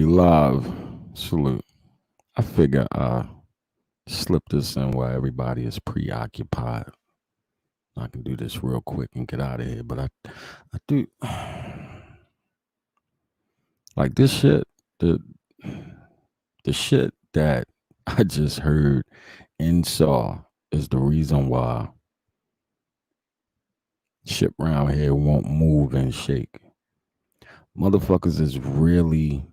We live. Salute. I figure slip this in while everybody is preoccupied. I can do this real quick and get out of here. But I do like this shit. The the shit that I just heard and saw is the reason why shit around here won't move and shake. Motherfuckers is really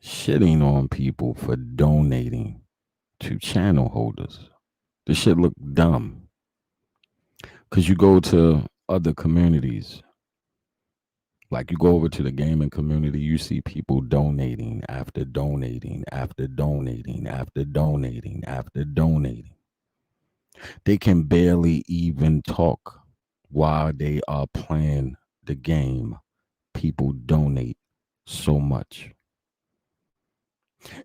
shitting on people for donating to channel holders. This shit look dumb. Cause you go to other communities, like you go over to the gaming community, you see people donating after donating after donating after donating after donating. They can barely even talk while they are playing the game. People donate so much.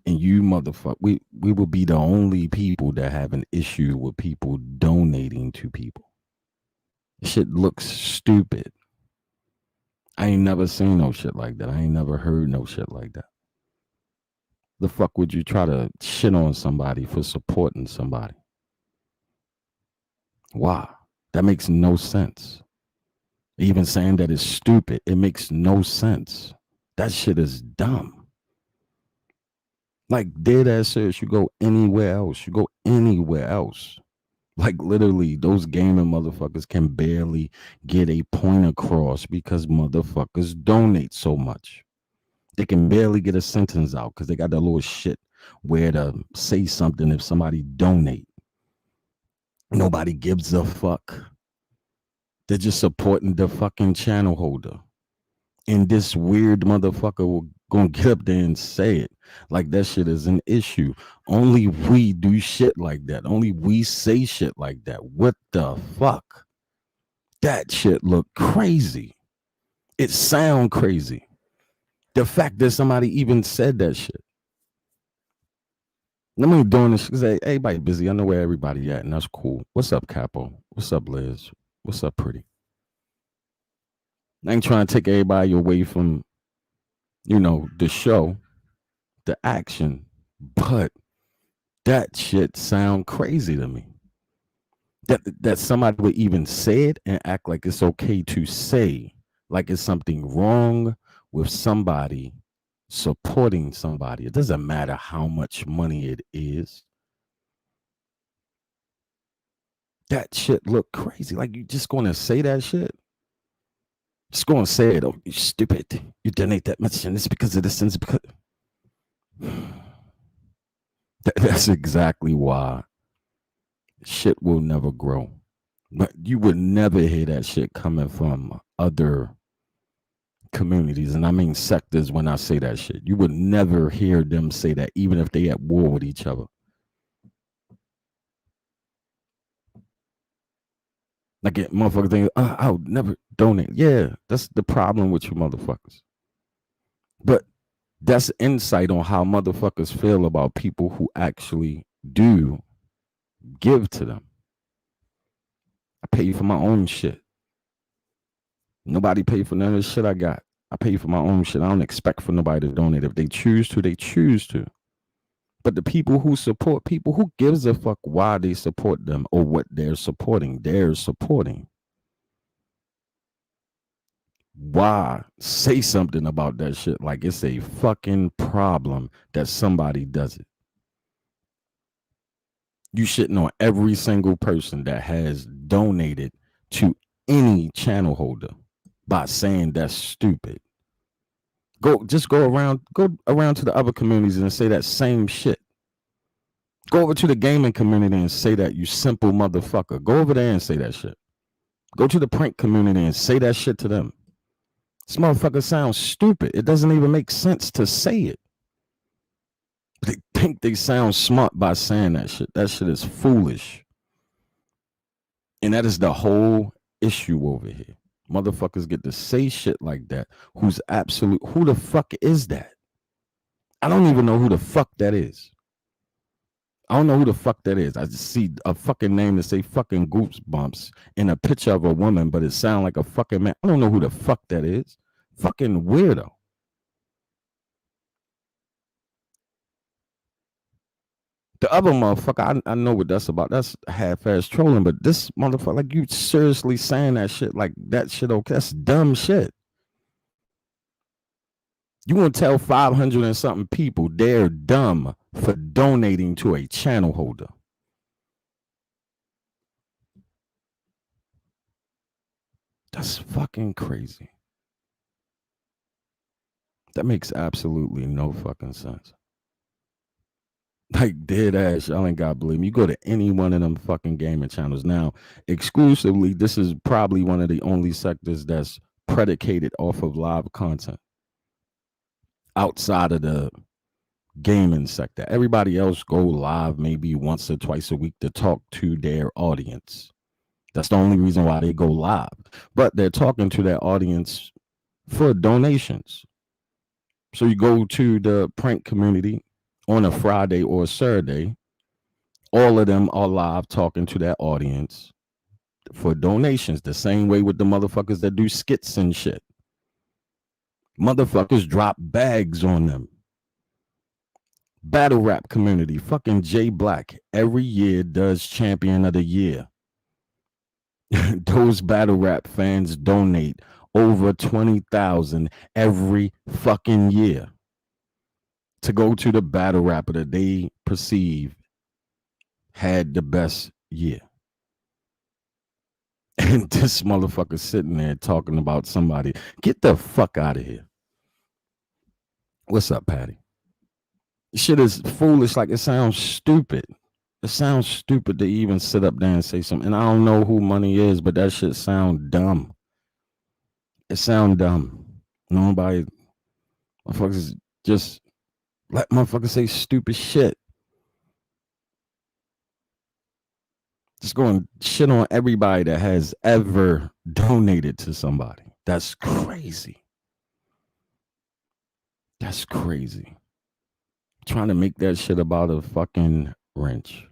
And you motherfucker, we will be the only people that have an issue with people donating to people. Shit looks stupid. I ain't never seen no shit like that. I ain't never heard no shit like that. The fuck would you try to shit on somebody for supporting somebody? Why? That makes no sense. Even saying that is stupid, it makes no sense. That shit is dumb. Like dead ass serious, you go anywhere else. You go anywhere else. Like literally, those gaming motherfuckers can barely get a point across because motherfuckers donate so much. They can barely get a sentence out because they got that little shit where to say something if somebody donate. Nobody gives a fuck. They're just supporting the fucking channel holder. And this weird motherfucker will gonna get up there and say it like that shit is an issue. Only we do shit like that. Only we say shit like that. What the fuck? That shit look crazy. It sound crazy. The fact that somebody even said that shit. I'm only doing this because everybody busy. I know where everybody at, and that's cool. What's up, Capo? What's up, Liz? What's up, Pretty? I ain't trying to take everybody away from, the show, the action, but that shit sound crazy to me. That somebody would even say it and act like it's okay to say, like it's something wrong with somebody supporting somebody. It doesn't matter how much money it is. That shit look crazy. Like you just gonna say that shit? Just gonna say it. Oh, you stupid. You donate that much and it's because of this and it's because that's exactly why shit will never grow. But you would never hear that shit coming from other communities, and I mean sectors when I say that shit. You would never hear them say that, even if they at war with each other. Like motherfuckers think, I would never donate. Yeah, that's the problem with you motherfuckers. But that's insight on how motherfuckers feel about people who actually do give to them. I pay for my own shit. Nobody pay for none of the shit I got. I pay for my own shit. I don't expect for nobody to donate. If they choose to, they choose to. But the people who support people, who gives a fuck why they support them or what they're supporting? They're supporting. Why say something about that shit like it's a fucking problem that somebody does it? You shitting on every single person that has donated to any channel holder by saying that's stupid. Go around to the other communities and say that same shit. Go over to the gaming community and say that, you simple motherfucker. Go over there and say that shit. Go to the prank community and say that shit to them. This motherfucker sounds stupid. It doesn't even make sense to say it. They think they sound smart by saying that shit. That shit is foolish. And that is the whole issue over here. Motherfuckers get to say shit like that. Who the fuck is that? I don't even know who the fuck that is. I don't know who the fuck that is. I just see a fucking name that say fucking Goosebumps in a picture of a woman, but it sound like a fucking man. I don't know who the fuck that is. Fucking weirdo. The other motherfucker, I know what that's about. That's half-ass trolling, but this motherfucker, like, you seriously saying that shit, like, that shit okay? That's dumb shit. You want to tell 500 and something people they're dumb for donating to a channel holder. That's fucking crazy. That makes absolutely no fucking sense. Like, dead ass, y'all ain't gotta believe me. You go to any one of them fucking gaming channels now, exclusively, this is probably one of the only sectors that's predicated off of live content outside of the gaming sector. Everybody else go live maybe once or twice a week to talk to their audience. That's the only reason why they go live. But they're talking to their audience for donations. So you go to the prank community on a Friday or a Saturday, all of them are live talking to their audience for donations. The same way with the motherfuckers that do skits and shit. Motherfuckers drop bags on them. Battle rap community, fucking Jay Black every year does champion of the year. Those battle rap fans donate over 20,000 every fucking year to go to the battle rapper that they perceive had the best year. And this motherfucker sitting there talking about somebody. Get the fuck out of here. What's up, Patty? Shit is foolish. Like, it sounds stupid. It sounds stupid to even sit up there and say something. And I don't know who Money is, but that shit sound dumb. It sound dumb. Nobody, motherfuckers just let motherfuckers say stupid shit. Just going shit on everybody that has ever donated to somebody. That's crazy. That's crazy. Trying to make that shit about a fucking wrench.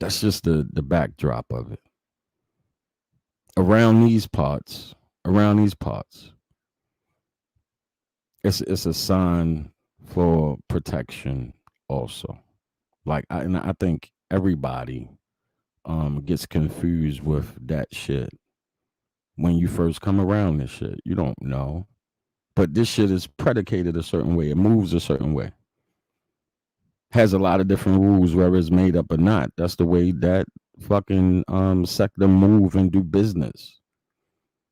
That's just the backdrop of it. Around these parts, it's a sign for protection also. Like, I think everybody gets confused with that shit when you first come around this shit. You don't know. But this shit is predicated a certain way. It moves a certain way. Has a lot of different rules, whether it's made up or not. That's the way that fucking sector move and do business.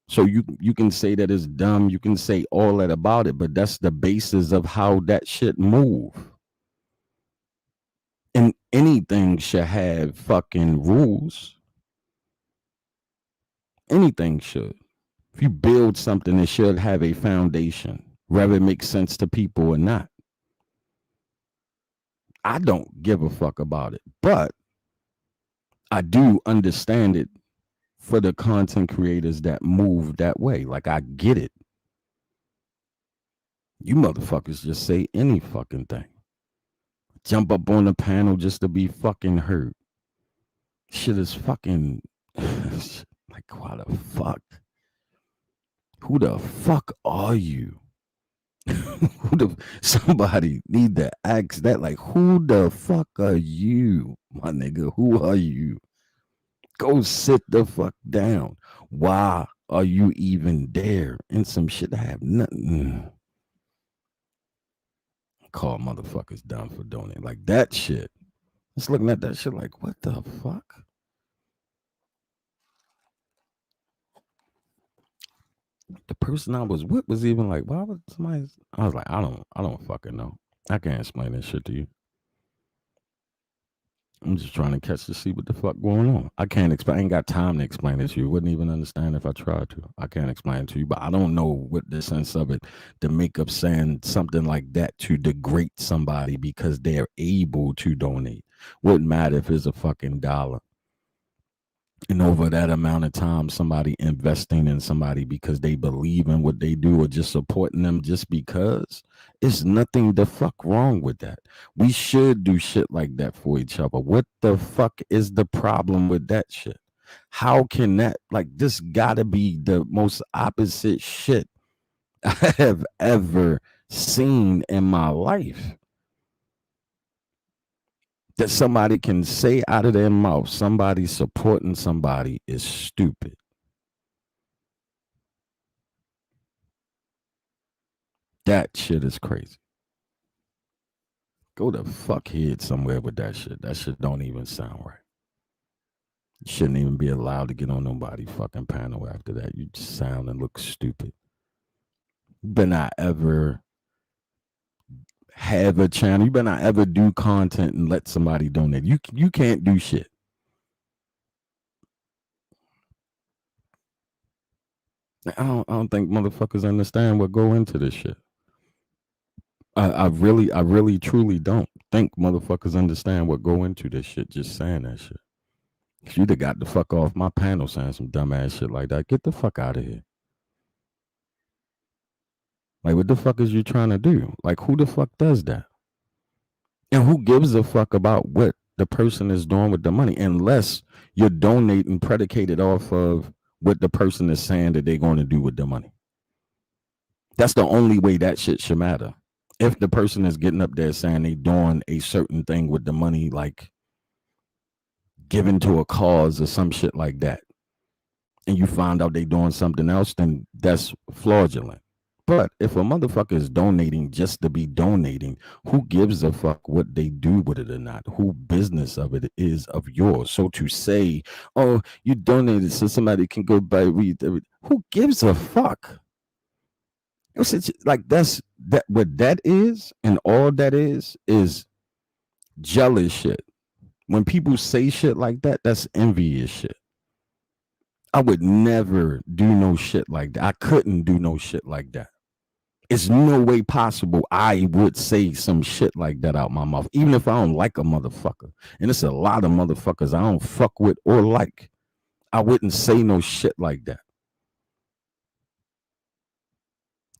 So you can say that it's dumb. You can say all that about it, but that's the basis of how that shit move. And anything should have fucking rules. Anything should. If you build something, it should have a foundation, whether it makes sense to people or not. I don't give a fuck about it, but I do understand it for the content creators that move that way. Like, I get it. You motherfuckers just say any fucking thing. Jump up on the panel just to be fucking heard. Shit is fucking like, why the fuck? Who the fuck are you? Somebody need to ask that. Like, who the fuck are you, my nigga? Who are you? Go sit the fuck down. Why are you even there? And some shit I have nothing. Call motherfuckers dumb for donating. Like, that shit. Just looking at that shit like, what the fuck? The person I was with was even like, why would somebody? I was like, I don't fucking know. I can't explain this shit to you. I'm just trying to catch to see what the fuck going on. I can't explain. I ain't got time to explain it to you. Wouldn't even understand if I tried to. I can't explain it to you, but I don't know what the sense of it to make up saying something like that to degrade somebody because they're able to donate. Wouldn't matter if it's a fucking dollar. And over that amount of time, somebody investing in somebody because they believe in what they do or just supporting them just because, it's nothing the fuck wrong with that. We should do shit like that for each other. What the fuck is the problem with that shit? How can that, like, this gotta be the most opposite shit I have ever seen in my life. that somebody can say out of their mouth, somebody supporting somebody is stupid. That shit is crazy. Go the fuck head somewhere with that shit. That shit don't even sound right. You shouldn't even be allowed to get on nobody's fucking panel after that. You just sound and look stupid. You better not ever have a channel. You better not ever do content and let somebody donate. You can't do shit. I don't think motherfuckers understand what go into this shit. I really truly don't think motherfuckers understand what go into this shit just saying that shit. You'd have got the fuck off my panel saying some dumbass shit like that. Get the fuck out of here. Like, what the fuck is you trying to do? Like, who the fuck does that? And who gives a fuck about what the person is doing with the money unless you're donating predicated off of what the person is saying that they're going to do with the money? That's the only way that shit should matter. If the person is getting up there saying they doing a certain thing with the money, like given to a cause or some shit like that, and you find out they doing something else, then that's fraudulent. But if a motherfucker is donating just to be donating, who gives a fuck what they do with it or not? Who business of it is of yours? So to say, oh, you donated so somebody can go buy weed, who gives a fuck? It's like that's that what that is, and all that is jealous shit. When people say shit like that, that's envious shit. I would never do no shit like that. I couldn't do no shit like that. It's no way possible I would say some shit like that out my mouth, even if I don't like a motherfucker. And it's a lot of motherfuckers I don't fuck with or like. I wouldn't say no shit like that.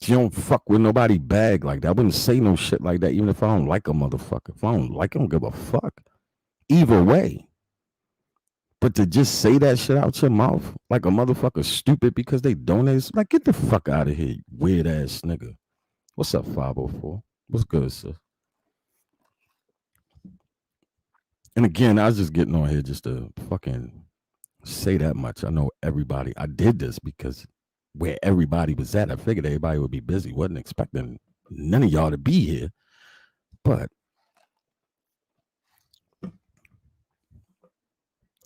You don't fuck with nobody bag like that. I wouldn't say no shit like that, even if I don't like a motherfucker. If I don't like him, give a fuck. Either way. But to just say that shit out your mouth like a motherfucker stupid because they donate, like, get the fuck out of here, weird ass nigga. What's up, 504? What's good, sis? And again, I was just getting on here just to fucking say that much. I know everybody. I did this because where everybody was at, I figured everybody would be busy. Wasn't expecting none of y'all to be here. But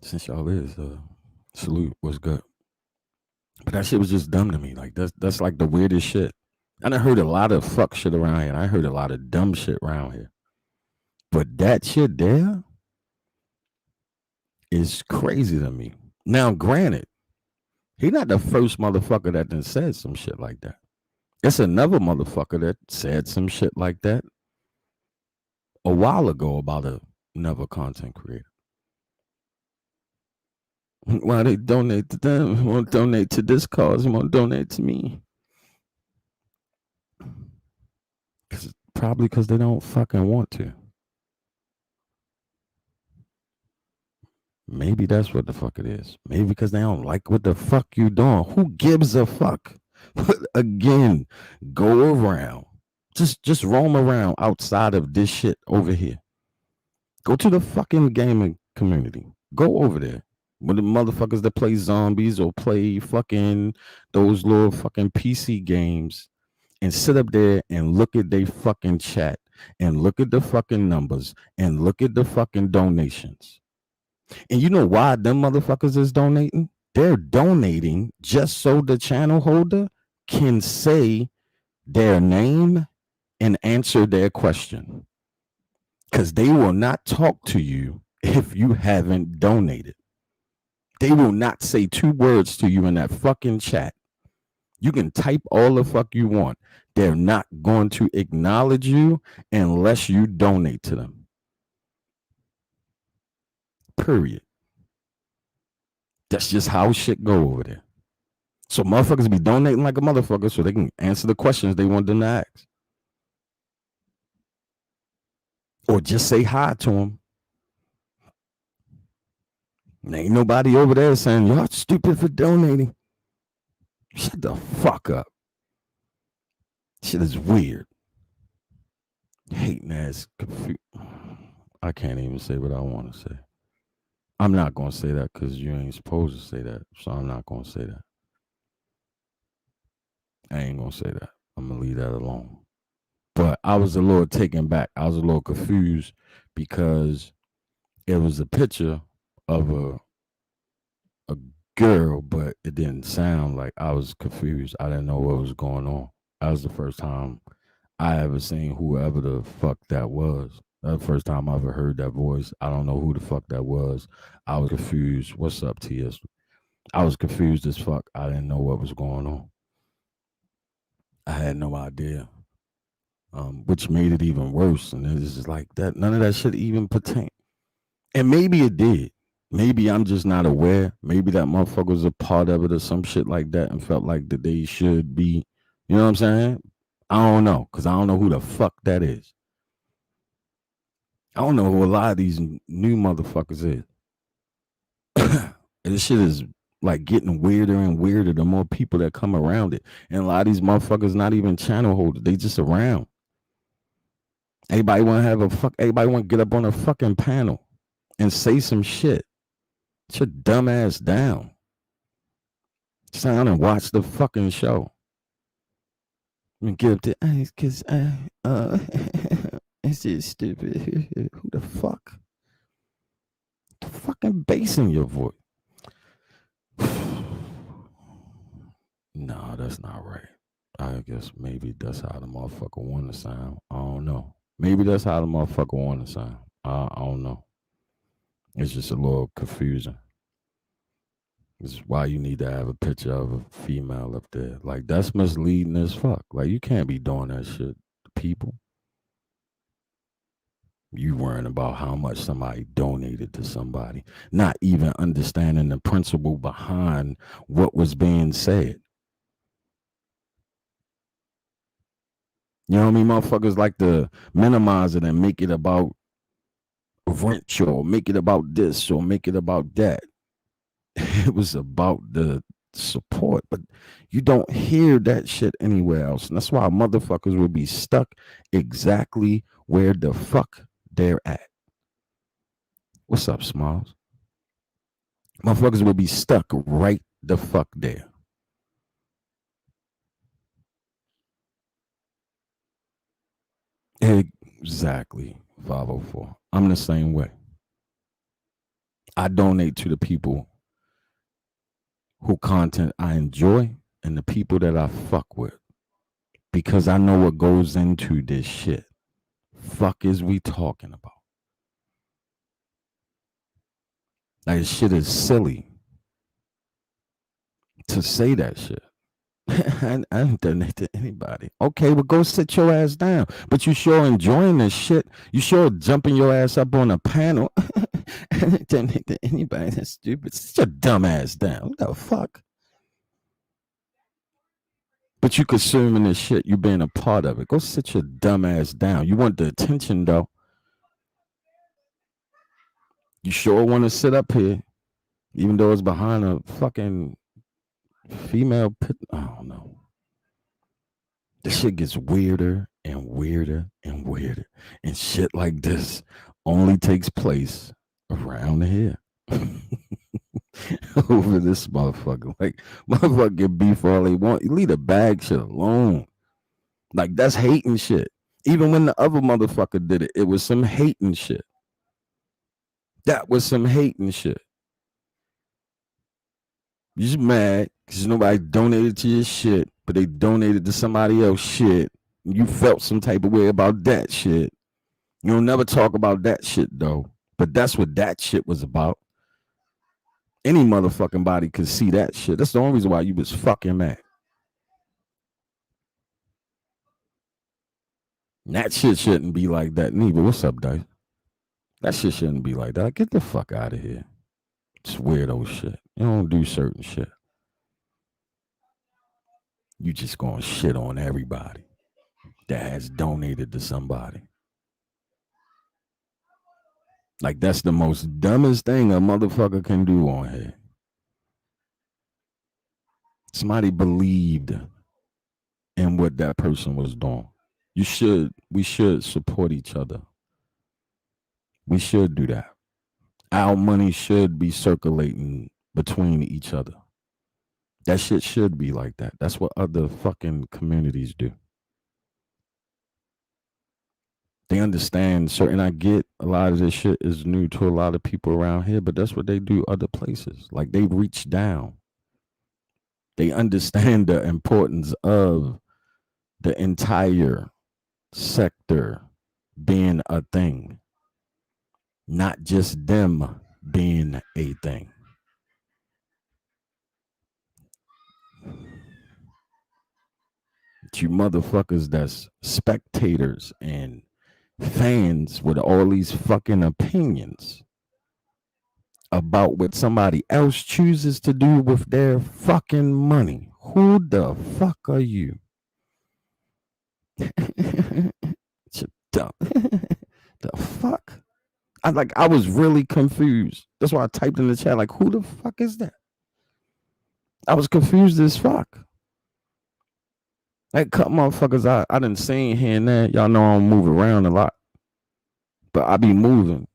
since y'all is, salute, what's good? But that shit was just dumb to me. Like that's like the weirdest shit. And I heard a lot of fuck shit around here. And I heard a lot of dumb shit around here. But that shit there is crazy to me. Now, granted, he not the first motherfucker that done said some shit like that. It's another motherfucker that said some shit like that a while ago about another content creator. Why they donate to them, won't donate to this cause, won't donate to me. Probably because they don't fucking want to. Maybe that's what the fuck it is. Maybe because they don't like what the fuck you doing. Who gives a fuck? Again, go around. Just roam around outside of this shit over here. Go to the fucking gaming community. Go over there. With the motherfuckers that play zombies or play fucking those little fucking PC games and sit up there and look at their fucking chat and look at the fucking numbers and look at the fucking donations. And you know why them motherfuckers is donating? They're donating just so the channel holder can say their name and answer their question. Because they will not talk to you if you haven't donated. They will not say 2 words to you in that fucking chat. You can type all the fuck you want. They're not going to acknowledge you unless you donate to them. Period. That's just how shit go over there. So motherfuckers be donating like a motherfucker so they can answer the questions they want them to ask. Or just say hi to them. And ain't nobody over there saying, y'all stupid for donating. Shut the fuck up. Shit is weird. Hating ass. I can't even say what I want to say. I'm not gonna say that because you ain't supposed to say that. So I'm not gonna say that. I ain't gonna say that. I'm gonna leave that alone. But I was a little taken back. I was a little confused because it was a picture of a girl, but it didn't sound like. I was confused. I didn't know what was going on. That was the first time I ever seen whoever the fuck that was. That was the first time I ever heard that voice. I don't know who the fuck that was. I was confused. What's up, TS? I was confused as fuck. I didn't know what was going on. I had no idea. Which made it even worse. And it's just like that. None of that shit even pertain. And maybe it did. Maybe I'm just not aware. Maybe that motherfucker was a part of it or some shit like that and felt like that they should be. You know what I'm saying? I don't know. Because I don't know who the fuck that is. I don't know who a lot of these new motherfuckers is. And this shit is like getting weirder and weirder the more people that come around it. And a lot of these motherfuckers not even channel holders. They just around. Everybody want to have a fuck. Everybody want to get up on a fucking panel and say some shit. Sit your dumb ass down. Sit down and watch the fucking show. And get up to because it's just stupid. Who the fuck? The fucking bass in your voice. No, that's not right. I guess maybe that's how the motherfucker want to sound. I don't know. Maybe that's how the motherfucker want to sound. I don't know. It's just a little confusing. This is why you need to have a picture of a female up there. Like, that's misleading as fuck. Like, you can't be doing that shit to people. You worrying about how much somebody donated to somebody, not even understanding the principle behind what was being said. You know what I mean? Motherfuckers like to minimize it and make it about rent or make it about this or make it about that. It was about the support, but you don't hear that shit anywhere else. And that's why motherfuckers will be stuck exactly where the fuck they're at. What's up, Smalls? Motherfuckers will be stuck right the fuck there. Exactly. 504. I'm the same way. I donate to the people who content I enjoy and the people that I fuck with because I know what goes into this shit. Fuck is we talking about? Like, this shit is silly to say that shit. I don't donate to anybody. Okay, well, go sit your ass down. But you sure enjoying this shit. You sure jumping your ass up on a panel. I don't donate to anybody. That's stupid. Sit your dumb ass down. What the fuck? But you consuming this shit. You being a part of it. Go sit your dumb ass down. You want the attention, though. You sure want to sit up here, even though it's behind a fucking female pit. I don't know. This shit gets weirder and weirder and weirder. And shit like this only takes place around here. Over this motherfucker. Like, motherfucker get beef all they want. You leave the bag shit alone. Like, that's hating shit. Even when the other motherfucker did it, it was some hating shit. That was some hating shit. You just mad because nobody donated to your shit, but they donated to somebody else's shit. You felt some type of way about that shit. You'll never talk about that shit though. But that's what that shit was about. Any motherfucking body could see that shit. That's the only reason why you was fucking mad. And that shit shouldn't be like that neither. What's up, Dice? That shit shouldn't be like that. Get the fuck out of here. It's weirdo shit. You don't do certain shit. You just gonna shit on everybody that has donated to somebody. Like, that's the most dumbest thing a motherfucker can do on here. Somebody believed in what that person was doing. We should support each other. We should do that. Our money should be circulating between each other. That shit should be like that. That's what other fucking communities do. They understand certain. I get a lot of this shit is new to a lot of people around here, but that's what they do other places. Like they reach down. They understand the importance of the entire sector being a thing, not just them being a thing. You motherfuckers that's spectators and fans with all these fucking opinions about what somebody else chooses to do with their fucking money. Who the fuck are you? The fuck? I was really confused. That's why I typed in the chat, like, who the fuck is that? I was confused as fuck. Like, couple motherfuckers I done seen here and there. Y'all know I don't move around a lot, but I be moving.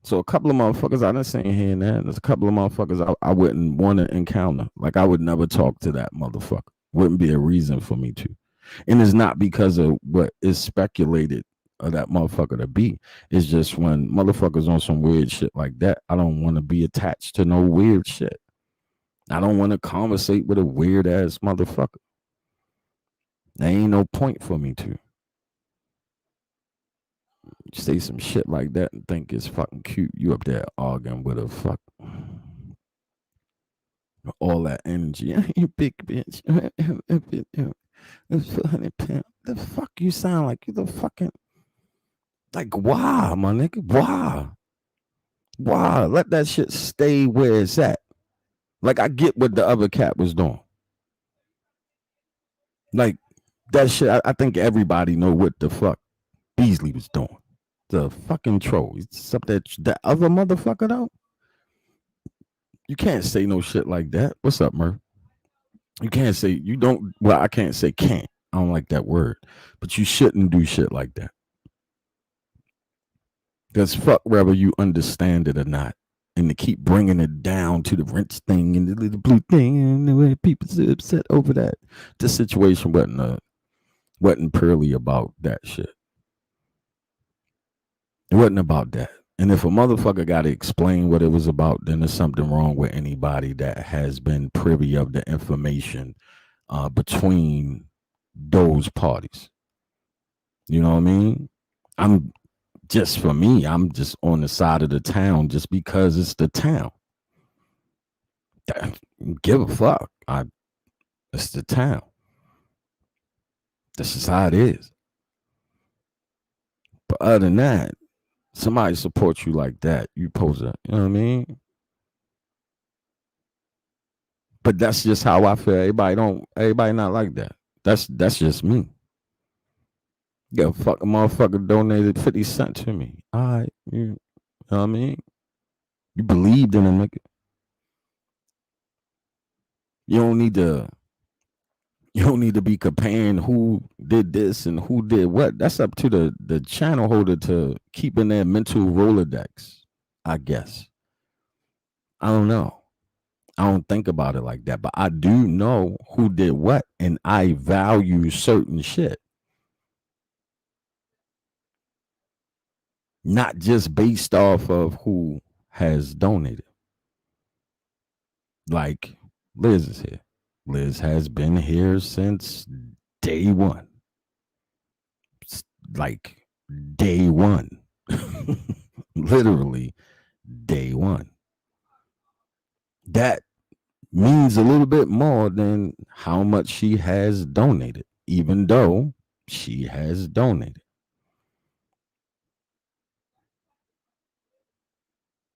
So a couple of motherfuckers I done seen here and there. There's a couple of motherfuckers I wouldn't want to encounter. Like, I would never talk to that motherfucker. Wouldn't be a reason for me to. And it's not because of what is speculated of that motherfucker to be. It's just when motherfuckers on some weird shit like that, I don't want to be attached to no weird shit. I don't want to conversate with a weird ass motherfucker. There ain't no point for me to. You say some shit like that and think it's fucking cute. You up there arguing with a fuck. All that energy. You big bitch. 400 pounds. The fuck you sound like? You the fucking. Like, why, my nigga? Why? Why? Let that shit stay where it's at. Like, I get what the other cat was doing. Like, that shit, I think everybody know what the fuck Beasley was doing. The fucking troll. Except that other motherfucker, though. You can't say no shit like that. What's up, Murph? You can't say, you don't, well, I can't say can't. I don't like that word. But you shouldn't do shit like that. Because fuck whether you understand it or not. And to keep bringing it down to the wrench thing and the little blue thing and the way people are upset over that. The situation wasn't purely about that shit. It wasn't about that. And if a motherfucker got to explain what it was about, then there's something wrong with anybody that has been privy of the information between those parties. You know what I mean? I'm just on the side of the town just because it's the town. Give a fuck. It's the town. This is how it is. But other than that, somebody supports you like that, you pose a, you know what I mean? But that's just how I feel. Everybody not like that. That's just me. Yeah, fuck a motherfucker donated 50 cents to me. All right. You know what I mean? You believed in a nigga. You don't need to be comparing who did this and who did what. That's up to the channel holder to keep in their mental Rolodex, I guess. I don't know. I don't think about it like that, but I do know who did what, and I value certain shit. Not just based off of who has donated. Like, Liz is here. Liz has been here since day one. Like, day one. Literally, day one. That means a little bit more than how much she has donated, even though she has donated.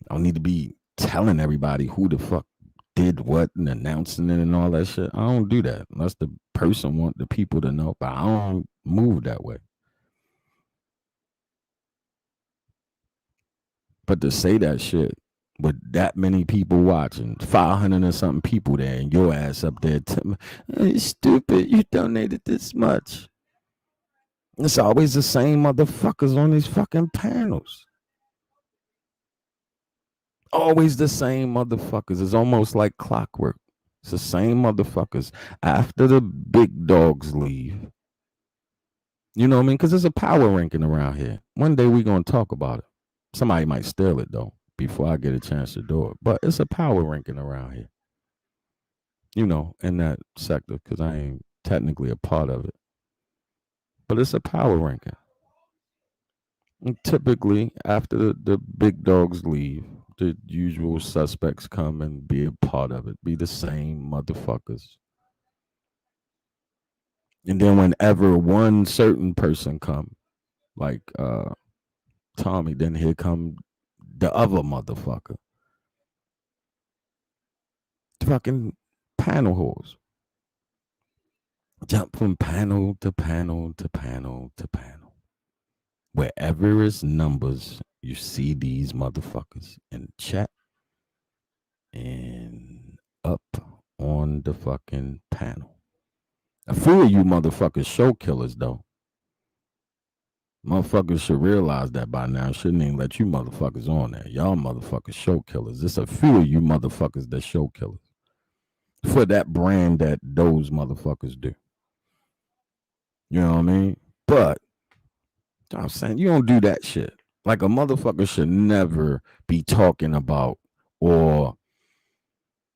I don't need to be telling everybody who the fuck did what and announcing it and all that shit. I don't do that unless the person want the people to know, but I don't move that way. But to say that shit with that many people watching, 500 and something people there, and your ass up there, it's stupid, you donated this much. It's always the same motherfuckers on these fucking panels. Always the same motherfuckers. It's almost like clockwork. It's the same motherfuckers. After the big dogs leave, you know what I mean? Because there's a power ranking around here. One day we're going to talk about it. Somebody might steal it, though, before I get a chance to do it. But it's a power ranking around here, you know, in that sector, because I ain't technically a part of it. But it's a power ranking. And typically, after the big dogs leave, the usual suspects come and be a part of it, be the same motherfuckers. And then whenever one certain person come, like Tommy, then here come the other motherfucker. Fucking panel whores. Jump from panel to panel to panel to panel. Wherever it's numbers, you see these motherfuckers in chat and up on the fucking panel. A few of you motherfuckers show killers, though. Motherfuckers should realize that by now. Shouldn't even let you motherfuckers on there. Y'all motherfuckers show killers. There's a few of you motherfuckers that show killers for that brand that those motherfuckers do. You know what I mean? But I'm saying you don't do that shit. Like a motherfucker should never be talking about, or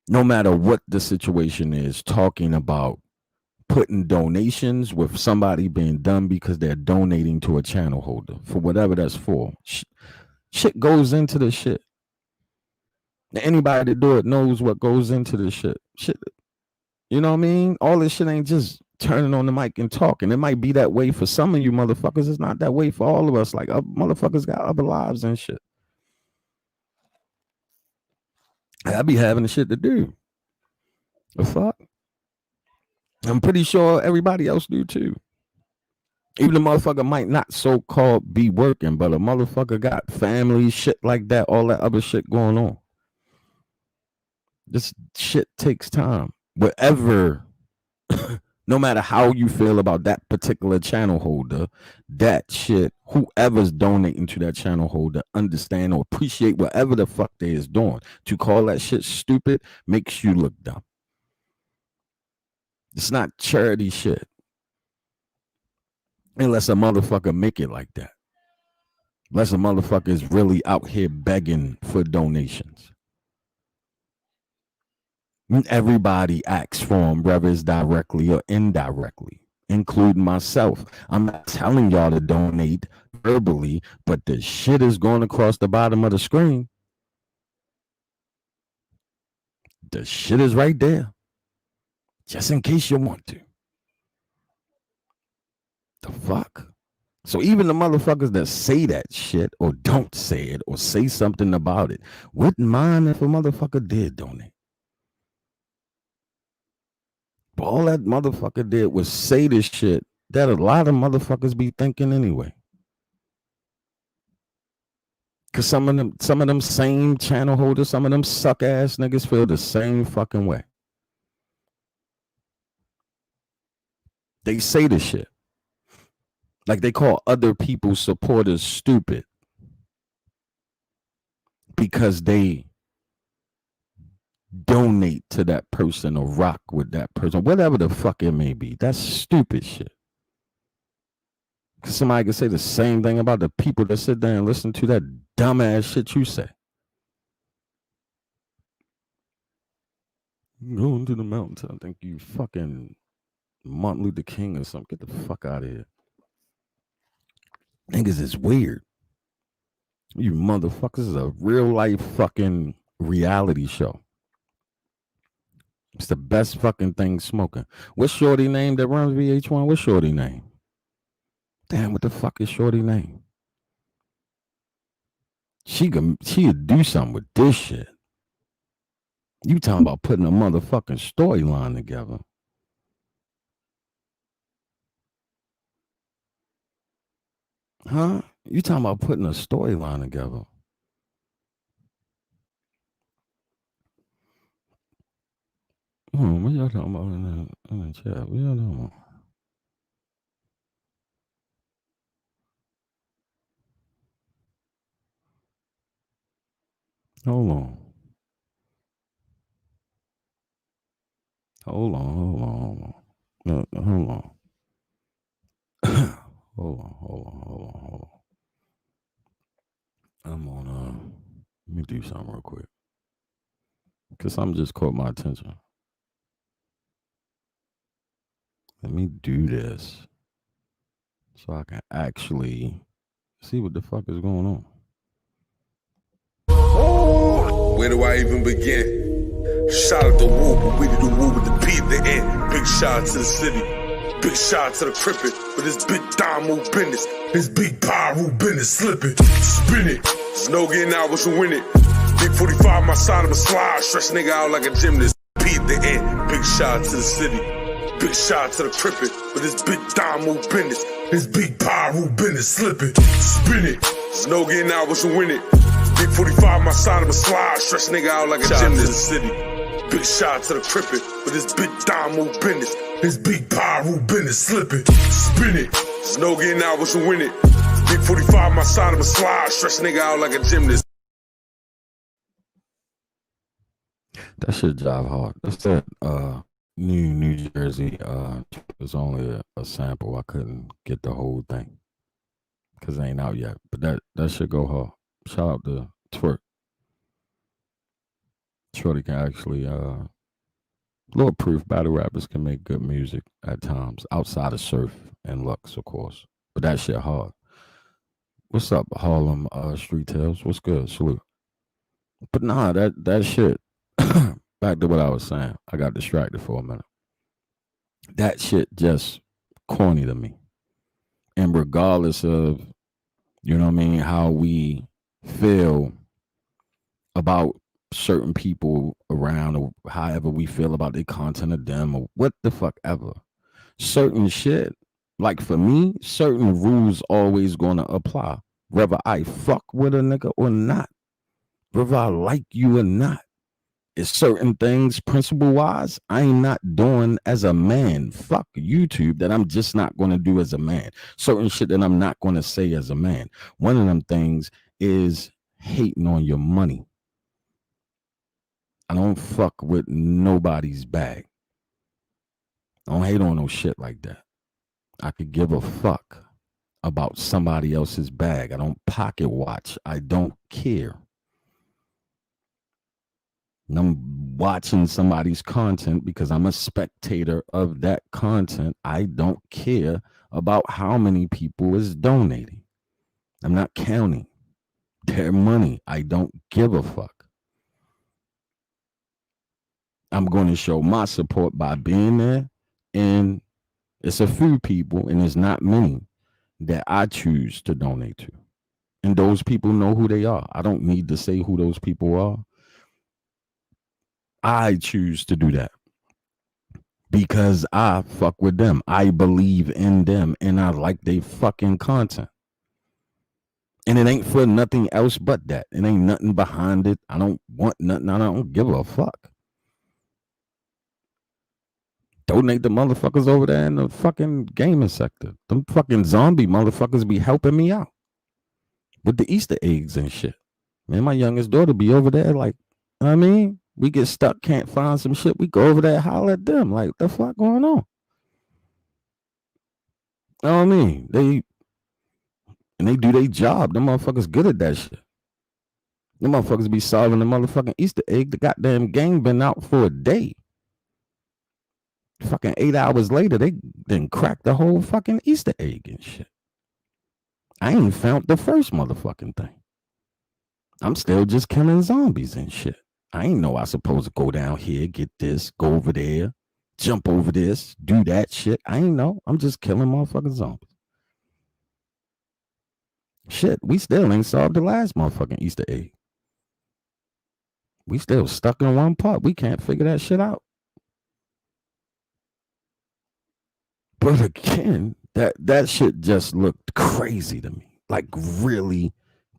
no matter what the situation is, talking about putting donations with somebody being done because they're donating to a channel holder for whatever that's for. Shit goes into the shit. Anybody that do it knows what goes into the shit. Shit, you know what I mean? All this shit ain't just turning on the mic and talking. It might be that way for some of you motherfuckers. It's not that way for all of us. Like, motherfuckers got other lives and shit. I be having the shit to do. The fuck? I'm pretty sure everybody else do too. Even the motherfucker might not so-called be working, but a motherfucker got family, shit like that, all that other shit going on. This shit takes time. Whatever, no matter how you feel about that particular channel holder, that shit, whoever's donating to that channel holder, understand or appreciate whatever the fuck they is doing. To call that shit stupid makes you look dumb. It's not charity shit. Unless a motherfucker make it like that. Unless a motherfucker is really out here begging for donations. Everybody acts for them, whether it's directly or indirectly, including myself. I'm not telling y'all to donate verbally, but the shit is going across the bottom of the screen. The shit is right there. Just in case you want to. The fuck? So even the motherfuckers that say that shit or don't say it or say something about it wouldn't mind if a motherfucker did donate. But all that motherfucker did was say this shit that a lot of motherfuckers be thinking anyway. Cause some of them same channel holders, some of them suck ass niggas feel the same fucking way. They say this shit. Like they call other people's supporters stupid because they donate to that person or rock with that person, whatever the fuck it may be. That's stupid shit. Cause somebody could say the same thing about the people that sit there and listen to that dumbass shit you say. Going to the mountains. I think you fucking Martin Luther King or something. Get the fuck out of here. Niggas is weird. You motherfuckers is a real life fucking reality show. It's the best fucking thing smoking. What's Shorty name that runs VH1? What's Shorty name? Damn, what the fuck is Shorty name? She'd do something with this shit. You talking about putting a motherfucking storyline together. Huh? You talking about putting a storyline together. What y'all talking about in the chat? What y'all talking about? Hold on. Hold on. Hold on. Hold on. No, hold on. Hold on. Hold on. Hold on. Hold on. I'm on. Let me do something real quick because something just caught my attention. Let me do this so I can actually see what the fuck is going on. Where do I even begin? Shout out to Woo, but we do Woo with the P at the end. Big shout out to the city. Big shout out to the crippin'. But this big Dom move business. This big Pyro business slipping. Spin it. There's no getting out, but you win it. Big 45 my side of a slide. Stretch nigga out like a gymnast. P at the end. Big shout out to the city. Big shout out to the crippin'. But this big Dom move business. This big Pyro business slipping. Spin it. There's no getting out, but you win it. Big 45 my side of a slide. Stretch nigga out like a gymnast. To the city. Big shot to the crippin', but this big Dom move business. This big Pyro business slipping. Spin it. There's no getting out, but you win it. Big 45 my side of a slide. Stretch nigga out like a gymnast. That shit jive hard. That's that New Jersey. It was only a sample. I couldn't get the whole thing because it ain't out yet. But that should go hard. Shout out to Twerk. Shorty can actually Lord proof battle rappers can make good music at times outside of Surf and Lux, of course. But that shit hard. What's up, Harlem Street Tales? What's good? Salute. But nah, that shit. Back to what I was saying. I got distracted for a minute. That shit just corny to me. And regardless of, you know what I mean, how we feel about certain people around or however we feel about their content of them or what the fuck ever. Certain shit, like for me, certain rules always gonna apply. Whether I fuck with a nigga or not. Whether I like you or not. It's certain things, principle-wise, I ain't not doing as a man. Fuck YouTube that I'm just not gonna do as a man. Certain shit that I'm not gonna say as a man. One of them things is hating on your money. I don't fuck with nobody's bag. I don't hate on no shit like that. I could give a fuck about somebody else's bag. I don't pocket watch. I don't care. And I'm watching somebody's content because I'm a spectator of that content. I don't care about how many people is donating. I'm not counting their money. I don't give a fuck. I'm going to show my support by being there. And it's a few people, and it's not many, that I choose to donate to. And those people know who they are. I don't need to say who those people are. I choose to do that because I fuck with them. I believe in them, and I like their fucking content. And it ain't for nothing else but that. It ain't nothing behind it. I don't want nothing. I don't give a fuck. Donate the motherfuckers over there in the fucking gaming sector. Them fucking zombie motherfuckers be helping me out with the Easter eggs and shit. Man, my youngest daughter be over there like, I mean, we get stuck, can't find some shit. We go over there, holler at them. Like, the fuck going on? You know what I mean? They do their job. Them motherfuckers good at that shit. Them motherfuckers be solving the motherfucking Easter egg. The goddamn game been out for a day. Fucking 8 hours later, they then cracked the whole fucking Easter egg and shit. I ain't found the first motherfucking thing. I'm still just killing zombies and shit. I ain't know I supposed to go down here, get this, go over there, jump over this, do that shit. I ain't know. I'm just killing motherfucking zombies. Shit, we still ain't solved the last motherfucking Easter egg. We still stuck in one part. We can't figure that shit out. But again, that shit just looked crazy to me. Like really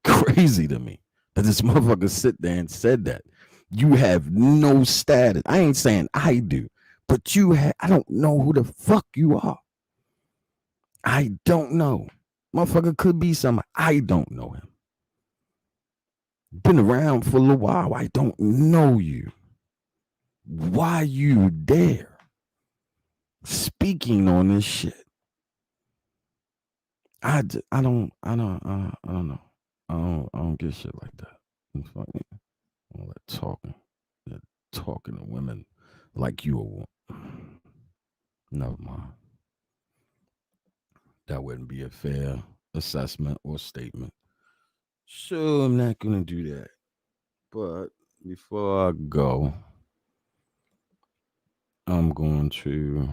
crazy to me. That this motherfucker sit there and said that. You have no status. I ain't saying I do, but I don't know who the fuck you are. I don't know. Motherfucker could be somebody. I don't know him. Been around for a little while. I don't know you. Why you there speaking on this shit? I don't know. I don't get shit like that. It's funny. All that talking. That talking to women like you a woman. Never mind. That wouldn't be a fair assessment or statement. So I'm not gonna do that. But before I go, I'm going to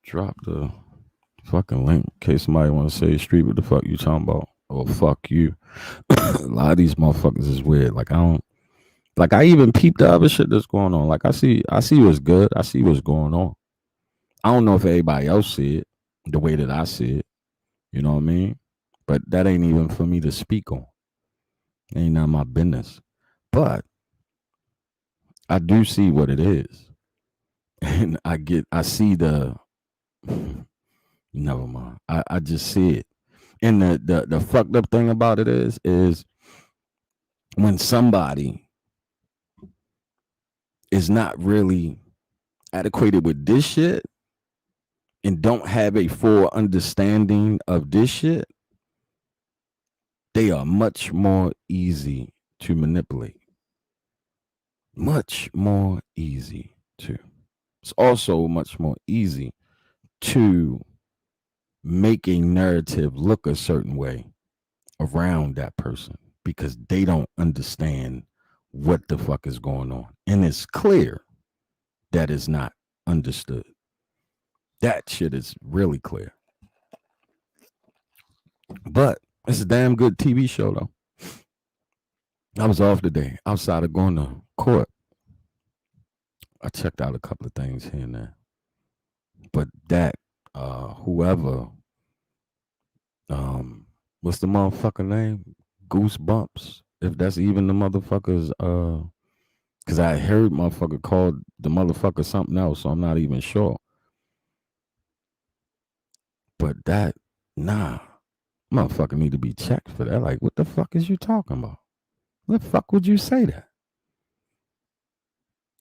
drop the fucking link in case somebody want to say, Street, what the fuck you talking about? Or fuck you. A lot of these motherfuckers is weird. Like I even peep the other shit that's going on. Like I see what's good. I see what's going on. I don't know if everybody else see it the way that I see it. You know what I mean? But that ain't even for me to speak on. Ain't none of my business. But I do see what it is. And I see the never mind. I just see it. And the fucked up thing about it is when somebody is not really adequated with this shit and don't have a full understanding of this shit, they are much more easy to manipulate. Much more easy to. It's also much more easy to make a narrative look a certain way around that person because they don't understand what the fuck is going on. And it's clear that is not understood. That shit is really clear. But it's a damn good TV show though. I was off today outside of going to court. I checked out a couple of things here and there. But that whoever what's the motherfucker name? Goosebumps. If that's even the motherfuckers because I heard motherfucker called the motherfucker something else, so I'm not even sure. But that motherfucker need to be checked for that. Like, what the fuck is you talking about? What the fuck would you say that?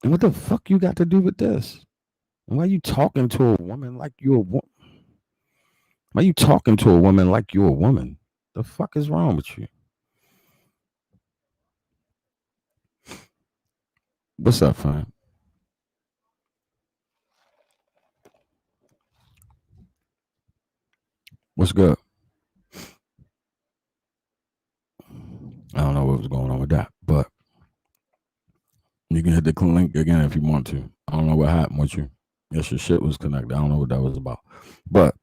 And what the fuck you got to do with this? And why you talking to a woman like you a woman? Why you talking to a woman like you a woman? The fuck is wrong with you? What's up, fam? What's good? I don't know what was going on with that, but you can hit the link again if you want to. I don't know what happened with you. Yes, your shit was connected. I don't know what that was about, but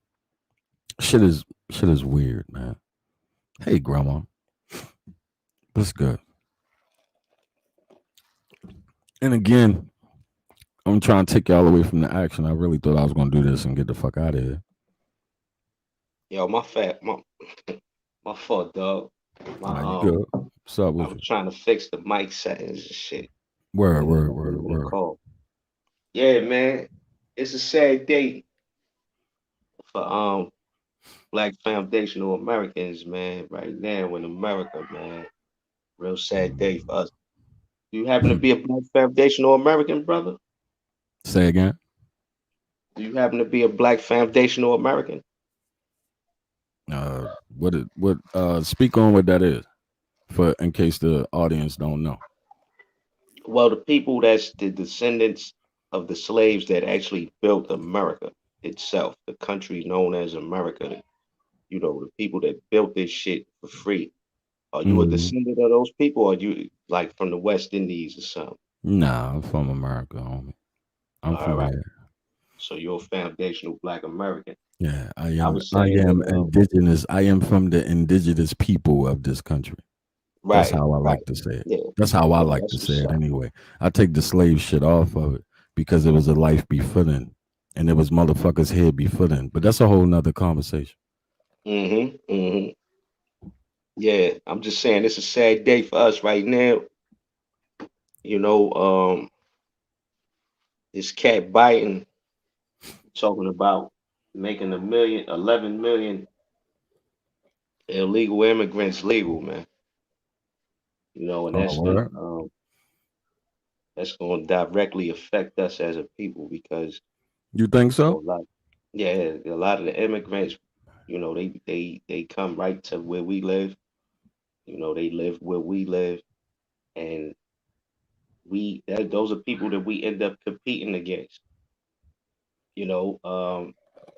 shit is weird, man. Hey, grandma, what's good? And again, I'm trying to take y'all away from the action. I really thought I was gonna do this and get the fuck out of here. Yo, my fault, dog. My Nah, you good? What's up I with was you? trying to fix the mic settings and shit. Word, And word, I word, didn't get a word. call. Yeah, man. It's a sad day for Black foundational Americans, man, right now in America, man. Real sad day for us. Do you happen to be a Black foundational American, brother? Say again. Do you happen to be a Black foundational American? What speak on what that is for in case the audience don't know. Well, the people that's the descendants of the slaves that actually built America itself, the country known as America, you know, the people that built this shit for free. Are you a Mm, descendant of those people, or are you like from the West Indies or something? nah, I'm from America, homie. I'm All from right. here. So you're a foundational Black American. Yeah, I I am. was I saying am that, indigenous. I am from the indigenous people of this country. That's right, how I right. like to say it. Yeah, That's how I yeah, like to that's say what's it up. anyway. I take the slave shit off of it because it was a life befitting and it was motherfuckers here befitting. But that's a whole nother conversation. Mm-hmm. Mm-hmm. Yeah, I'm just saying it's a sad day for us right now. You know, this cat biting, talking about making 11 million illegal immigrants legal, man. You know, and Oh, word. that's gonna directly affect us as a people because You think you know, so? like yeah, a lot of the immigrants, you know, they come right to where we live. You know, they live where we live, and those are people that we end up competing against. You know,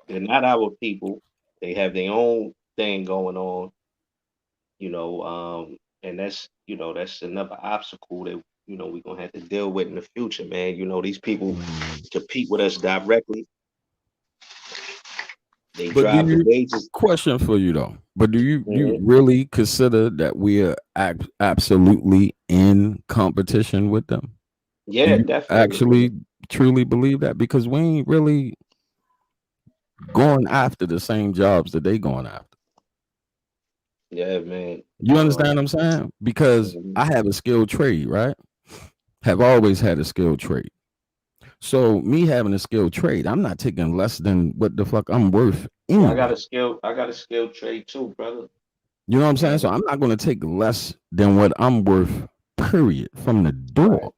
they're not our people. They have their own thing going on. You know, and that's another obstacle that we're gonna have to deal with in the future, man. You know, these people Mm. compete with us directly. They But do drive the you wages. question for you though? But do you Mhm. really consider that we are absolutely in competition with them? Do Yeah, you definitely, man. actually truly believe that? Because we ain't really going after the same jobs that they going after. Yeah, man. You understand what I'm saying? Because Mhm. I have a skilled trade, right? Have always had a skilled trade. So me having a skilled trade, I'm not taking less than what the fuck I'm worth Yeah, anyway. I got a skilled trade too, brother. You know what I'm saying? So And I'm not going to take less than what I'm worth, period, from the right, door.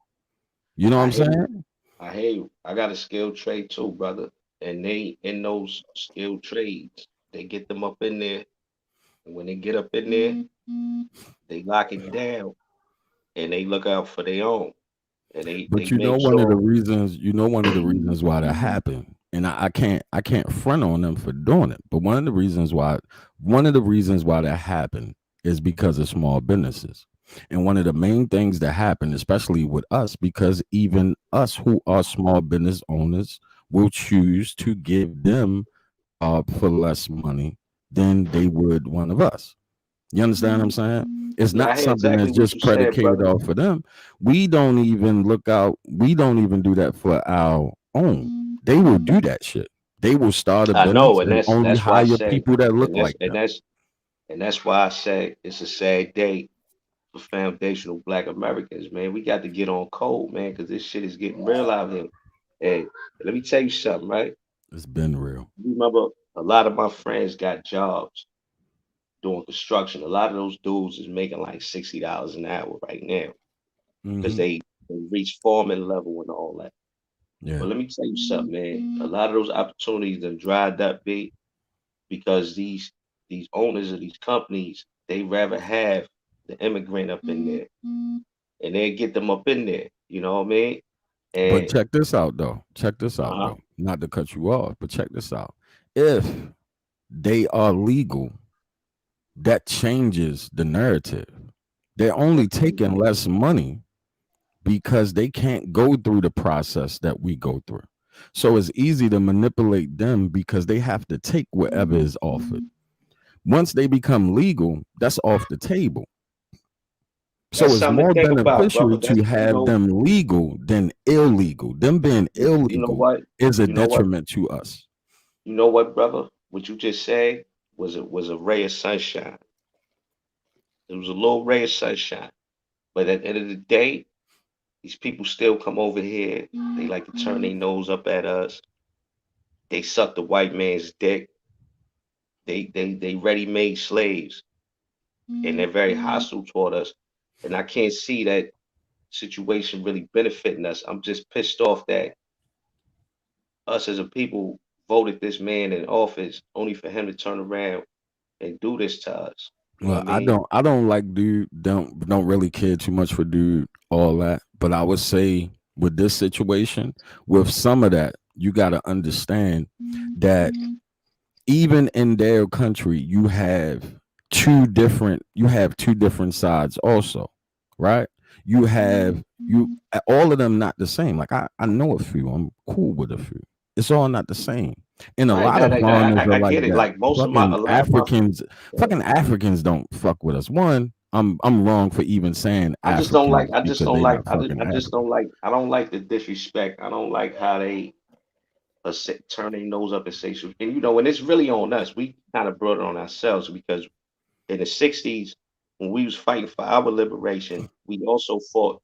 You know what I I'm hear you. saying? I hear you. I got a skilled trade too, brother. And they in those skilled trades, they get them up in there. And when they get up in there, they lock it down and they look out for their own. And they But you know make one of the sure. reasons, one of the reasons why that happened, and I can't front on them for doing it. But one of the reasons why that happened is because of small businesses. And one of the main things that happened, especially with us, because even us who are small business owners will choose to give them for less money than they would one of us. You understand what I'm saying? It's Yeah, I not hear something exactly that's what just you said, predicated brother. off of them. We don't even look out. We don't even do that for our own. They will do that shit. They will start a I know, business and and that's only that's why I hire say, people that look and like them. that's why I say it's a sad day for foundational Black Americans, man. We got to get on code, man, because this shit is getting real out here. And let me tell you something, right? It's been real. You remember a lot of my friends got jobs doing construction. A lot of those dudes is making like $60 an hour right now because Hmm. they reach foreman level and all that. Yeah. But let me tell you something, man. A lot of those opportunities done dried up, big, because these owners of these companies, they rather have the immigrant up in there and they get them up in there. You know what I mean? But And check this out, though. Check this out, uh-huh. though. Not to cut you off, but check this out. If they are legal, that changes the narrative. They're only taking less money because they can't go through the process that we go through. So it's easy to manipulate them because they have to take whatever is offered. Once they become legal, that's off the table. So That's it's something to more think about, beneficial brother. to have them legal than illegal. Them being You know illegal what? is a You know what? detriment to us. You know what, brother? What you just said was a ray of sunshine. It was a little ray of sunshine. But at the end of the day, these people still come over here. They like to turn their nose up at us. They suck the white man's dick. They ready-made slaves, and they're very hostile toward us. And I can't see that situation really benefiting us. I'm just pissed off that us as a people voted this man in office only for him to turn around and do this to us. You know what Well, I I mean? don't I don't like dude, don't really care too much for dude, all that. But I would say with this situation, with some of that, you gotta understand that even in their country, you have two different sides also, right? You have you all of them not the same. Like I know a few, I'm cool with a few. It's all not the same. And a Right. lot of foreigners are I like get it. that. Like most of my, Fucking a lot of my, Africans, yeah. fucking Africans don't fuck with us. One, I'm wrong for even saying Africans because they not fucking I just don't African. like, I don't like the disrespect. I don't like how they turn their nose up and say, and and it's really on us. We kind of brought it on ourselves because in the 60s, when we was fighting for our liberation, we also fought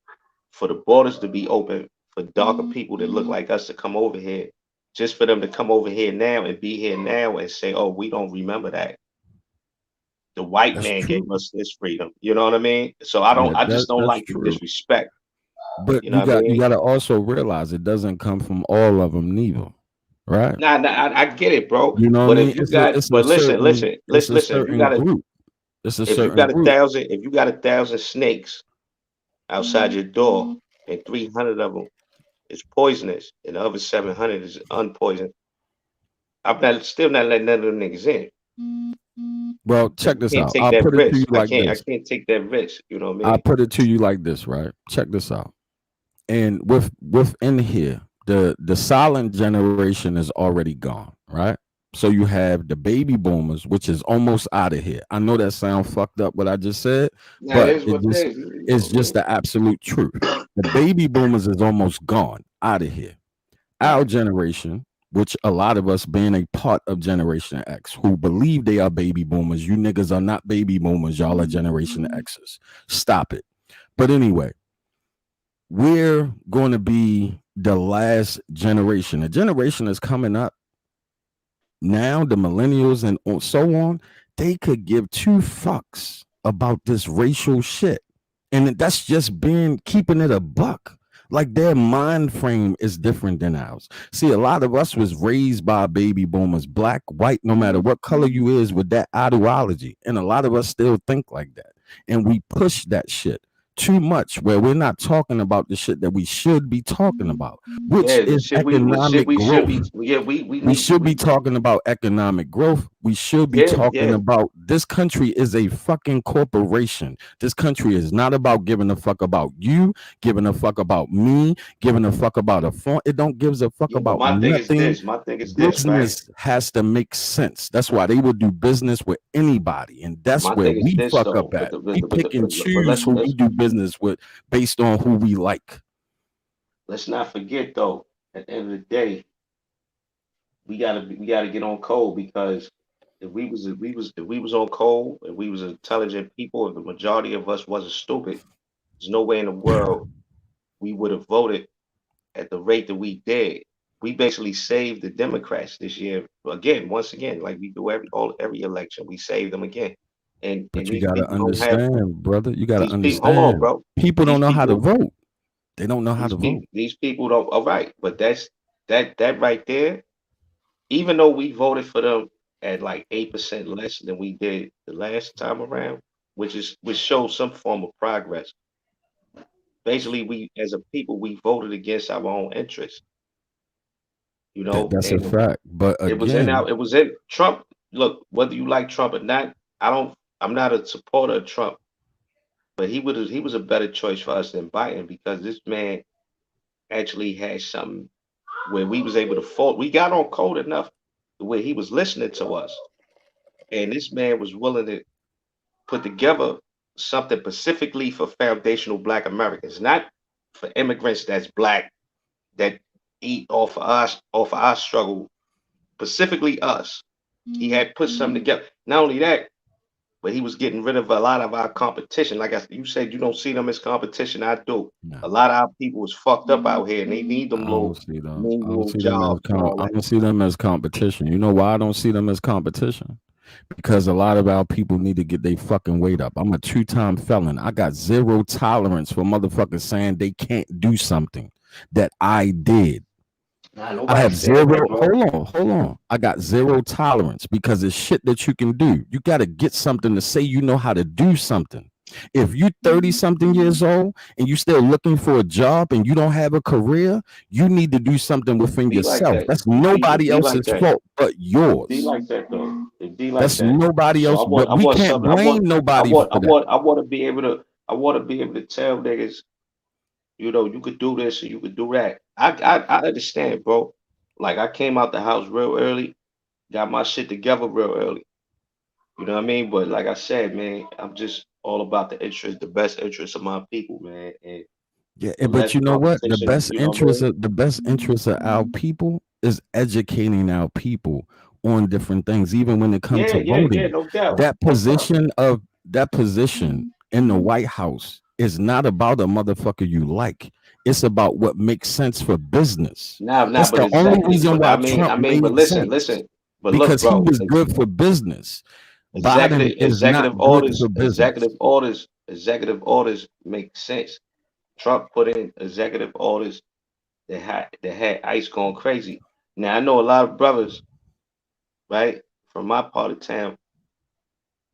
for the borders to be open for darker people that look like us to come over here. Just for them to come over here now and be here now and say, "Oh, we don't remember that." the white That's man true. gave us this freedom. You know what I mean? So I just don't That's like the true. disrespect. But You know what I you mean? got to also realize it doesn't come from all of them neither, right? Nah, I get it, bro. You know what I But mean? if you got, but listen, It's a listen. certain group. It's a If you certain got a group. thousand, if you got 1,000 snakes outside your door, and 300 of them is poisonous, and the other 700 is unpoisoned, I'm still not letting none of them niggas in. Well, Because check I this can't out. take I'll that put it to you risk. like I this. can't take that risk. You know what I I'll mean? put it to you like this, right? Check this out. And within here, the silent generation is already gone, right? So you have the baby boomers, which is almost out of here. I know that sounds fucked up what I just said, Nah, it but is what it is. You know it's what I just mean? the absolute truth. The baby boomers is almost gone, out of here. Our Right. generation, which a lot of us being a part of Generation X, who believe they are baby boomers. You niggas are not baby boomers. Y'all are Generation X's. Stop it. But anyway, we're going to be the last generation. The generation that's coming up now, the millennials and so on, they could give two fucks about this racial shit. And that's just keeping it a buck. Like their mind frame is different than ours. See, a lot of us was raised by baby boomers, black, white, no matter what color you is, with that ideology. And a lot of us still think like that. And we push that shit too much, where we're not talking about the shit that we should be talking about, which Yeah, the is shit economic we should growth. be. Yeah, we We need to. should be talking about economic growth. We should be Yeah, talking yeah. about this country is a fucking corporation. This country is not about giving a fuck about you, giving a fuck about me, giving a fuck about a phone. It don't give a fuck Yeah, but about nothing. my thing is this, right? Business has to make sense. That's why they will do business with anybody, and that's My where thing is we this fuck up though. at. We pick and But choose who we do business with based on who we like. let's not forget though. At the end of the day, we gotta get on code, because if we was on code, and we was intelligent people, if the majority of us wasn't stupid, there's no way in the world we would have voted at the rate that we did. We basically saved the Democrats this year again, once again, like we do every election. We save them again, and But you these gotta people don't have understand, brother. You gotta these people. Hold on, understand. bro. People don't These know how to people, vote. They don't know how to vote. these people don't. All right, but that right there. Even though we voted for them at like 8% less than we did the last time around, which shows some form of progress. Basically, we as a people we voted against our own interests, you know, That's a and fact. But again, it was in Trump. Look, whether you like Trump or not, I'm not a supporter of Trump, but he was a better choice for us than Biden, because this man actually had something where we was able to fault. We got on code enough where he was listening to us, and this man was willing to put together something specifically for foundational Black Americans, not for immigrants that's Black, that eat off of our struggle, specifically us. He had put something together. Not only that, but he was getting rid of a lot of our competition. Like you said, you don't see them as competition. I do. no, A lot of our people is fucked up out here, and they need I them don't little see them. I don't menial see them as jobs and all I that. don't see them as competition. You know why I don't see them as competition? Because a lot of our people need to get their fucking weight up. I'm a 2-time felon. I got zero tolerance for motherfuckers saying they can't do something that I did. Nah, I nobody have said that, zero. bro. Hold on. I got zero tolerance because it's shit that you can do. You got to get something to say you know how to do something. If you 30 something years old and you still looking for a job and you don't have a career, you need to do something within Be like yourself. that. That's nobody Be like else's that. fault but Be yours. like that though. It be like That's that. nobody So else, but we want can't something. blame nobody for that. I want to be able to. I want to be able to tell niggas, you know, you could do this or you could do that. I understand, bro. Like I came out the house real early, got my shit together real early. You know what I mean? But like I said, man, I'm just all about the best interest of my people, man, and Yeah, the but less you know what? competition. You know what I mean? The best interest of our people is educating our people on different things, even when it comes to Yeah, voting. no doubt, That no doubt. position in the White House is not about a motherfucker you like. It's about what makes sense for business. Now, That's but the only exactly. reason But why Trump but made listen, sense But look, because he bro. was good for business. Biden is not good for business. Executive orders make sense. Trump put in executive orders that had ICE going crazy. Now I know a lot of brothers, right, from my part of town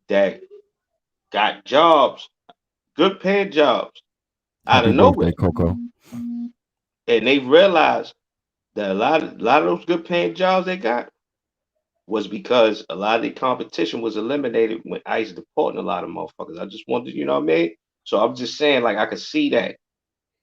that got jobs, good paying jobs out Happy of nowhere. birthday, Coco. And they realized that a lot of those good paying jobs they got was because a lot of the competition was eliminated when ICE deporting a lot of motherfuckers. I just wanted, you know what I mean? So I'm just saying, like, I could see that,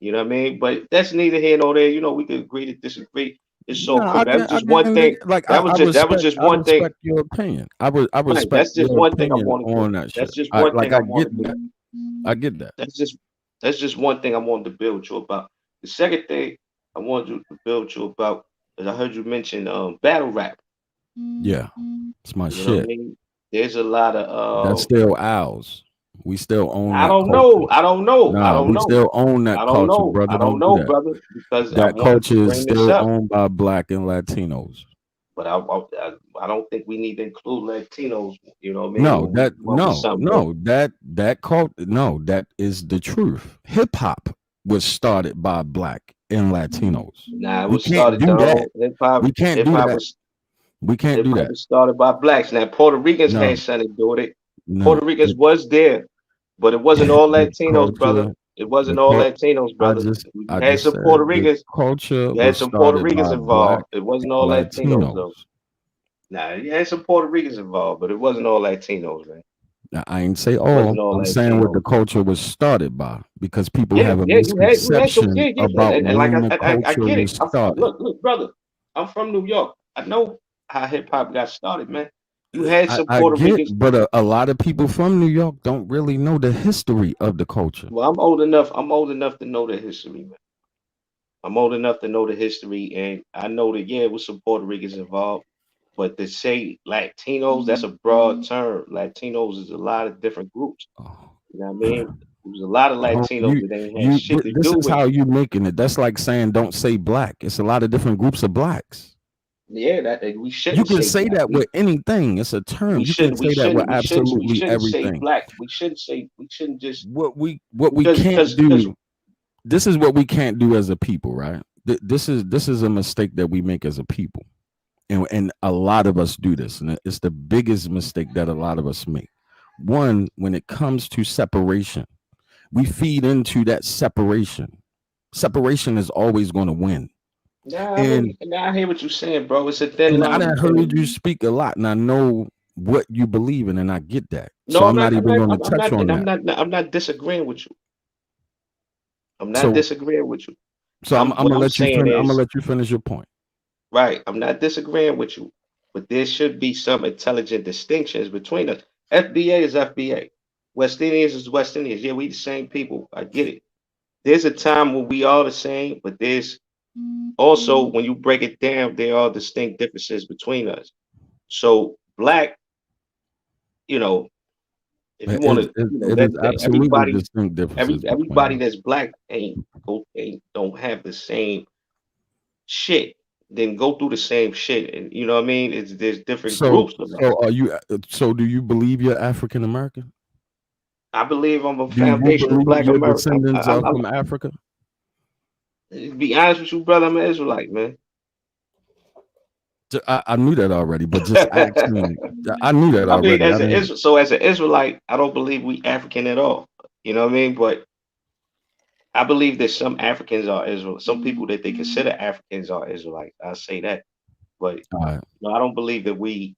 you know what I mean? But that's neither here nor there. You know, we could agree to disagree. It's so No, cool. That was just one thing. like That was just I one thing. respect your opinion. I Right. respect That's just your one thing I opinion wanted on to. that shit. That's just one thing I I get wanted to. that. I get that. That's just one thing I wanted to build you about. The second thing I wanted to build you about is I heard you mention battle rap. Yeah, it's my You know what I shit. mean? There's a lot That's of still ours. We still own I that don't culture. know. I don't know. I Nah, don't we know. still own that I don't culture, know. brother. I don't Don't do know, that. brother, because I That wanted culture to is bring this still up. owned by Black and Latinos. But I don't think we need to include Latinos, you know what I mean, No, when we that come up with something, bro. that is the truth. Hip hop was started by Black and Latinos. Nah, it We was can't started do that. down hip hop. We can't Hip do hop that. was We can't hip do hop that. was started by blacks. Now Puerto Ricans No, had something to do with it. no. Puerto Ricans was there, but it wasn't all The Latinos, brother. culture, It the wasn't all cul- Latinos, brother. You I had just some Puerto said the Ricans. culture You had was some Puerto started Ricans by Black involved. It wasn't and all Latinos Latinos. though. Nah, you had some Puerto Ricans involved, but it wasn't all Latinos, man. Now, I ain't say It wasn't all. all I'm saying what the Latinos. culture was started by, because people Yeah, have a yeah, you had some, misconception yeah, about and like when the I culture get it. was started. Look, brother, I'm from New York. I know how hip hop got started, man. You had some I Puerto get, Ricans. but a lot of people from New York don't really know the history of the culture. Well, I'm old enough. I'm old enough to know the history, man. I'm old enough to know the history, and I know that yeah, it was some Puerto Ricans involved. But to say Latinos, that's a broad term. Latinos is a lot of different groups. Oh. You know what I mean? There's a lot of Oh, Latinos that ain't had shit to this do is with it. how you making it. That's like saying don't say black. It's a lot of different groups of blacks. Yeah, that we You shouldn't can say say black. that with anything. It's a term. You can say that with We absolutely shouldn't say everything. black. We shouldn't just What we because can't because do. This is what we can't do as a people, right? This is a mistake that we make as a people, and a lot of us do this, and it's the biggest mistake that a lot of us make. One, when it comes to separation, we feed into that separation. Separation is always going to win. And I hear what you're saying, bro. It's a thin I line done between. heard you speak a lot, and I know what you believe in, and I get that. So No, I'm not even going to I'm touch not, on and that. I'm not disagreeing with you. I'm not So disagreeing with you. I'm What gonna I'm let you saying finish. I'm gonna is, let you finish your point. right, I'm not disagreeing with you, but there should be some intelligent distinctions between us. FBA is FBA. West Indians is West Indians. Yeah, we the same people. I get it. There's a time when we all the same, but there's also when you break it down, there are distinct differences between us. So black, you know, if you want to, It is that absolutely distinct differences between everybody us. that's black ain't don't have the same shit. Then go through the same shit, and you know what I mean. There's different groups of that. So are you? So do you believe you're African American? I believe I'm a Do you foundational believe black your American. descendants are from Africa? To be honest with you, brother, I'm an Israelite, man. I knew that already, but just asking. I knew that I mean, already. I didn't. as an Israelite, I don't believe we African at all. You know what I mean? But I believe that some Africans are Israel. Some people that they consider Africans are Israelites. I say that, but All right. no, I don't believe that we.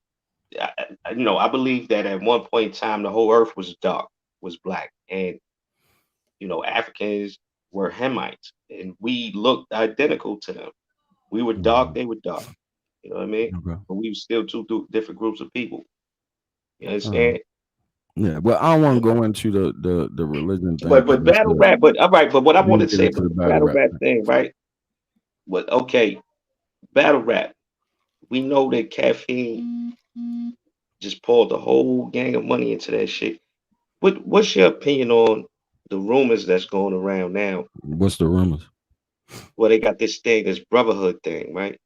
I believe that at one point in time, the whole earth was dark, was black, and Africans were Hamites, and we looked identical to them. We were dark, they were dark. You know what I mean? Okay. But we were still two different groups of people. You All right. understand? Yeah. Well, I don't want to go into the religion thing. But battle rap, but all right, but what I We want didn't to get say into about the the battle battle rap rap thing. thing, right? But okay, battle rap. We know that Caffeine just poured the whole gang of money into that shit. What's your opinion on the rumors that's going around now? What's the rumors? Well, they got this thing, this brotherhood thing, right?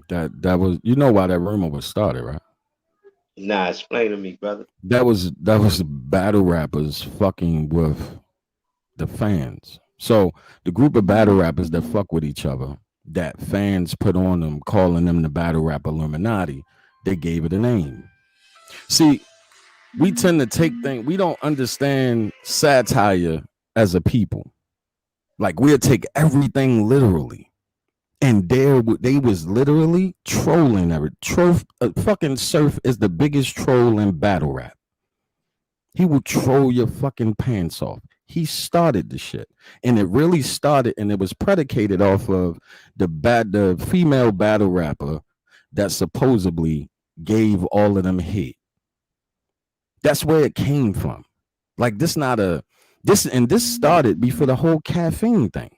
That was, you know, why that rumor was started, right? Nah, explain to me, brother. That was battle rappers fucking with the fans. So the group of battle rappers that fuck with each other, that fans put on them, calling them the battle rap Illuminati, they gave it a name. See, we tend to take things, we don't understand satire as a people. Like we'll take everything literally. And they was literally trolling fucking Surf is the biggest troll in battle rap. He will troll your fucking pants off. He started the shit, and it really started, and it was predicated off of the female battle rapper that supposedly gave all of them hate. That's where it came from. Like this started before the whole caffeine thing.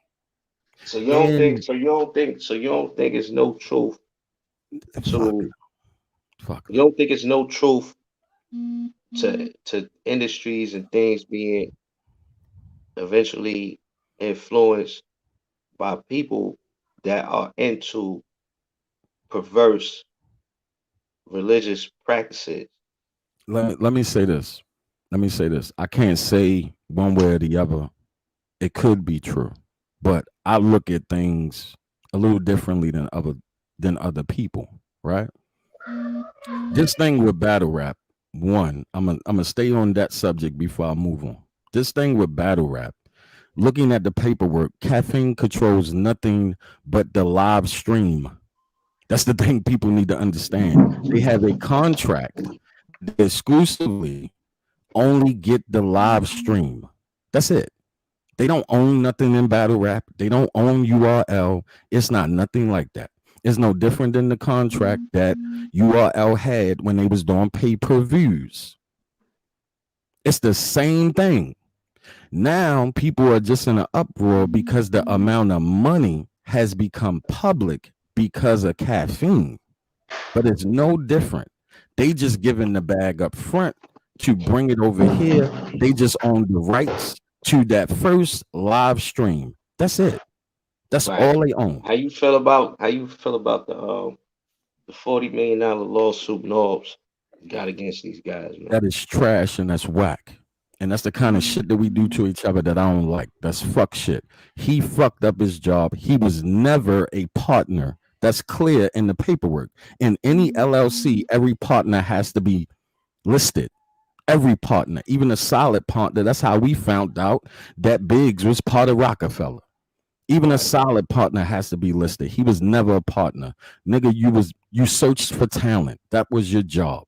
So you don't think it's no truth. So fuck. You don't think it's no truth to industries and things being eventually influenced by people that are into perverse religious practices. Let me say this. I can't say one way or the other. It could be true, but I look at things a little differently than other people, right? This thing with battle rap, one, I'm gonna stay on that subject before I move on. This thing with battle rap, looking at the paperwork, Caffeine controls nothing but the live stream. That's the thing people need to understand. They have a contract that exclusively only get the live stream. That's it. They don't own nothing in battle rap. They don't own URL. It's not nothing like that. It's no different than the contract that URL had when they was doing pay-per-views. It's the same thing. Now people are just in an uproar because the amount of money has become public because of Caffeine. But it's no different. They just giving the bag up front to bring it over here. They just own the rights to that first live stream. That's it. That's right. All they own. How you feel about the $40 million lawsuit Norbs got against these guys, man? That is trash and that's whack. And that's the kind of shit that we do to each other that I don't like. That's fuck shit. He fucked up his job. He was never a partner. That's clear in the paperwork. In any LLC, every partner has to be listed. Every partner, even a solid partner. That's how we found out that Biggs was part of Rockefeller. Even a solid partner has to be listed. He was never a partner. Nigga, you searched for talent. That was your job.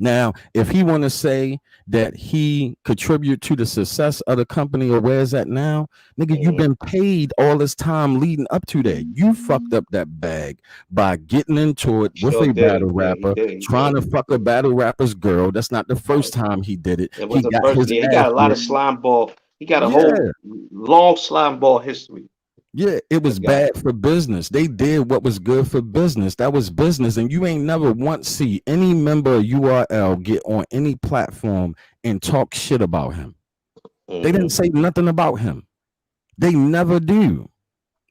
Now, if he want to say that he contributed to the success of the company or where's that now, nigga, you've been paid all this time leading up to that. You fucked up that bag by getting into it with a battle rapper, trying to fuck a battle rapper's girl. That's not the first time he did it. He got a lot of slime ball. He got a whole long slime ball history. Yeah, it was bad for business. They did what was good for business. That was business. And you ain't never once see any member of URL get on any platform and talk shit about him. They didn't say nothing about him. They never do.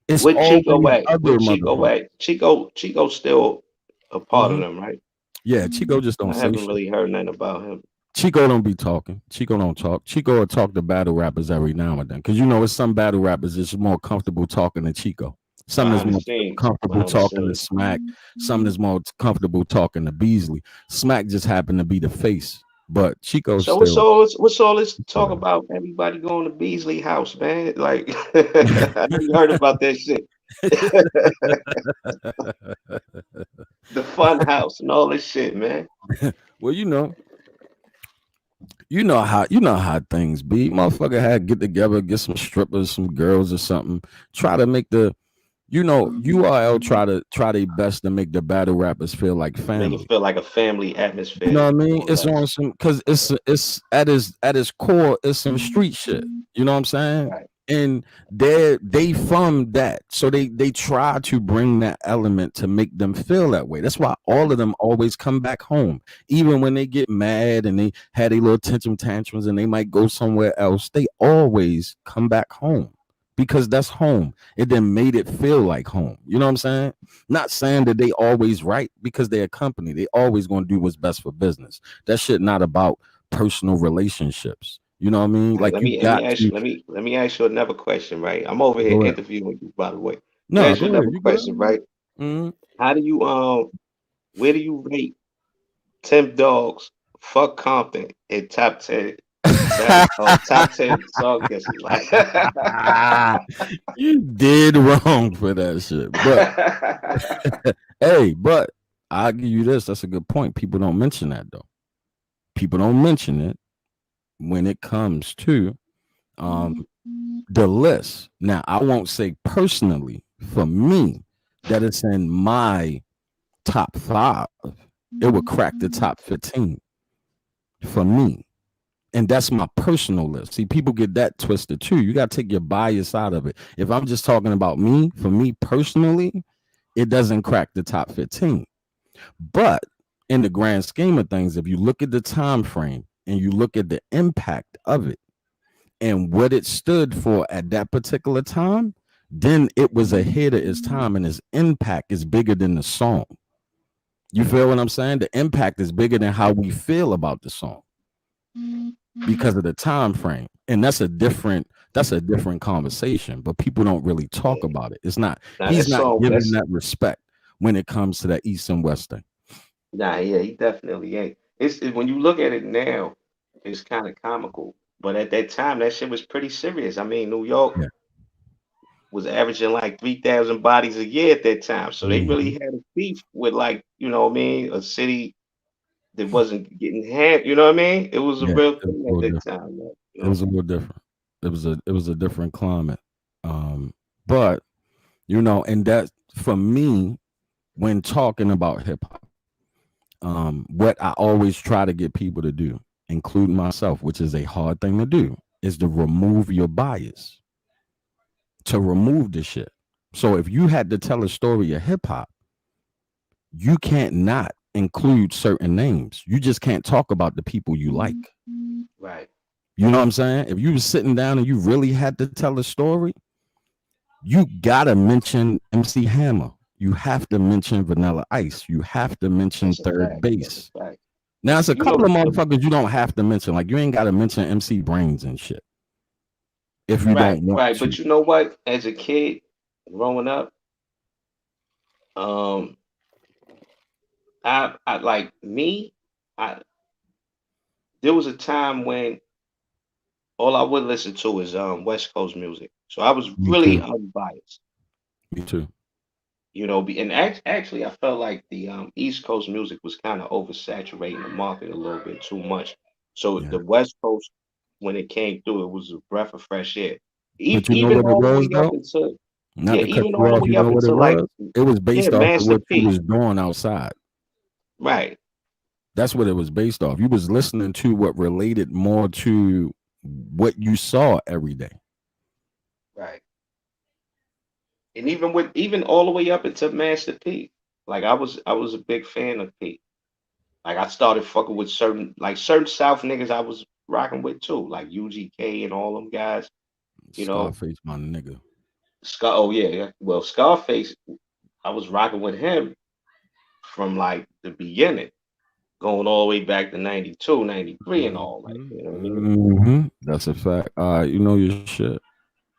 It's with Chico way. Chico's still a part of them, right? Yeah, Chico just don't say shit. I haven't really heard nothing about him. Chico don't be talking. Chico don't talk. Chico will talk to battle rappers every now and then. Because it's some battle rappers that's more comfortable talking to Chico. Some is more comfortable talking to Smack. Some is more comfortable talking to Beasley. Smack just happened to be the face. But Chico. So what's all this talk about everybody going to Beasley house, man? Like you heard about that shit. The fun house and all this shit, man. Well, you know how things be. Motherfucker had get together, get some strippers, some girls or something. Try to make URL try their best to make the battle rappers feel like family. Make it feel like a family atmosphere. You know what I mean? It's on some because it's at its core, it's some street shit. You know what I'm saying? Right. And they from that, so they try to bring that element to make them feel that way. That's why all of them always come back home, even when they get mad and they had a little tantrums and they might go somewhere else. They always come back home. because that's home. It then made it feel like home. You know what I'm saying? Not saying that they always right, because they're a company. They always going to do what's best for business. That shit not about personal relationships. You know what I mean? Hey, Like, you let me got ask to you let me ask you another question, right? I'm over here go ahead. interviewing you, by the way. Let me No, ask you go ahead. another You good? question, right? Mhm. How do you where do you rate Tim Dogs, Fuck Compton in top 10 best top 10 song guesses? Like You did wrong for that shit. But hey, but I'll give you this. That's a good point. People don't mention that though. People don't mention it when it comes to the list. Now, I won't say personally for me that it's in my top 5. It would crack the top 15 for me. And that's my personal list. See, people get that twisted too. You got to take your bias out of it. If I'm just talking about me, for me personally, it doesn't crack the top 15. But in the grand scheme of things, if you look at the time frame and you look at the impact of it and what it stood for at that particular time, then it was ahead of its time, and its impact is bigger than the song. You feel what I'm saying? The impact is bigger than how we feel about the song because of the time frame. And that's a different conversation, but people don't really talk about it. It's not, now that he's not song giving that's that respect when it comes to that East and West thing. nah, yeah, he definitely ain't. When you look at it now, it's kind of comical. But at that time, that shit was pretty serious. I mean, New York Yeah. was averaging like 3,000 bodies a year at that time. So they really Mhm. had a beef with, like, you know what I mean, a city that wasn't getting had, you know what I mean? It was a Yeah, real it was thing a at little that different. time, man, you It know. was a little different. It was a different climate. But and that, for me, when talking about hip hop, what I always try to get people to do, including myself, which is a hard thing to do, is to remove your bias, to remove the shit. So if you had to tell a story of hip hop, you can't not include certain names. You just can't talk about the people you like. Right. You know what I'm saying? If you were sitting down and you really had to tell a story, you gotta mention MC Hammer. You have to mention Vanilla Ice. You have to mention That's a Third fact. That's a Base. fact. Now, it's a You know, couple of motherfuckers you don't have to mention. Like, you ain't got to mention MC Brains and shit if you right, don't want right. to. But you know what? As a kid growing up, um, I like me, I there was a time when all I would listen to is West Coast music. So I was Me really too. unbiased, Me too. you know. And actually, I felt like the East Coast music was kind of oversaturating the market a little bit too much. So Yeah. the West Coast, when it came through, it was a breath of fresh air. But you know Even what it all the was, way up though? into Not yeah, to cut even you all the off. You way know up what it into like was? It was yeah, based off of Master what you P. was doing outside. Right, That's what it was based off. You was listening to what related more to what you saw every day. right. And even all the way up into Master P. Like I was a big fan of P. Like I started fucking with certain South niggas I was rocking with too, like UGK and all them guys. You know, Scarface, my nigga. Scar. Oh yeah, yeah. Well, Scarface, I was rocking with him from like the beginning, going all the way back to 92, 93 and all that. You know what I mean? That's a fact. You know your shit.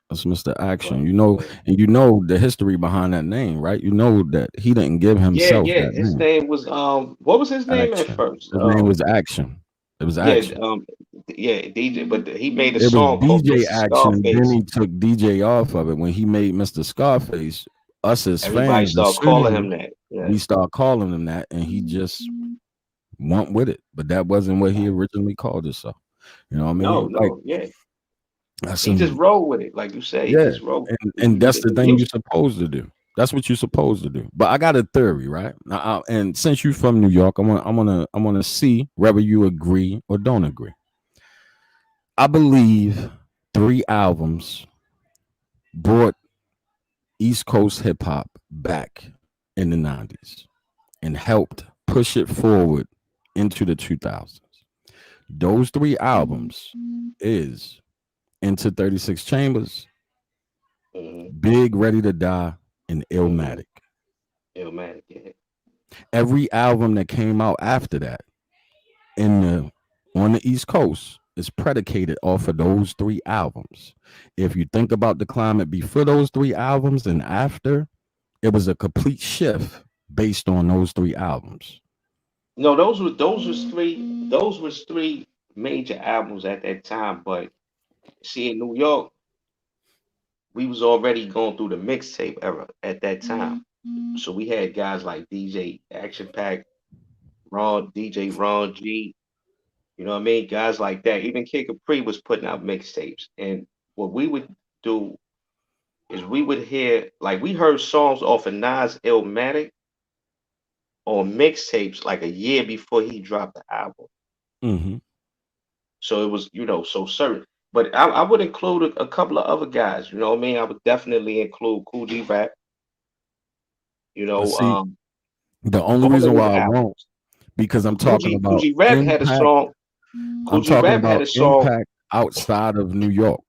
That's Mr. But, Action. but And you know the history behind that name, right? You know that he didn't give yeah, himself yeah. that His name. name was what was his name at Action. first? His name was Action. It was Yeah, Action. yeah, DJ. But he made a It was song called DJ Mr. Action, and then Scarface. he took DJ off of it. When he made Mr. Scarface, us as Everybody fans started calling him assumed, that. Yeah. we start calling him that, and he just went with it. But that wasn't what he Right. originally called himself. You know what I No, mean? Like, no, yeah. that's He just some, rolled with it, like you say. He yeah. just rolled. And that's the The thing you're music. supposed to do. That's what you're supposed to do. But I got a theory, right? And since you're from New York, I'm gonna see whether you agree or don't agree. I believe 3 albums brought East Coast hip hop back in the 90s and helped push it forward into the 2000s. Those 3 albums is Into 36 Chambers, Mm-hmm. Big Ready to Die, and Mm-hmm. Illmatic. Illmatic, yeah. Every album that came out after that in the on the East Coast is predicated off of those three albums. If you think about the climate before those three albums and after, it was a complete shift based on those three albums. No, those was three major albums at that time. But see, in New York, we was already going through the mixtape era at that time. So we had guys like DJ Action Pack, DJ Ron G. You know what I mean? Guys like that. Even Kid Capri was putting out mixtapes. And what we would do is we would hear, like, we heard songs off of Nas Illmatic on mixtapes like a year before he dropped the album. Mm-hmm. So it was, so certain. But I would include a couple of other guys. You know what I mean? I would definitely include Cool G Rap. You But know, see, the only all of reason his why I won't, albums. because I'm Cool talking G, Cool about G Rap had a impact. song. Cool I'm G talking Rap had about a song. impact outside of New York.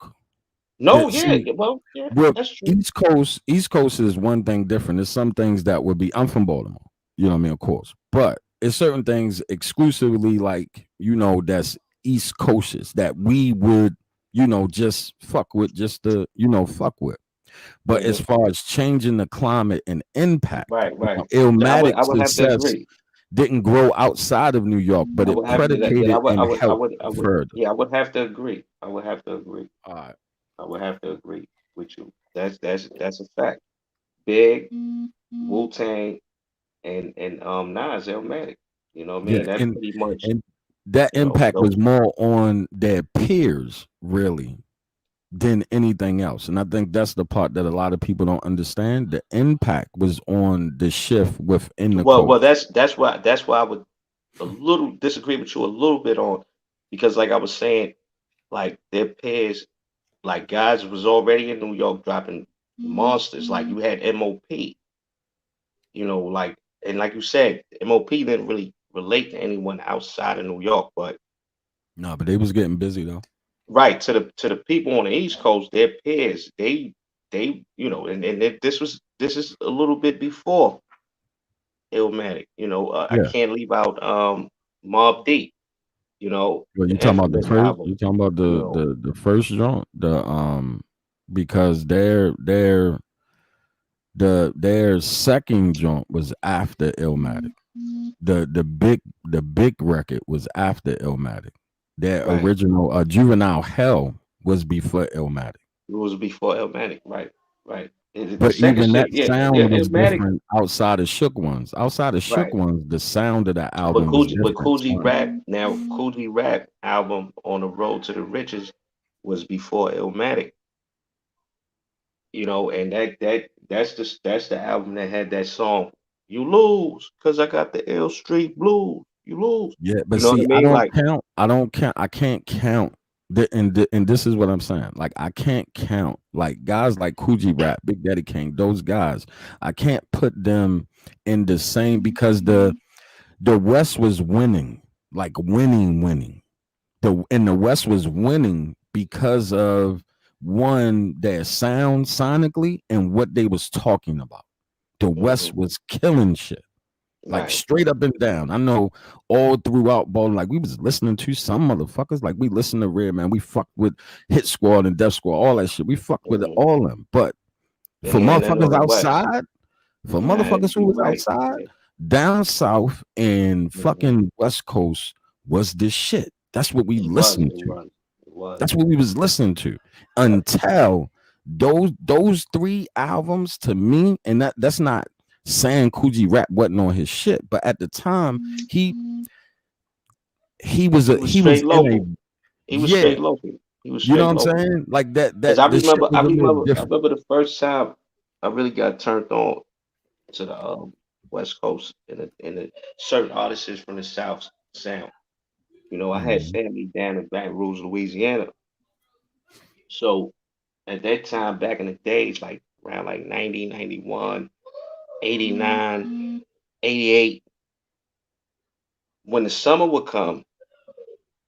No, That yeah, see, well, yeah, well, that's true. East Coast is one thing different. There's some things that would be. I'm from Baltimore. You know what I mean, of course. But it's certain things exclusively like, that's East Coasters that we would, just fuck with, just to, fuck with. But as Hmm. far as changing the climate and impact, Right, right. Illmatic I would have to success agree. didn't grow outside of New York, but I it would have to that. predicated and helped further. Yeah, I would have to agree. I would have to agree. All right. I would have to agree with you. That's a fact. Big, Wu Tang, and Nas Illmatic. You know what I Yeah, mean? That pretty much, and that impact was those. more on their peers, really, than anything else. And I think that's the part that a lot of people don't understand. The impact was on the shift within the Well, coast. that's why I would a little disagree with you a little bit on, because like I was saying, like their peers, like guys was already in New York dropping monsters. Like you had MOP, like, and like you said, MOP didn't really relate to anyone outside of New York, but No, but they was getting busy though. right to the people on the East Coast, their peers, they this is a little bit before Illmatic. I Yeah. can't leave out Mob Deep. Well, you The talking about the Infamous first? album. You talking about You the know, the the first joint? Because their second joint was after Illmatic. The big record was after Illmatic. Their right. original Juvenile Hell was before Illmatic. It was before Illmatic, right, right. The But second even that shit, yeah, yeah, sound was Illmatic, different outside of Shook Ones. Outside of Shook right. Ones, the sound of that But album was Cool different, G son. Rap, now Cool G Rap album On the Road to the Riches was before Illmatic, and that's the album that had that song, You Lose, cause I got the Ill Street Blues. You lose. Yeah, but You know what see, I mean? Like, I don't count. I can't count. And this is what I'm saying. Like, I can't count like guys like Coogee Rap, Big Daddy Kane, those guys. I can't put them in the same because the West was winning, like winning. The West was winning because of one their sound sonically and what they was talking about. The hmm, West was killing shit. Like right. straight up and down. I know all throughout Baltimore, like we was listening to some motherfuckers, like we listened to Red Man, we fucked with Hit Squad and Death Squad, all that shit. We fucked with Hmm. all them. But They for ain't had nothing on motherfuckers the West. outside, for Right, motherfuckers who you was right. outside, Yeah. down south and Hmm. fucking West Coast was this shit. That's what we It was, listened it to. was, it was. That's what we was listening to Yep. until those three albums to me, and that's not saying Coogee Rap wasn't on his shit, but at the time he He was he was straight in a local. He was yeah, straight local. He was you know straight what I'm local. saying? Like Because that the shit I was a little remember, I different. remember the first time I really got turned on to the West Coast and the certain artists from the South sound. I had Mhm. family down in Baton Rouge, Louisiana. So at that time, back in the days, like around like 90, 91, 89, 88, when the summer would come,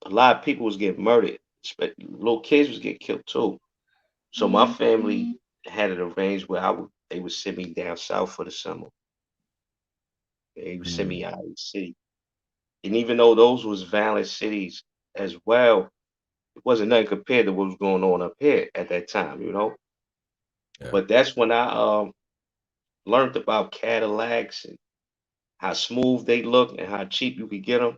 a lot of people was getting murdered. Little kids was getting killed too. So my family had it arranged where they would send me down south for the summer. They would send me out of the city. And even though those was violent cities as well, it wasn't nothing compared to what was going on up here at that time, you know. Yeah. But that's when I learned about Cadillacs and how smooth they look and how cheap you could get them,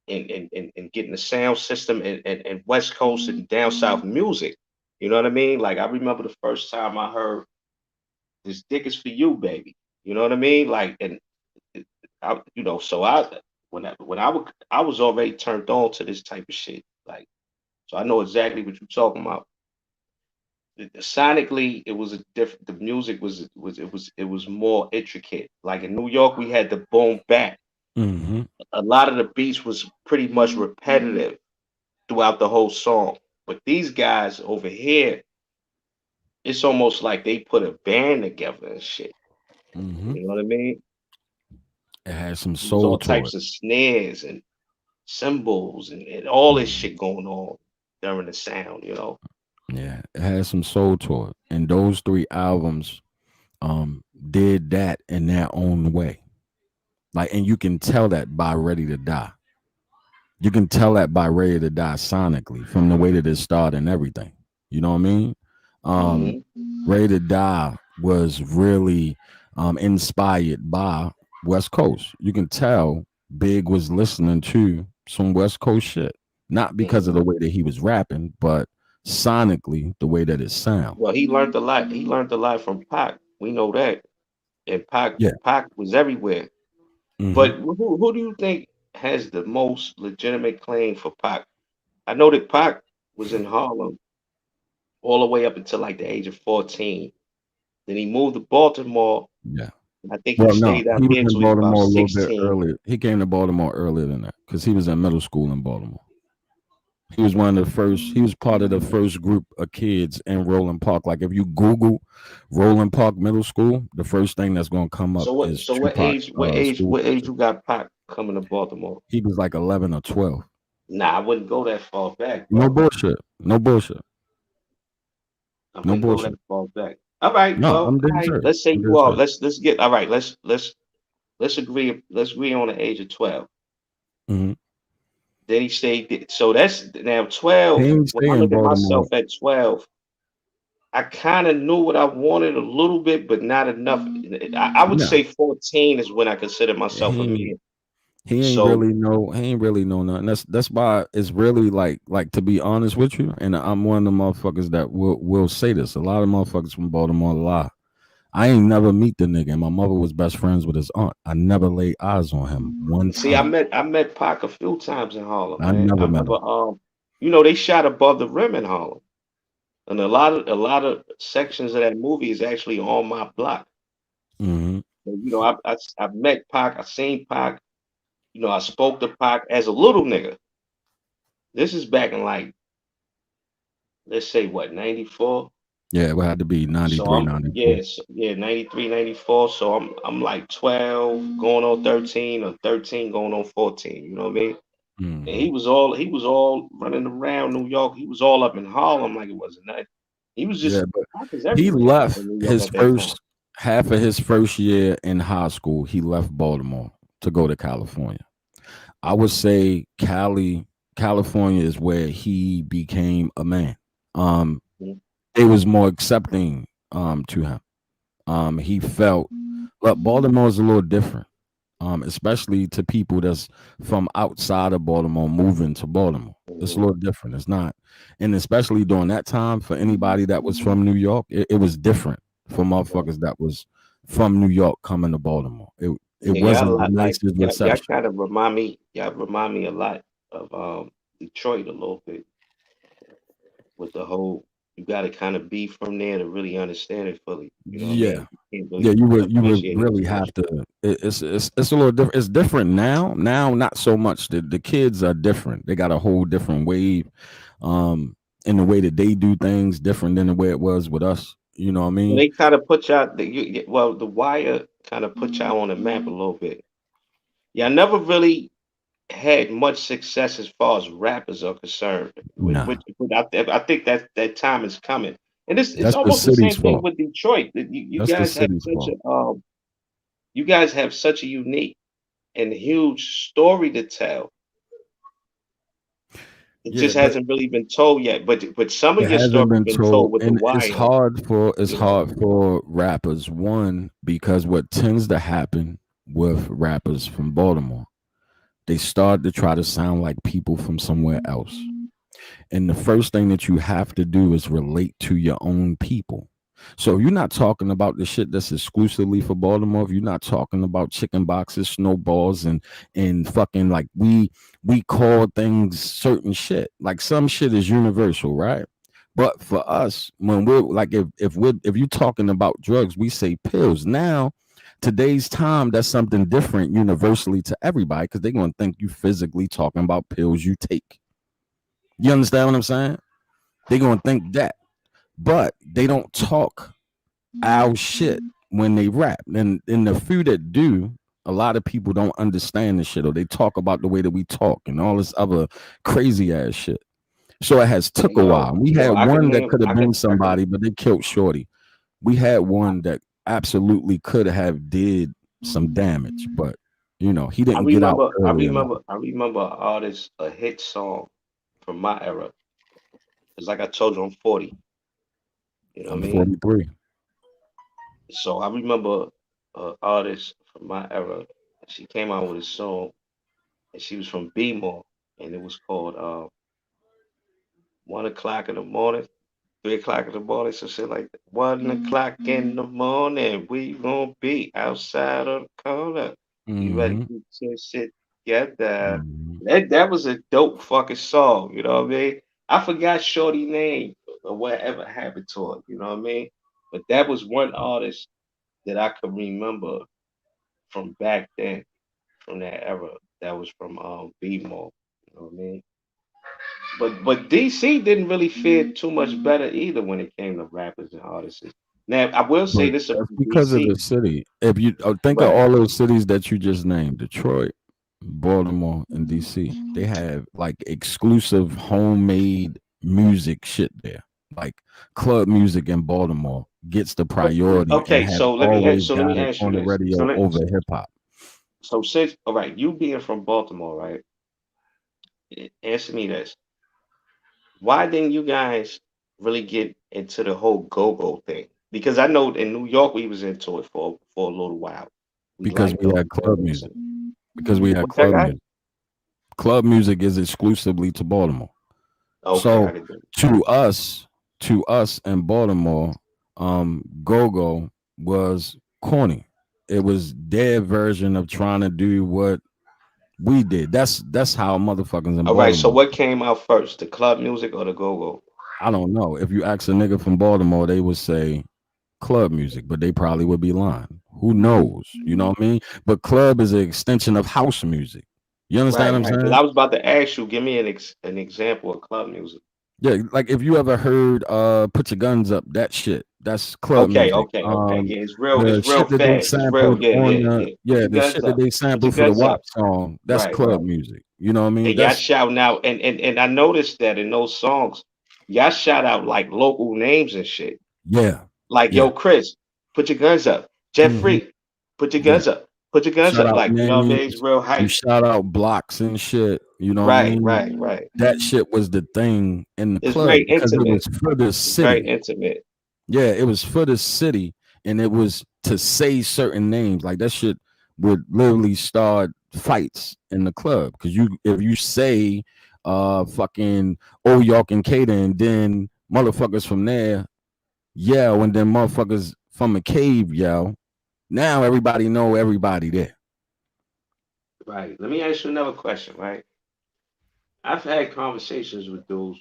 and getting the sound system and West Coast and down south music. You know what I mean? Like I remember the first time I heard "This Dick Is For You, Baby." You know what I mean? Like, and you know, so I was already turned on to this type of shit. Like, so I know exactly what you're talking about. Sonically, it was a different. The music was more intricate. Like in New York, we had the boom bap. Mm-hmm. A lot of the beats was pretty much repetitive throughout the whole song. But these guys over here, it's almost like they put a band together and shit. Mm-hmm. You know what I mean? It has some It was soul all to types it. of snares and cymbals and all this shit going on during the sound, you know. Yeah, it has some soul to it. And those three albums did that in their own way. Like, and you can tell that by Ready to Die. You can tell that by Ready to Die sonically from the way that it started and everything. You know what I mean? Um, Hmm. Ready to Die was really inspired by West Coast. You can tell Big was listening to some West Coast shit, not because of Hmm. the way that he was rapping, but sonically the way that it sound. Well, he learned a lot. He learned a lot from Pac. We know that. And Yeah. Pac was everywhere. Hmm. But who do you think has the most legitimate claim for Pac? I know that Pac was in Harlem all the way up until like the age of 14. Then he moved to Baltimore. Yeah. I think he Well, no, stayed out he was there in till he was about Baltimore a little bit 16. earlier. He came to Baltimore earlier than that because he was in middle school in Baltimore. He was one of the first. He was part of the first group of kids in Roland Park. Like if you Google Roland Park Middle School, the first thing that's going to come up is Tupac's school What age picture. you got Pac coming to Baltimore? He was like 11 or 12. Nah, I wouldn't go that far back, No bro. bullshit. No bullshit. I No wouldn't go that bullshit. far back. All right, No, well, I'm all dead right. serious. Let's say I'm you dead are. serious. Let's get all right. Let's agree. Let's agree on the age of 12. Hmm. Then he stayed. So that's now He 12. ain't When stay I in look at Baltimore. myself at 12, I kind of knew what I wanted a little bit, but not enough. I would No, say 14 is when I consider myself a he ain't. man. He ain't So really know. He ain't really know nothing. That's why it's really like to be honest with you. And I'm one of the motherfuckers that will say this. A lot of motherfuckers from Baltimore lie. I ain't never meet the nigga. And my mother was best friends with his aunt. I never laid eyes on him one see, time. I met Pac a few times in Harlem, I man. I never met remember, him. they shot above the rim in Harlem, and a lot of sections of that movie is actually on my block. Hmm. And, I've met Pac, I seen Pac, I spoke to Pac as a little nigga. This is back in like, let's say what, 94? Yeah, it would have to be So 93, I'm 94. yes, yeah, 93, 94. So I'm like 12 going on 13 or 13 going on 14, you know what I mean? And Hmm. he was all running around New York. He was all up in Harlem like it wasn't nothing. He was Yeah, just but Pac was he everywhere left in New York his at that time. first half of his first year in high school. He left Baltimore to go to California. I would say California is where he became a man. Um, Mhm. it was more accepting to him. He felt look, Baltimore's a little different. Especially to people that's from outside of Baltimore moving to Baltimore. It's a Mhm. little different. It's not, and especially during that time, for anybody that was from New York, it was different for Right. motherfuckers that was from New York coming to Baltimore. It Yeah, y'all a wasn't the lot like nicest y'all reception. kind of y'all remind me a lot of Detroit a little bit with the whole you gotta kind of be from there to really understand it fully. You know what I Yeah, mean? You can't yeah, really you would appreciate it really too have much. to. It's a little different. It's different now. Now, not so much. The kids are different. They got a whole different wave, um, in the way that they do things, different than the way it was with us. You know what I Well, mean? they kind of put y'all well, the Wire kind of put y'all on the map a little bit. Yeah, I never really had much success as far as rappers are concerned. Nah. I think that time is coming. And it's That's the almost the city's same thing fault. with Detroit. That you That's the guys have city's such fault. a you guys have such a unique and huge story to tell. It Yeah, just but hasn't really been told yet. But some it of your hasn't story been been told told, with the and wire, it's you know. hard for rappers. One, because what tends to happen with rappers from Baltimore, they start to try to sound like people from somewhere else. And the first thing that you have to do is relate to your own people. So if you're not talking about the shit that's exclusively for Baltimore, if you're not talking about chicken boxes, snowballs, and fucking like we call things certain shit. Like some shit is universal, right? But for us, when we're like if you're talking about drugs, we say pills. Now, today's time, that's something different universally to everybody because they're gonna think you physically talking about pills you take. You understand what I'm saying? They're gonna think that, but they don't talk our shit when they rap. And in the few that do, a lot of people don't understand the shit, or they talk about the way that we talk and all this other crazy ass shit. So it has took a while. We had I can one that name could have I can been somebody, but they killed Shorty. We had one that absolutely could have did some damage, but you know, he didn't get out early enough. I remember an artist, a hit song from my era. It's like I told you, I'm 40. You know what I'm I mean? 43. So I remember an artist from my era. She came out with a song, and she was from B-More, and it was called 1 o'clock in the morning, 3 o'clock in the morning, some shit like that. 1 o'clock in the morning, we gonna be outside of the corner. We ready Mm-hmm. to get shit together. Mm-hmm. That was a dope fucking song, you know what I mean? I forgot Shorty name or whatever happened to her, you know what I mean? But that was one artist that I could remember from back then, from that era. That was from B-Mo, you know what I mean? But DC didn't really fare too much better either when it came to rappers and artists. Now I will But say this about that's because of DC, the city. If you think of right? all those cities that you just named, Detroit, Baltimore, and DC, they have like exclusive homemade music shit there. Like club music in Baltimore gets the priority and Okay, have always so let me got it ask you on the this. radio over hip hop. So since all right, you being from Baltimore, right? Answer me this. Why didn't you guys really get into the whole go-go thing? Because I know in New York we was into it for a little while. We Because liked we those had club joints. music. Because we had What's that club guy? music. Club music is exclusively to Baltimore. Okay, I So did that. to us, in Baltimore, go-go was corny. It was their version of trying to do what we did. That's how motherfuckers in All right, so Baltimore. what came out first, the club music or the go-go? I don't know. If you ask a nigga from Baltimore, they would say club music, but they probably would be lying. Who knows? You know what I mean? But club is an extension of house music. You understand Right, what I'm right. Because saying? I was about to ask you, give me an example of club music. Yeah, like if you ever heard Put Your Guns Up, that shit, that's club Okay, music. okay, okay. Yeah, The it's real shit that they fast. It's real, sampled yeah, on yeah, yeah. Put your the shit guns that up. they Put your sampled for the guns WAP up. song, that's Right, club right. music. You know what I mean? And y'all That's shouting out, and I noticed that in those songs, y'all shout out like local names and shit. yeah, Like, yeah. yo, Chris, put your guns up. Hmm. Jeffrey, put your Yeah. guns up. Put your guns Shout up. out Like, you know what I mean? It's names, real you hype. shout out blocks and shit. You know what I Right, mean? right, right. That shit was the thing in the It's club very because it intimate. was for the It's very city. intimate. Yeah, it was for the city, and it was to say certain names. Like that shit would literally start fights in the club because if you say fucking oh y'all can cater, and then motherfuckers from there yell, and then motherfuckers from a cave yell. Now everybody know everybody there. Right. Let me ask you another question, right? I've had conversations with dudes,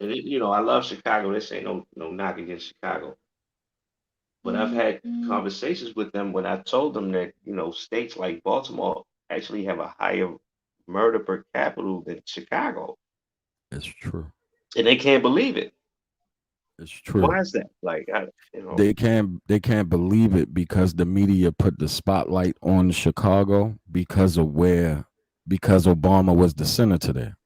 and I love Chicago. This ain't no knock against Chicago, but I've had conversations with them when I told them that states like Baltimore actually have a higher murder per capita than Chicago, It's true. and they can't believe it. It's Why true. is that? Like, you know, They can't believe it because the media put the spotlight on Chicago because Obama was the senator there.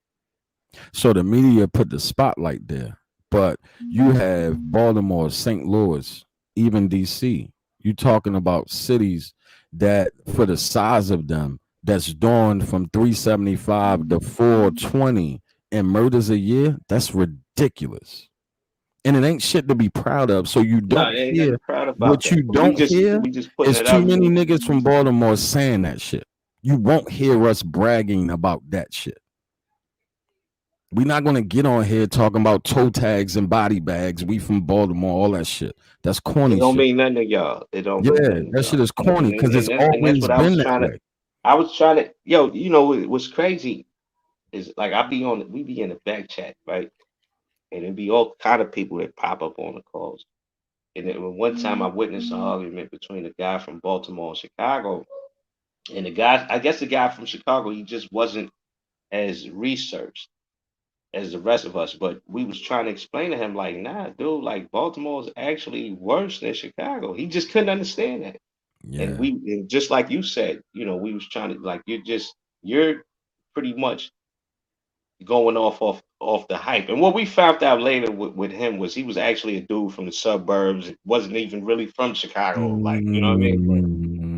So the media put the spotlight there. But you have Baltimore, St. Louis, even DC. You talking about cities that, for the size of them, that's doing from 375 to 420 in murders a year. That's ridiculous. And it ain't shit to be proud of. So you No, don't there ain't nothing hear proud about what that. you But we don't just hear we just putting is it too out many there. niggas from Baltimore saying that shit. You won't hear us bragging about that shit. We're not gonna get on here talking about toe tags and body bags. We from Baltimore, all that shit. That's It corny don't shit. mean nothing to y'all. It don't mean Yeah, nothing to that shit y'all. is corny because it's And that's always what I was been that trying to. way. I was trying to. Yo, you know what's crazy is like we be in the back chat, right? And it be all kind of people that pop up on the calls. And then one time I witnessed an argument between a guy from Baltimore and Chicago, and the guy, I guess the guy from Chicago, he just wasn't as researched as the rest of us. But we was trying to explain to him, like, nah, dude, like Baltimore is actually worse than Chicago. He just couldn't understand that. Yeah. And just like you said, we was trying to like you're pretty much going off the hype. And what we found out later with him was he was actually a dude from the suburbs. Wasn't even really from Chicago, like you know what I mean?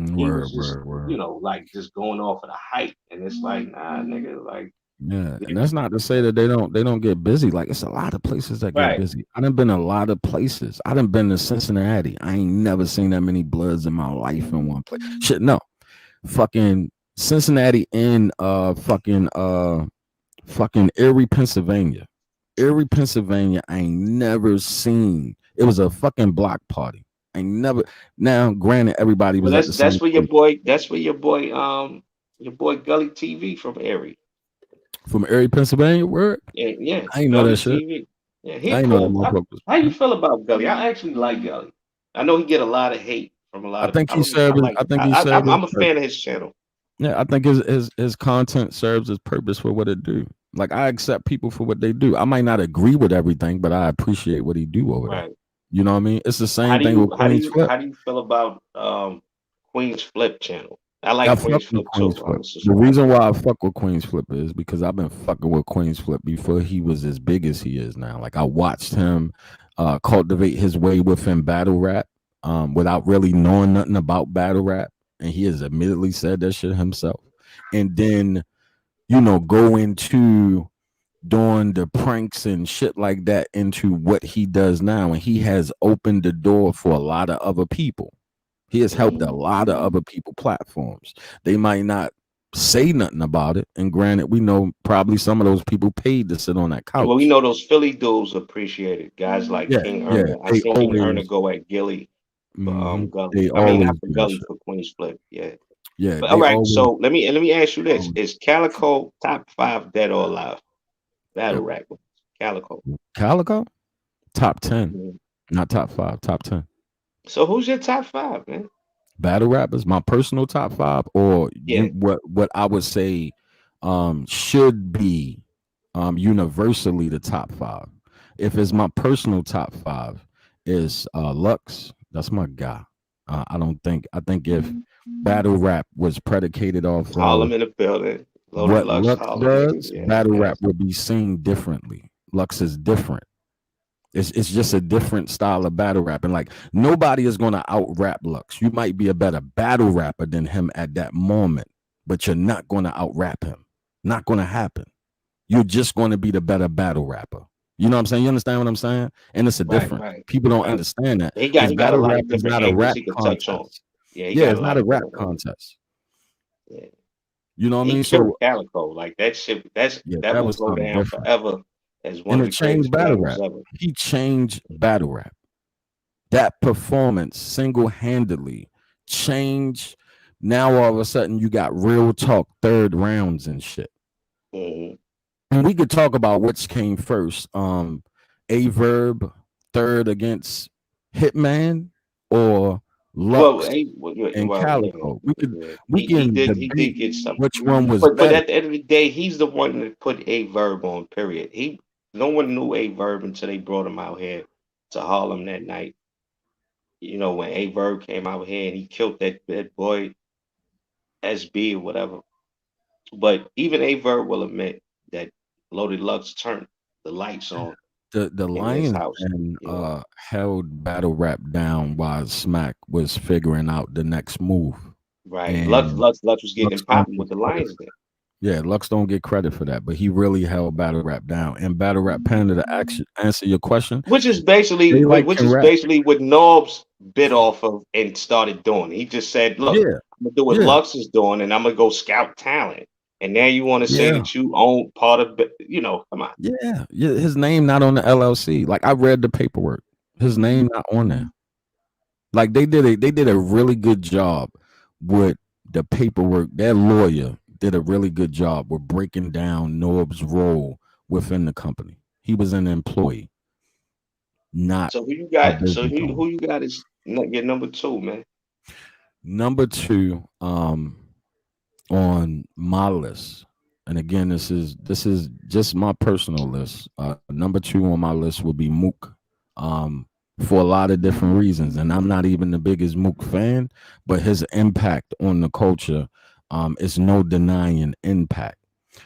But he was Word, just word, word. like just going off of the hype, and it's like nah, nigga, like Yeah, and that's not to say that they don't get busy. Like it's a lot of places that get right, busy. I done been a lot of places. I done been to Cincinnati. I ain't never seen that many Bloods in my life in one place. Shit, no. Fucking Cincinnati and fucking Erie, Pennsylvania. Erie, Pennsylvania, I ain't never seen. It was a fucking block party. I ain't never. Now, granted, everybody but was at that's the that's same where place. your boy Gully TV from Erie. From Erie, Pennsylvania. Word, Yeah, I ain't know that Gully shit. TV. Yeah, he I a ain't know that cool. motherfucker was. How you feel about Gully? I actually like Gully. I know he get a lot of hate from a I lot of. think I he don't. I served. like. I think he served his I'm a purpose. fan of his channel. Yeah, I think his content serves his purpose for what it do. Like I accept people for what they do. I might not agree with everything, but I appreciate what he do over there. Right. You know what I mean? It's the How same do thing you with how do Queen's you Flip. how do you feel about Queen's Flip channel? I I like fuck Queen's with Flip Queen's too. I'm Flip. a The subscriber. reason why I fuck with Queen's Flip is because I've been fucking with Queen's Flip before he was as big as he is now. Like I watched him cultivate his way within battle rap, without really knowing nothing about battle rap. And he has admittedly said that shit himself. And then, go into doing the pranks and shit like that into what he does now. And he has opened the door for a lot of other people. He has helped a Mhm. lot of other people platforms. They might not say nothing about it. And granted, we know probably some of those people paid to sit on that Well, we couch. know those Philly dudes appreciate it. Guys like Yeah, King yeah. Erna. I They seen King Erna always go at Gilly for Gully. they I mean always not for do that Gully shit. for Queen's Flip. Yeah. Yeah, But all they right, always, so let me ask you this: always is Calico top five dead or alive? uh, Battle rap with Calico. Calico, top 10. Mhm. Not top 5, top 10. So who's your top five, man? Battle rappers, my personal top 5, or you Yeah. what I would say should be universally the top 5. If it's my personal top 5 is Lux, that's my guy. I think if battle rap was predicated off of Harlem in the building. Loaded what Lux, Lux Harlem, nigga. does, Yeah, battle rap yes. would be seen differently. Lux is different. It's just a different style of battle rapping. Like nobody is gonna out rap Lux. You might be a better battle rapper than him at that moment, but you're not gonna out rap him. Not gonna happen. You're just gonna be the better battle rapper. You know what I'm saying? You understand what I'm saying? And it's a Right, difference. right, People don't right. understand that He because got a battle lot rap of is different not a angles rap he could touch on. contest. Yeah, he Yeah, got a it's not lot a of rap different angles. contest. Yeah. You know what I He mean? killed So Calico. Like that shit yeah, that that will was go something down different. forever as one And of it the changed greatest battle battles rap. ever. He changed battle rap. That performance single-handedly changed. Now all of a sudden you got real talk third rounds and shit. Hmm. And we could talk about which came first. A Verb third against Hitman or Lux and Yeah, Calico. We could yeah. we can He did debate get some, which one was but better. at the end of the day, he's the one that put a verb on. Period. No one knew a verb until they brought him out here to Harlem that night. When a verb came out here and he killed that boy SB or whatever. But even a verb will admit that Loaded Lux turned the lights on. The in his Lions house. Den You know, held battle rap down while Smack was figuring out the next move. right? And Lux was getting Lux it don't popping get with the credit Lions for then. Yeah, Lux don't get credit for that, but he really held battle rap down. And battle rap Panda, to actually answer your question, Which is basically Daylight which can is rap. basically what Nobbs bit off of and started doing. He just said, "Look, Yeah, I'm gonna do what yeah, Lux is doing, and I'm gonna go scout talent." And now you want to say yeah, that you own part of, come on. yeah, yeah. His name not on the LLC. Like I read the paperwork. His name not on there. Like they did a really good job with the paperwork. Their lawyer did a really good job with breaking down Norb's role within the company. He was an employee, not So who you a got? So business owner. who you got is your number two, man. Number two, on my list, and again, this is just my personal list. Number two on my list would be Mook, for a lot of different reasons, and I'm not even the biggest Mook fan, but his impact on the culture, is no denying impact.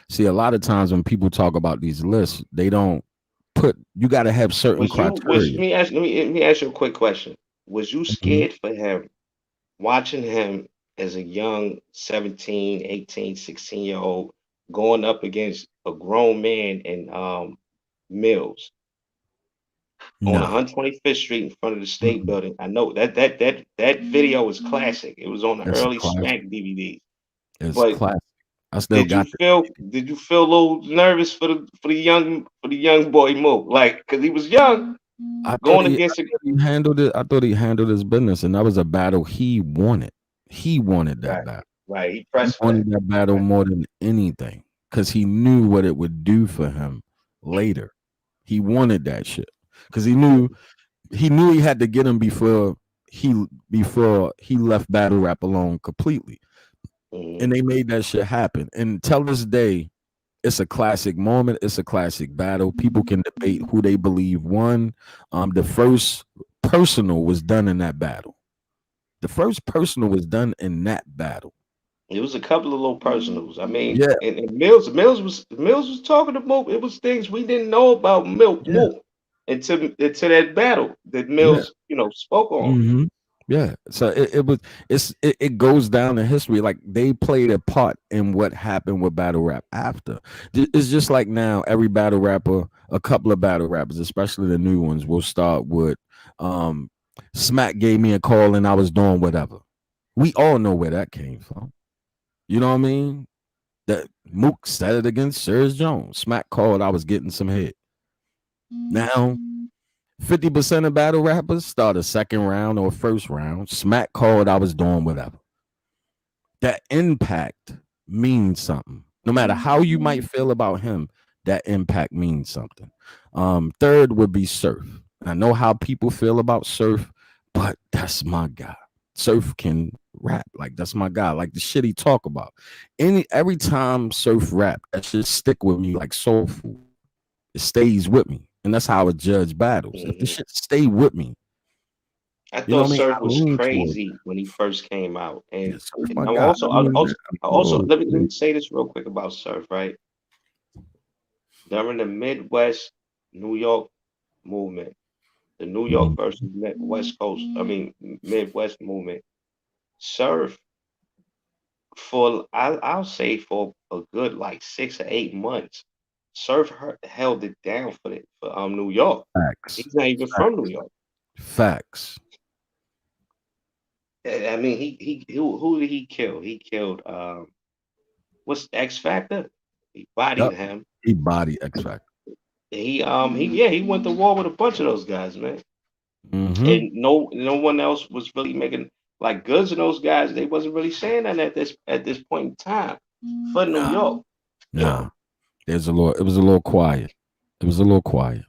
See, a lot of times when people talk about these lists, they don't put. You got to have certain Let criteria. me ask you a quick question. Was you Mhm. scared for him watching him as a young 17, 18, 16-year old going up against a grown man in Mills on Nah, 125th Street in front of the State mm-mm. Building? I know that video was classic. It was on the It's a early classic. Smack DVDs. It's But classic. I still got did you feel a little nervous for the young boy Mo? Like, because he was young going I against it. thought he handled it. I thought he handled his business, and that was a battle he wanted. He wanted that Right, battle. right. He He pressed for that. wanted that battle Right. more than anything because he knew what it would do for him later. He wanted that shit because he knew he had to get him before he left battle rap alone completely, Mhm. and they made that shit happen. And till this day, it's a classic moment. It's a classic battle. People can debate who they believe won. The first personal was done in that battle. The first personal was done in that battle. It was a couple of little personals. I mean, Yeah, and Mills was talking to Mook. It was things we didn't know about yeah, Mook until that battle that yeah. Mills, spoke on. hmm Yeah. So it goes down in history. Like they played a part in what happened with battle rap after. It's just like now every battle rapper, a couple of battle rappers, especially the new ones, will start with um Smack gave me a call and I was doing whatever. We all know where that came from. You know what I mean? That Mook said it against Serge Jones. Smack called, I was getting some hit. Now 50% of battle rappers start a second round or first round. Smack called, I was doing whatever. That impact means something. No matter how you might feel about him, that impact means something. Third would be Surf. I know how people feel about Surf, but that's my guy. Surf can rap. Like that's my guy. Like the shit he talk about. Every time Surf rap, that shit stick with me like soul food. It stays with me. And that's how I would judge battles. If the Mhm. shit stay with me, I you know thought what I mean? I Surf was lean towards crazy when he first came out, yeah, and, Surf and my I'm guy. also, I I mean, also, I'm I also always let me say this real quick about Surf. Right during the Midwest New York movement, the New York Mhm. versus West Coast, I mean Midwest movement, Surf I'll say for a good like 6 or 8 months, Surf held it down for New York. Facts. He's not even from New York. Facts. I mean, who did he kill? He killed what's X Factor? He bodied Yep. him. He body X Factor. He went to war with a bunch of those guys, man. Mm-hmm. And no one else was really making like Goods and those guys. They wasn't really saying that at this point in time for New Nah, York. nah. It was a little quiet. It was a little quiet.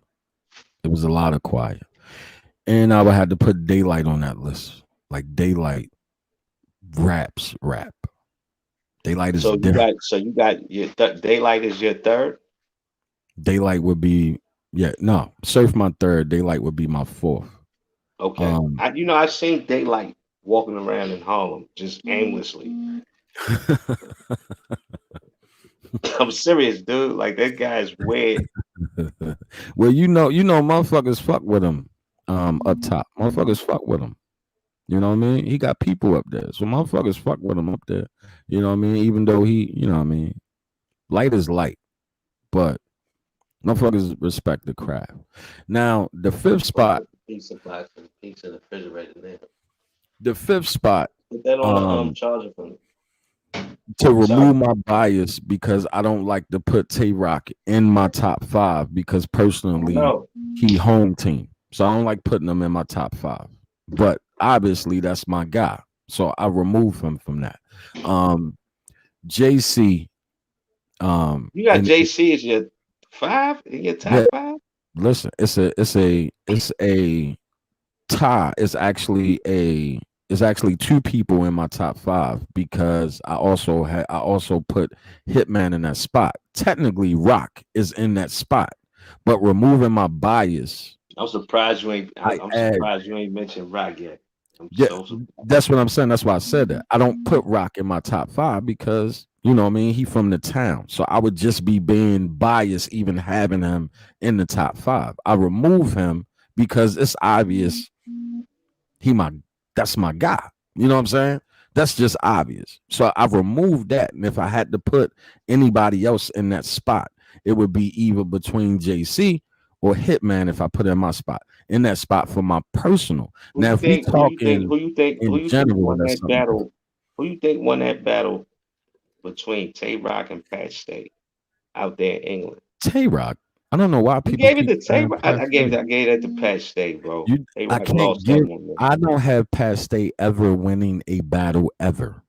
It was a lot of quiet. And I would have to put Daylight on that list. Like Daylight raps rap. Daylight is different. So you got your Daylight is your third. Daylight would be no. Surf my third. Daylight would be my fourth. Okay. Um I've seen Daylight walking around in Harlem just aimlessly. I'm serious, dude. Like that guy is weird. Well, motherfuckers fuck with him up top. Motherfuckers fuck with him. You know what I mean? He got people up there. So motherfuckers fuck with him up there. You know what I mean? Even though he, you know what I mean? Light is light. But motherfuckers respect the craft. Now, the fifth spot. Pizza box and pizza in the refrigerator there. The fifth spot. Put that on the charger for me. To remove my bias because I don't like to put Tay Rock in my top 5 because personally he home team. So I don't like putting him in my top 5. But obviously that's my guy. So I remove him from that. JC. You got JC as your 5 in your top 5? Listen, it's a tie. It's actually 2 people in my top 5 because I also put Hitman in that spot. Technically, Rock is in that spot, but removing my bias. I'm surprised you ain't. I'm surprised you ain't mentioned Rock yet. That's what I'm saying. That's why I said that. I don't put Rock in my top 5 because you know what I mean. He from the town, so I would just be being biased even having him in the top 5. I remove him because it's obvious that's my guy. You know what I'm saying? That's just obvious. So I've removed that. And if I had to put anybody else in that spot, it would be either between JC or Hitman if I put in my spot. In that spot for my personal. Now, if we talking who you think won that battle? Who you think won that battle between Tay Rock and Pat Stay out there in England? Tay Rock. I don't know why people gave it to Tay Rock. I gave that to Pat Stay, bro. I don't have Pat Stay ever winning a battle ever.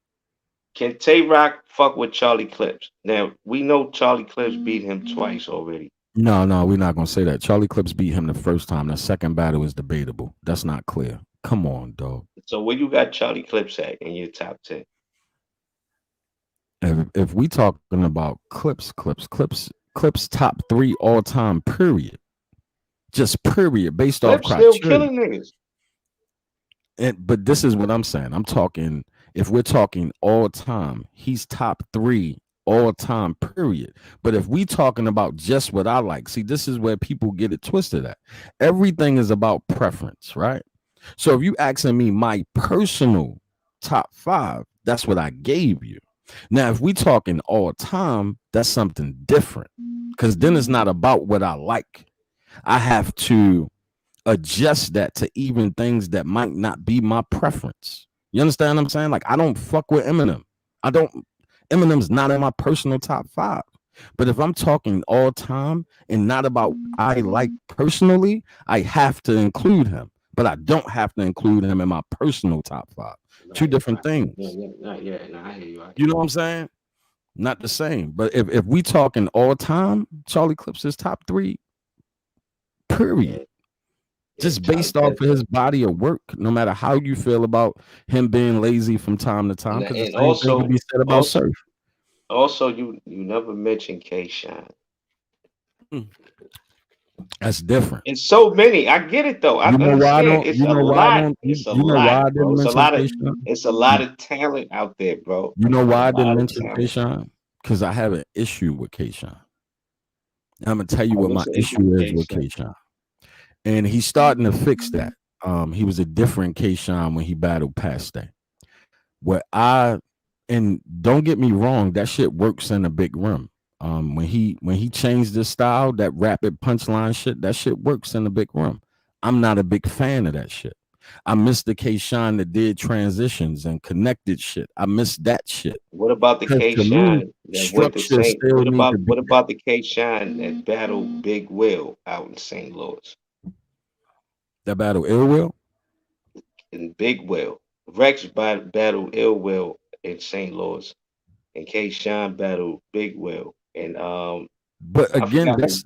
Can Tay Rock fuck with Charlie Clips? Now we know Charlie Clips beat him twice already. No, we're not gonna say that. Charlie Clips beat him the first time. The second battle is debatable. That's not clear. Come on, dog. So where you got Charlie Clips at in your top 10? If we talking about Clips top 3 all time, period. Just period, based off criteria. Still killing niggas. But this is what I'm saying. I'm talking, if we're talking all time, he's top 3 all time, period. But if we talking about just what I like, see, this is where people get it twisted at. Everything is about preference, right? So if you asking me my personal top 5, that's what I gave you. Now, if we talking all time, that's something different because then it's not about what I like. I have to adjust that to even things that might not be my preference. You understand what I'm saying? Like, I don't fuck with Eminem. Eminem's not in my personal top 5. But if I'm talking all time and not about I like personally, I have to include him. But I don't have to include him in my personal top 5. 2 different things. I hear you. You know what I'm saying? Not the same. But if we talking all time, Charlie Clips is top 3, period. Just based off of his body of work, no matter how you feel about him being lazy from time to time. And also, can be said about Surf. Also, you never mentioned K-Shine. That's different. It's so many. I get it though. I understand. It's a lot. It's a lot of talent out there, bro. You know why I didn't mention K-Shine? Because I have an issue with K-Shine. I'm gonna tell you what my issue is with K-Shine. And he's starting to fix that. He was a different K-Shine when he battled Pat Stay. And don't get me wrong, that shit works in a big room. When he changed his style, that rapid punchline shit, that shit works in a big room. I'm not a big fan of that shit. I miss the K-Shine that did transitions and connected shit. I miss that shit. What about the K-Shine that went to St. What about the K-Shine that battled Big Will out in St. Louis? That battle Ill Will? And Big Will. Rex battled Ill Will in St. Louis. And K-Shine battled Big Will. And but again, that's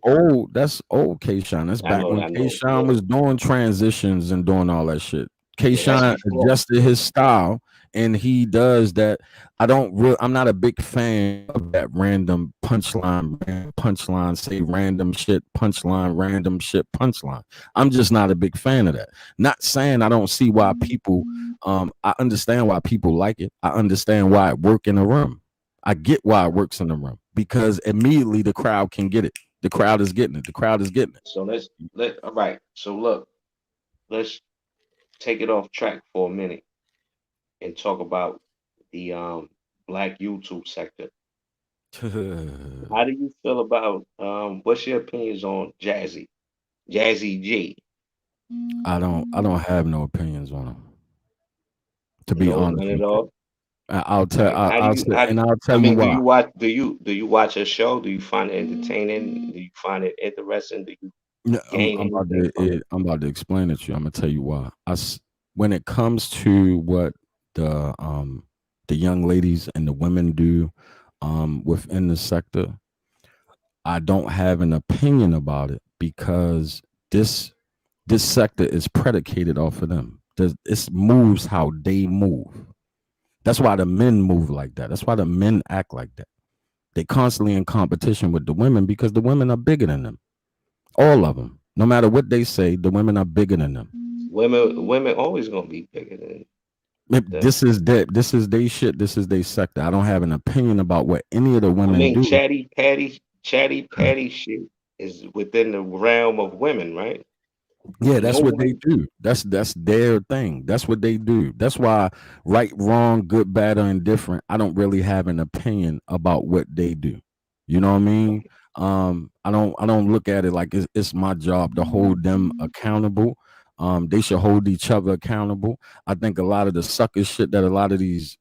old. That's old K-Shine. That's back when K-Shine was doing transitions and doing all that shit. K-Shine adjusted his style, and he does that. I'm not a big fan of that random punchline, say random shit, punchline. I'm just not a big fan of that. Not saying I don't see why people. I understand why people like it. I understand why it works in a room. I get why it works in the room because immediately the crowd can get it. The crowd is getting it. The crowd is getting it. So all right. So look, let's take it off track for a minute and talk about the black YouTube sector. How do you feel about what's your opinions on Jazzy G? I don't have no opinions on them. To be No, honest none with at you, all. I'll tell. Right. How do I'll you say, and I'll I tell you mean, why. do you watch a show? Do you find it entertaining? Do you find it interesting? Do you Yeah, gain anything from it? I'm about to explain it to you. I'm gonna tell you why. When it comes to what the young ladies and the women do within the sector, I don't have an opinion about it because this sector is predicated off of them. It moves how they move. That's why the men move like that. That's why the men act like that. They constantly in competition with the women because the women are bigger than them. All of them. No matter what they say, the women are bigger than them. Women always gonna be bigger than them. This is they shit. This is their sector. I don't have an opinion about what any of the I women mean, do. chatty patty shit is within the realm of women, right? Yeah, No that's what they one, do. That's their thing. That's what they do. That's why right, wrong, good, bad, or indifferent, I don't really have an opinion about what they do. You know what I mean? I don't look at it like it's my job to hold them accountable. They should hold each other accountable. I think a lot of the sucker shit that a lot of these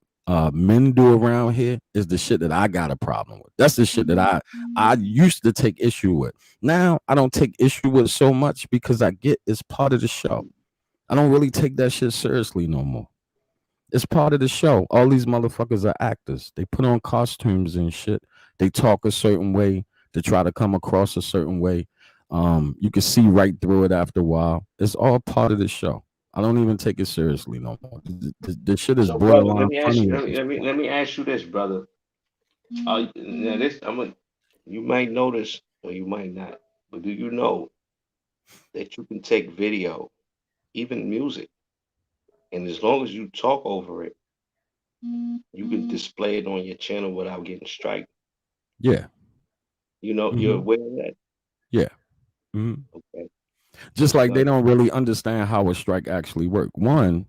men do around here is the shit that I got a problem with. That's the shit that I used to take issue with. Now I don't take issue with it so much because I get it's part of the show. I don't really take that shit seriously no more. It's part of the show. All these motherfuckers are actors. They put on costumes and shit. They talk a certain way to try to come across a certain way. You can see right through it after a while. It's all part of the show. I don't even take it seriously no more. The shit is so brother, let borderline me ask funny you, at this point. let me ask you this, brother. Now this you might notice or you might not, but do you know that you can take video, even music, and as long as you talk over it, you can display it on your channel without getting strike. Yeah. You know, you're Hmm. aware of that? Yeah. Hmm. Okay. Just like they So don't really understand how a strike actually work. One,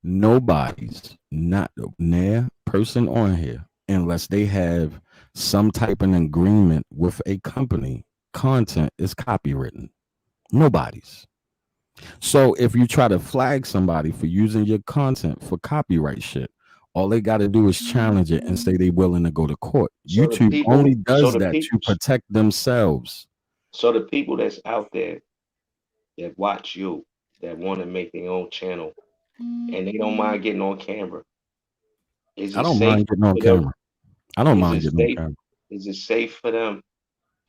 nobody's not near person on here unless they have some type of agreement with a company. Content is copywritten. Nobody's. So if you try to flag somebody for using your content for copyright shit, all they got to do is challenge it and say they willing to go to court. so the YouTube only people, so does the that to people, protect themselves. so the people that's out there that watch you, that want to make their own channel, and they don't mind getting on camera. Is I it don't safe mind getting on for them? camera. I don't Is mind it getting on safe? camera. Is it safe for them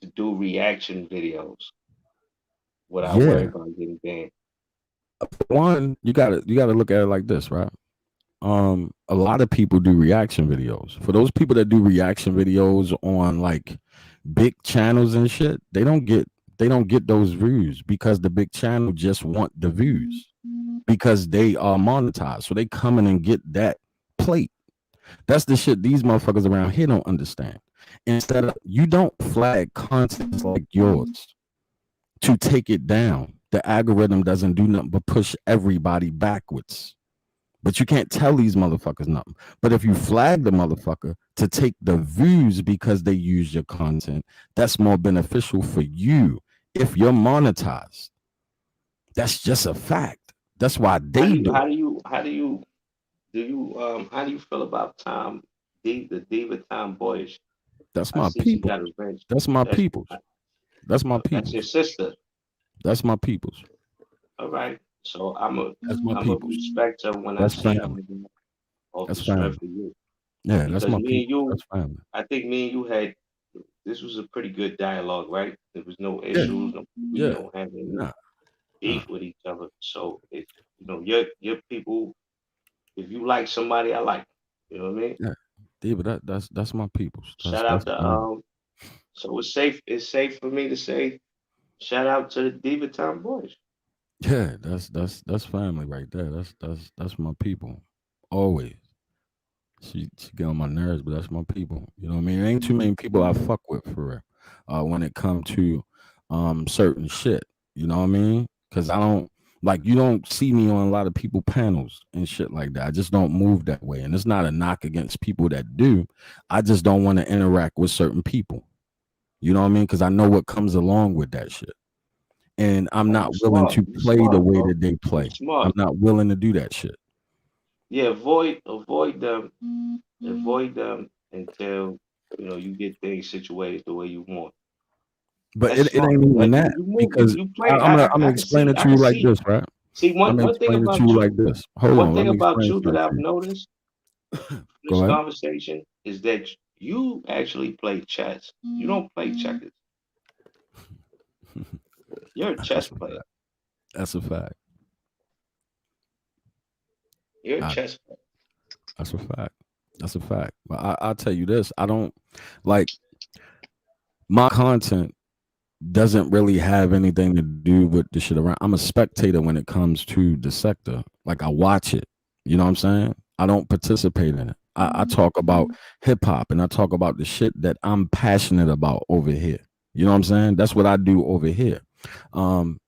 to do reaction videos without worrying Yeah. about getting banned? One, you gotta look at it like this, right? A lot of people do reaction videos. For those people that do reaction videos on like big channels and shit, they don't get those views because the big channel just want the views because they are monetized. So they come in and get that plate. That's the shit these motherfuckers around here don't understand. Instead of you don't flag content like yours to take it down. The algorithm doesn't do nothing but push everybody backwards. But you can't tell these motherfuckers nothing. But if you flag the motherfucker to take the views because they use your content, that's more beneficial for you if you're monetized. That's just a fact. That's why How do they you do how it. do you how do you do you how do you feel about the Diva Tom Boyish? That's I my see she people. got revenge. That's my That's peoples. That's my that's your peoples. sister. That's my peoples. All right. So That's my I'm a peoples. respect her when I That's see her family. like that, off That's the strength family. of you. Yeah, that's Because my me and peoples. you, That's family. I think me and you had this was a pretty good dialogue, right? There was no Yeah, issues. No, we yeah. don't have any Nah, nah. beef with each other. So if you know your people, if you like somebody, I like. You know what I mean? Yeah. David, that's my peoples. That's Shout out to family. So it's safe. It's safe for me to say shout out to the Diva Town Boys. Yeah, that's family right there. That's my people. Always. She get on my nerves, but that's my people. You know what I mean? Ain't too many people I fuck with for real. when it comes to certain shit. You know what I mean? Because I don't like you don't see me on a lot of people panels and shit like that. I just don't move that way. And it's not a knock against people that do. I just don't want to interact with certain people. You know what I mean? Because I know what comes along with that shit. And I'm Oh, not you willing smart. to You play the smart, way bro. that they You play. I'm smart. not willing to do that shit. Yeah, avoid them. Avoid them until you get things situated the way you want. But That's it smart. ain't even Like that you move, because you play. I'm gonna I can explain see. it I to can you like see. this, right? See, I'm gonna one thing explain it to about you like you. this. Hold One on, let thing me about explain you that something I've to you. noticed in this Go ahead. conversation is that you actually play chess. You don't play checkers. You're a That's chess a player. fact. That's a fact. You're a I, chess player. that's a fact. That's a fact. But I'll tell you this. I don't like my content doesn't really have anything to do with the shit around. I'm a spectator when it comes to the sector. Like I watch it. You know what I'm saying? I don't participate in it. I talk about hip hop and I talk about the shit that I'm passionate about over here. You know what I'm saying? That's what I do over here.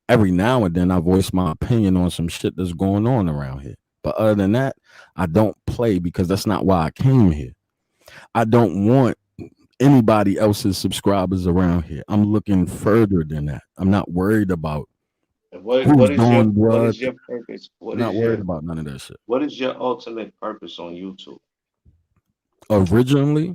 Every now and then I voice my opinion on some shit that's going on around here. But other than that, I don't play because that's not why I came here. I don't want anybody else's subscribers around here. I'm looking further than that. I'm not worried about And what who's what is your doing what what. is your purpose? I'm not worried about none of that shit. What is your ultimate purpose on YouTube? Originally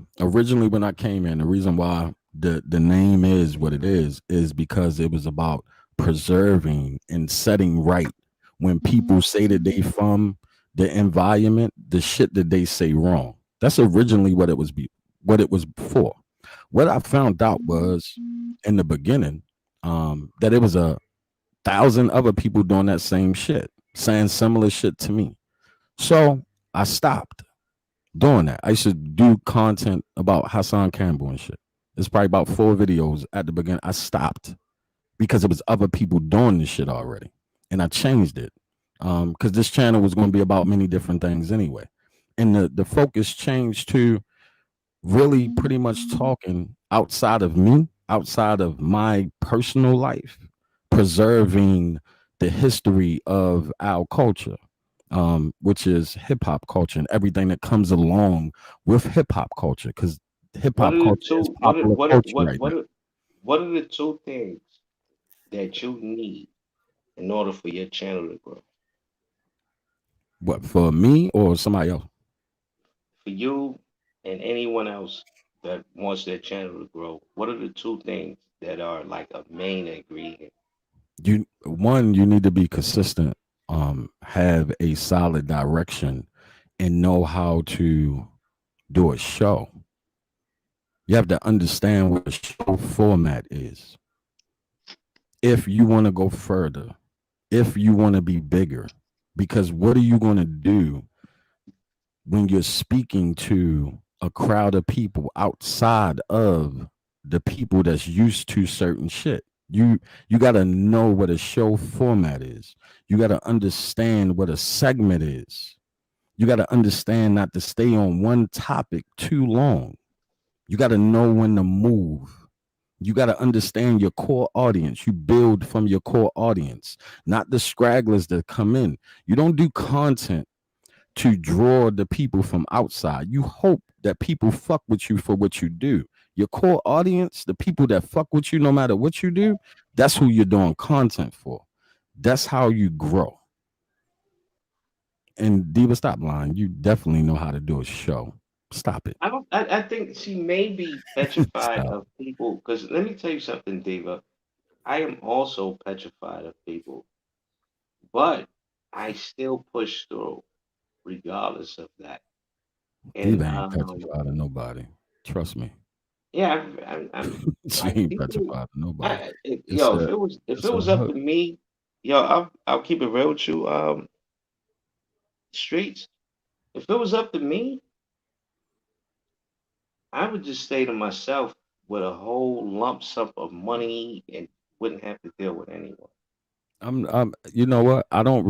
when I came in, the reason why the name is what it is because it was about preserving and setting right when people say that they from the environment, the shit that they say wrong. That's originally what it was for. What I found out was in the beginning, that it was a thousand other people doing that same shit, saying similar shit to me. So I stopped doing that. I used to do content about Hassan Campbell and shit. It's probably about 4 videos at the beginning. I stopped because it was other people doing this shit already, and I changed it because this channel was going to be about many different things anyway, and the focus changed to really pretty much talking outside of me, outside of my personal life, preserving the history of our culture, which is hip hop culture and everything that comes along with hip hop culture, because hip What hop are the culture is two? What are popular what are, culture what right now. what are, what are the two things that you need in order for your channel to grow? What, for me or somebody else? For you and anyone else that wants their channel to grow, what are the two things that are like a main ingredient? You need to be consistent, have a solid direction, and know how to do a show. You have to understand what the show format is. If you want to go further, if you want to be bigger, because what are you going to do when you're speaking to a crowd of people outside of the people that's used to certain shit? You got to know what a show format is. You got to understand what a segment is. You got to understand not to stay on one topic too long. You got to know when to move. You got to understand your core audience. You build from your core audience, not the stragglers that come in. You don't do content to draw the people from outside. You hope that people fuck with you for what you do. Your core audience, the people that fuck with you no matter what you do, that's who you're doing content for. That's how you grow. And Diva, stop lying. You definitely know how to do a show. Stop it. I don't. I think she may be petrified Stop. of people. Because let me tell you something, Diva. I am also petrified of people, but I still push through regardless of that. And Diva ain't petrified of nobody. Trust me. yeah, I'm She like ain't people. petrified of nobody. It's Yo, a if it's it a was up hook. to me, yo, I'll keep it real with you. Streets. If it was up to me, I would just stay to myself with a whole lump sum of money and wouldn't have to deal with anyone. I'm you know what? I don't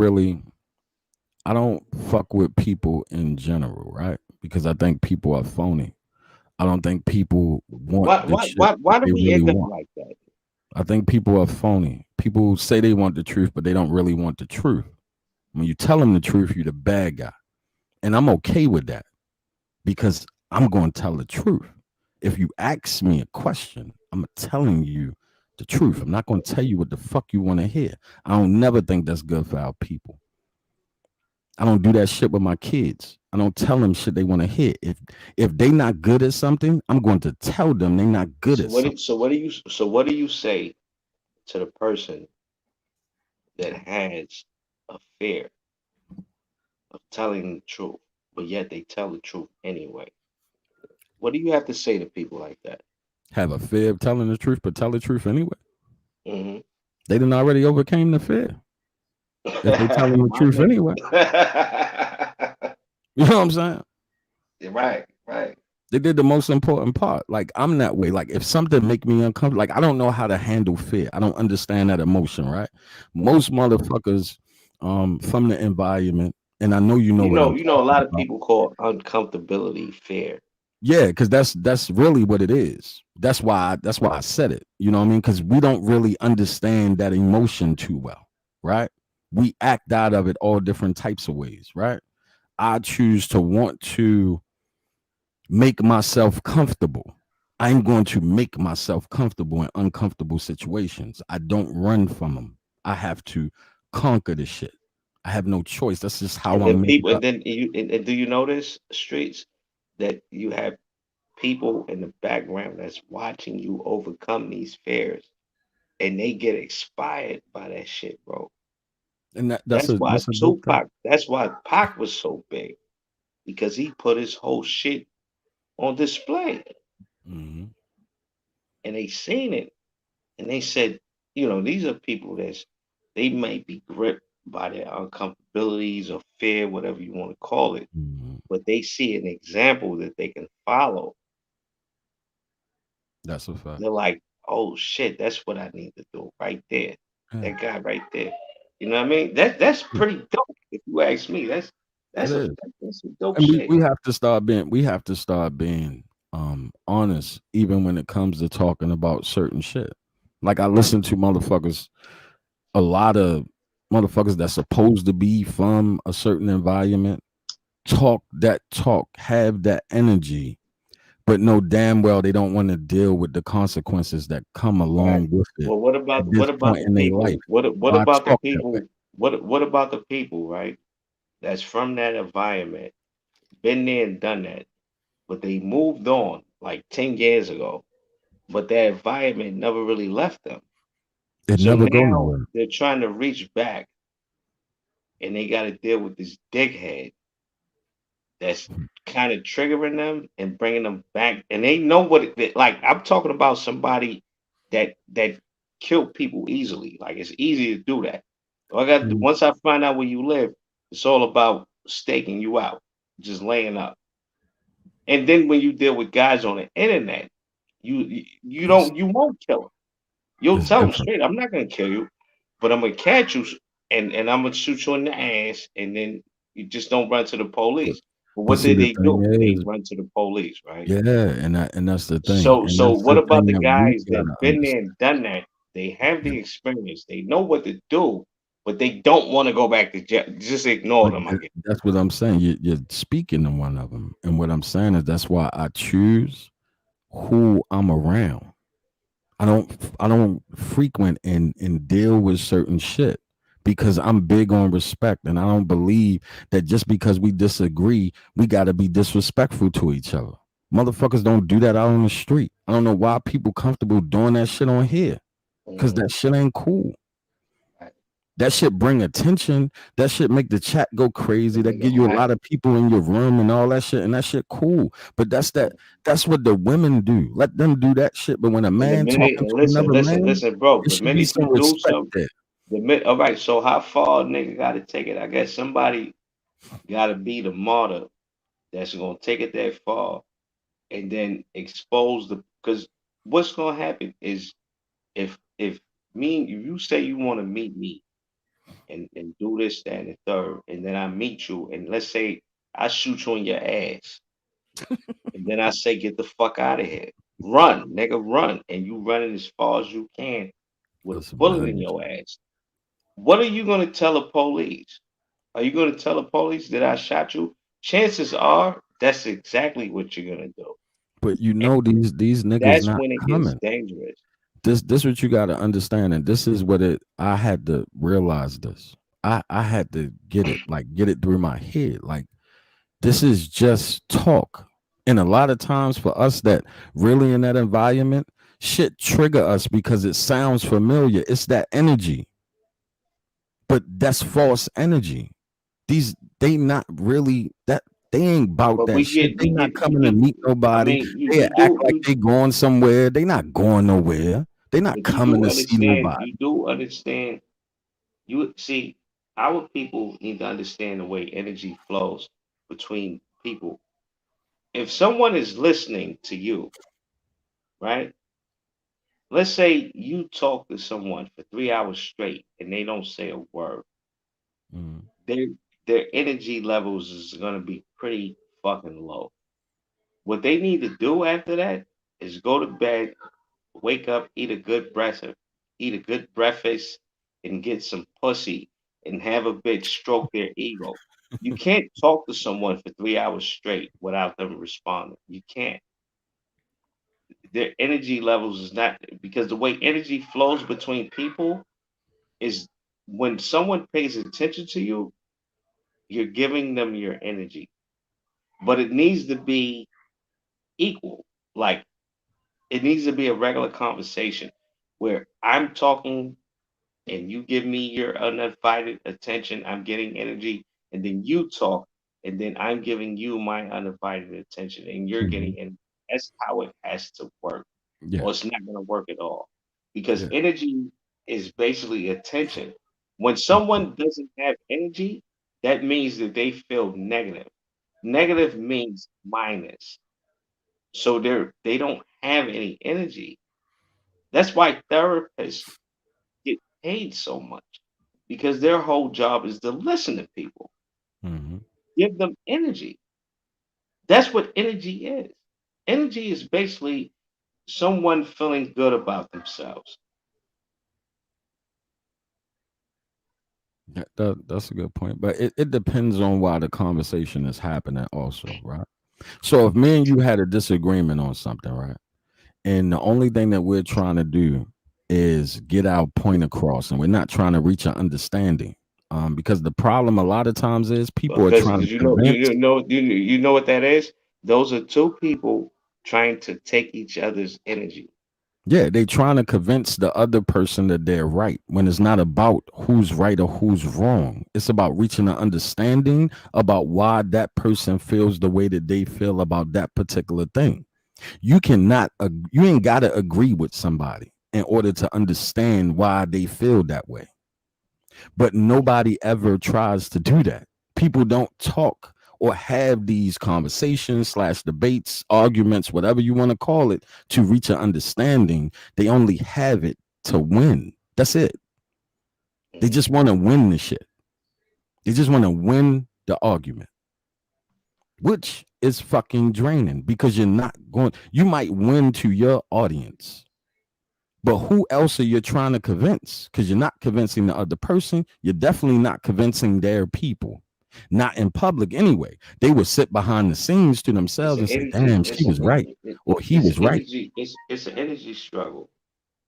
fuck with people in general, right? Because I think people are phony. I don't think people want the shit Why that do they we really end up want. like that? I think people are phony. People say they want the truth, but they don't really want the truth. When you tell them the truth, you're the bad guy. And I'm okay with that because I'm going to tell the truth. If you ask me a question, I'm telling you the truth. I'm not going to tell you what the fuck you want to hear. I don't never think that's good for our people. I don't do that shit with my kids. I don't tell them shit they want to hear. If they not good at something, I'm going to tell them they not good at something. What do you say to the person that has a fear of telling the truth, but yet they tell the truth anyway? What do you have to say to people like that? Have a fear of telling the truth, but tell the truth anyway. Hmm. They done already overcame the fear. If they telling the My truth anyway. nigga. You know what I'm saying? Right, right. They did the most important part. Like I'm that way. Like if something make me uncomfortable, like I don't know how to handle fear. I don't understand that emotion, right? Most motherfuckers from the environment, and I know you know what I'm You know, a talking lot of about. people call uncomfortability fear. Yeah, because that's really what it is. That's why I said it. You know what I mean? Because we don't really understand that emotion too well, right? We act out of it all different types of ways, right? I choose to want to make myself comfortable. I'm going to make myself comfortable in uncomfortable situations. I don't run from them. I have to conquer the shit. I have no choice. That's just how And then I'm made people, and up. then and do you notice streets that you have people in the background that's watching you overcome these fears, and they get inspired by that shit, bro. And that's a big thing. That's why Pac was so big because he put his whole shit on display, Mhm. and they seen it, and they said, you know, these are people they might be gripped by their uncomfortabilities or fear, whatever you want to call it, Mhm. but they see an example that they can follow. That's a fact. They're like, oh shit, that's what I need to do right there. Yeah, That guy right there. You know what I mean? That's pretty dope. If you ask me, it is. that's some dope And shit. we have to start being honest even when it comes to talking about certain shit. Like I listen to motherfuckers, a lot of motherfuckers that's supposed to be from a certain environment talk, have that energy, but know damn well they don't want to deal with the consequences that come Right. along with it Well, at this what about point the in their life. people? What Why about the talk that way? people? What about the people, right? That's from that environment, been there and done that, but they moved on like 10 years ago, but that environment never really left them. It So never go now nowhere. they're trying to reach back and they got to deal with this dickhead that's kind of triggering them and bringing them back. And they know like. I'm talking about somebody that killed people easily. Like it's easy to do that. Mm. Once I find out where you live, it's all about staking you out, just laying up. And then when you deal with guys on the internet, It's, you won't kill them. You'll it's tell them different. straight, I'm not gonna kill you, but I'm gonna catch you and I'm gonna shoot you in the ass, and then you just don't run to the But, police. But but what see, did the they thing do? They is, run to the police, right? yeah, and that's the thing, and So that's what the about thing the that we guys that gotta been there understand. and done that? They have the experience, they know what to do, but they don't want to go back to jail. Just ignore But them, I guess. that's what I'm saying. You're speaking to one of them, and what I'm saying is that's why I choose who I'm around. I don't frequent and deal with certain shit because I'm big on respect, and I don't believe that just because we disagree, we got to be disrespectful to each other. Motherfuckers don't do that out on the street. I don't know why people comfortable doing that shit on here because Mhm. that shit ain't cool. Right. That shit bring attention. That shit make the chat go crazy. And That make it give you a hot. lot of people in your room and all that shit. And that shit cool. But that's what the women do. Let them do that shit. But when a And the man minute, talking and to listen, another listen, man, listen, bro. it The should be minute some you do respect something, there. all right. So how far a nigga got to take it? I guess somebody got to be the martyr that's gonna take it that far and then expose the. Because what's gonna happen is if you say you want to meet me and do this, that, and the third, and then I meet you, and let's say I shoot you in your ass, then I say, get the fuck out of here. Run, nigga, run. And you running as far as you can with a That's some bullet good in your shit. ass. What are you gonna tell the police? Are you gonna tell the police that I shot you? Chances are that's exactly what you're gonna do. But you And know these niggas that's not when it gets coming. dangerous. This what you got to understand, and this is what it. I had to realize this. I had to get it through my head. Like this is just talk, and a lot of times for us that really in that environment, shit trigger us because it sounds familiar. It's that energy, but that's false energy. These they not really that they ain't about But that shit. They we not get coming to meet I nobody. mean They act like you they going somewhere. They not going nowhere. They not but you coming do to see understand nobody. you see our people need to understand the way energy flows between people. If someone is listening to you, right? Let's say you talk to someone for 3 hours straight and they don't say a word. Mm, Their their energy levels is gonna be pretty fucking low. What they need to do after that is go to bed, wake up, eat a good breakfast, and get some pussy and have a bitch stroke their ego. You can't talk to someone for 3 hours straight without them responding. You can't. Their energy levels is not because the way energy flows between people is when someone pays attention to you, you're giving them your energy. But it needs to be equal. Like it needs to be a regular conversation where I'm talking and you give me your undivided attention, I'm getting energy, and then you talk, and then I'm giving you my undivided attention, and you're mhm. getting energy. That's how it has to work, Yeah, or it's not going to work at all. Because yeah. energy is basically attention. When Mhm. someone doesn't have energy, that means that they feel negative. Negative means minus. So they don't have any energy. That's why therapists get paid so much because their whole job is to listen to people, Mhm. give them energy. That's what energy is. Energy is basically someone feeling good about themselves. That's a good point, but it depends on why the conversation is happening, also, right? So if me and you had a disagreement on something, right, and the only thing that we're trying to do is get our point across, and we're not trying to reach an understanding, because the problem a lot of times is people are Because trying to you convince. know you know what that is? Those are two people trying to take each other's energy. Yeah, they trying to convince the other person that they're right when it's not about who's right or who's wrong. It's about reaching an understanding about why that person feels the way that they feel about that particular thing. You cannot, you ain't got to agree with somebody in order to understand why they feel that way. But nobody ever tries to do that. People don't talk or have these conversations slash debates, arguments, whatever you want to call it, to reach an understanding. They only have it to win. That's it. They Mhm. just want to win the shit. They just want to win the argument, which is fucking draining because you're not going, you might win to your audience, but who else are you trying to convince? Because you're not convincing the other person. You're definitely not convincing their people. Not in public anyway. They would sit behind the scenes to It's themselves an and say, energy. damn, she was right. Or he It's an was right. energy. It's an energy struggle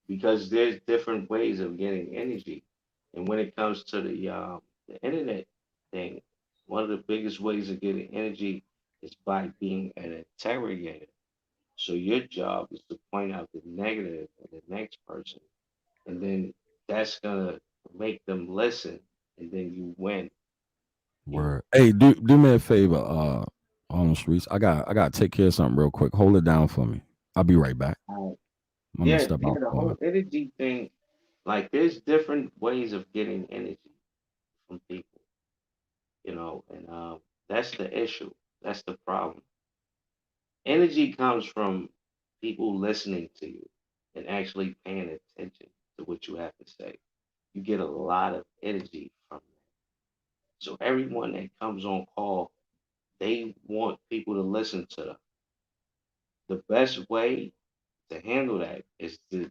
because there's different ways of getting energy. And when it comes to the internet thing, one of the biggest ways of getting energy is by being an interrogator. So your job is to point out the negative in the next person, and then that's gonna make them listen, and then you win. You know. Word. Hey, do me a favor, on the streets. I got to take care of something real quick. Hold it down for me. I'll be right back. I'm gonna Yeah, step yeah. out The for whole it. energy thing, like there's different ways of getting energy from people. And that's the issue. That's the problem. Energy comes from people listening to you and actually paying attention to what you have to say. You get a lot of energy from that. So everyone that comes on call, they want people to listen to them. the best way to handle that is to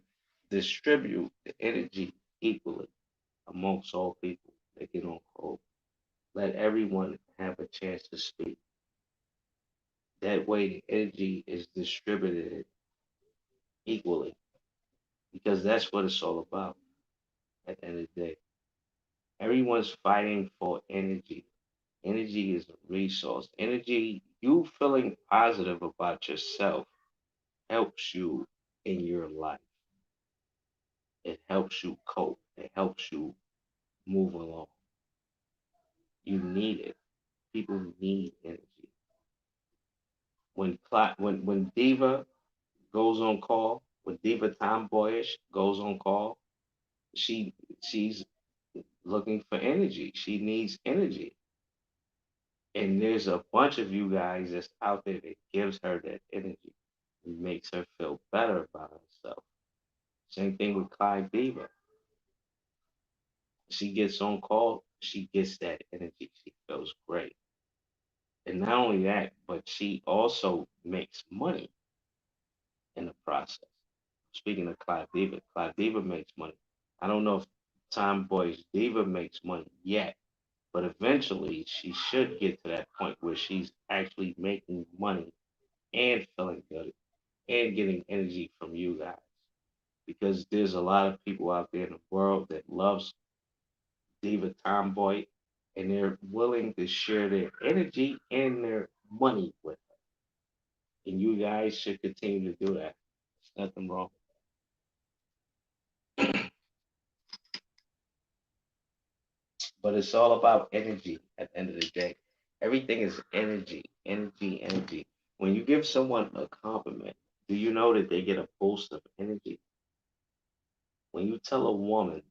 distribute the energy equally amongst all people that get on call. Let everyone have a chance to speak. That way, the energy is distributed equally because that's what it's all about at the end of the day. Everyone's fighting for energy. Energy is a resource. Energy, you feeling positive about yourself helps you in your life. It helps you cope. It helps you move along. You need it. People need energy. When Diva goes on call, when Diva Tomboyish goes on call, she's looking for energy. She needs energy. And there's a bunch of you guys that's out there that gives her that energy. It makes her feel better about herself. Same thing with Clyde Diva. She gets on call, she gets that energy. She feels great. And not only that, but she also makes money in the process. Speaking of Clyde Diva makes money. I don't know if Tomboy's Diva makes money yet, but eventually she should get to that point where she's actually making money and feeling good and getting energy from you guys. Because there's a lot of people out there in the world that loves Diva Tomboy and they're willing to share their energy and their money with her. And you guys should continue to do that. There's nothing wrong. But it's all about energy at the end of the day. Everything is energy, energy, energy. When you give someone a compliment, do you know that they get a boost of energy? When you tell a woman,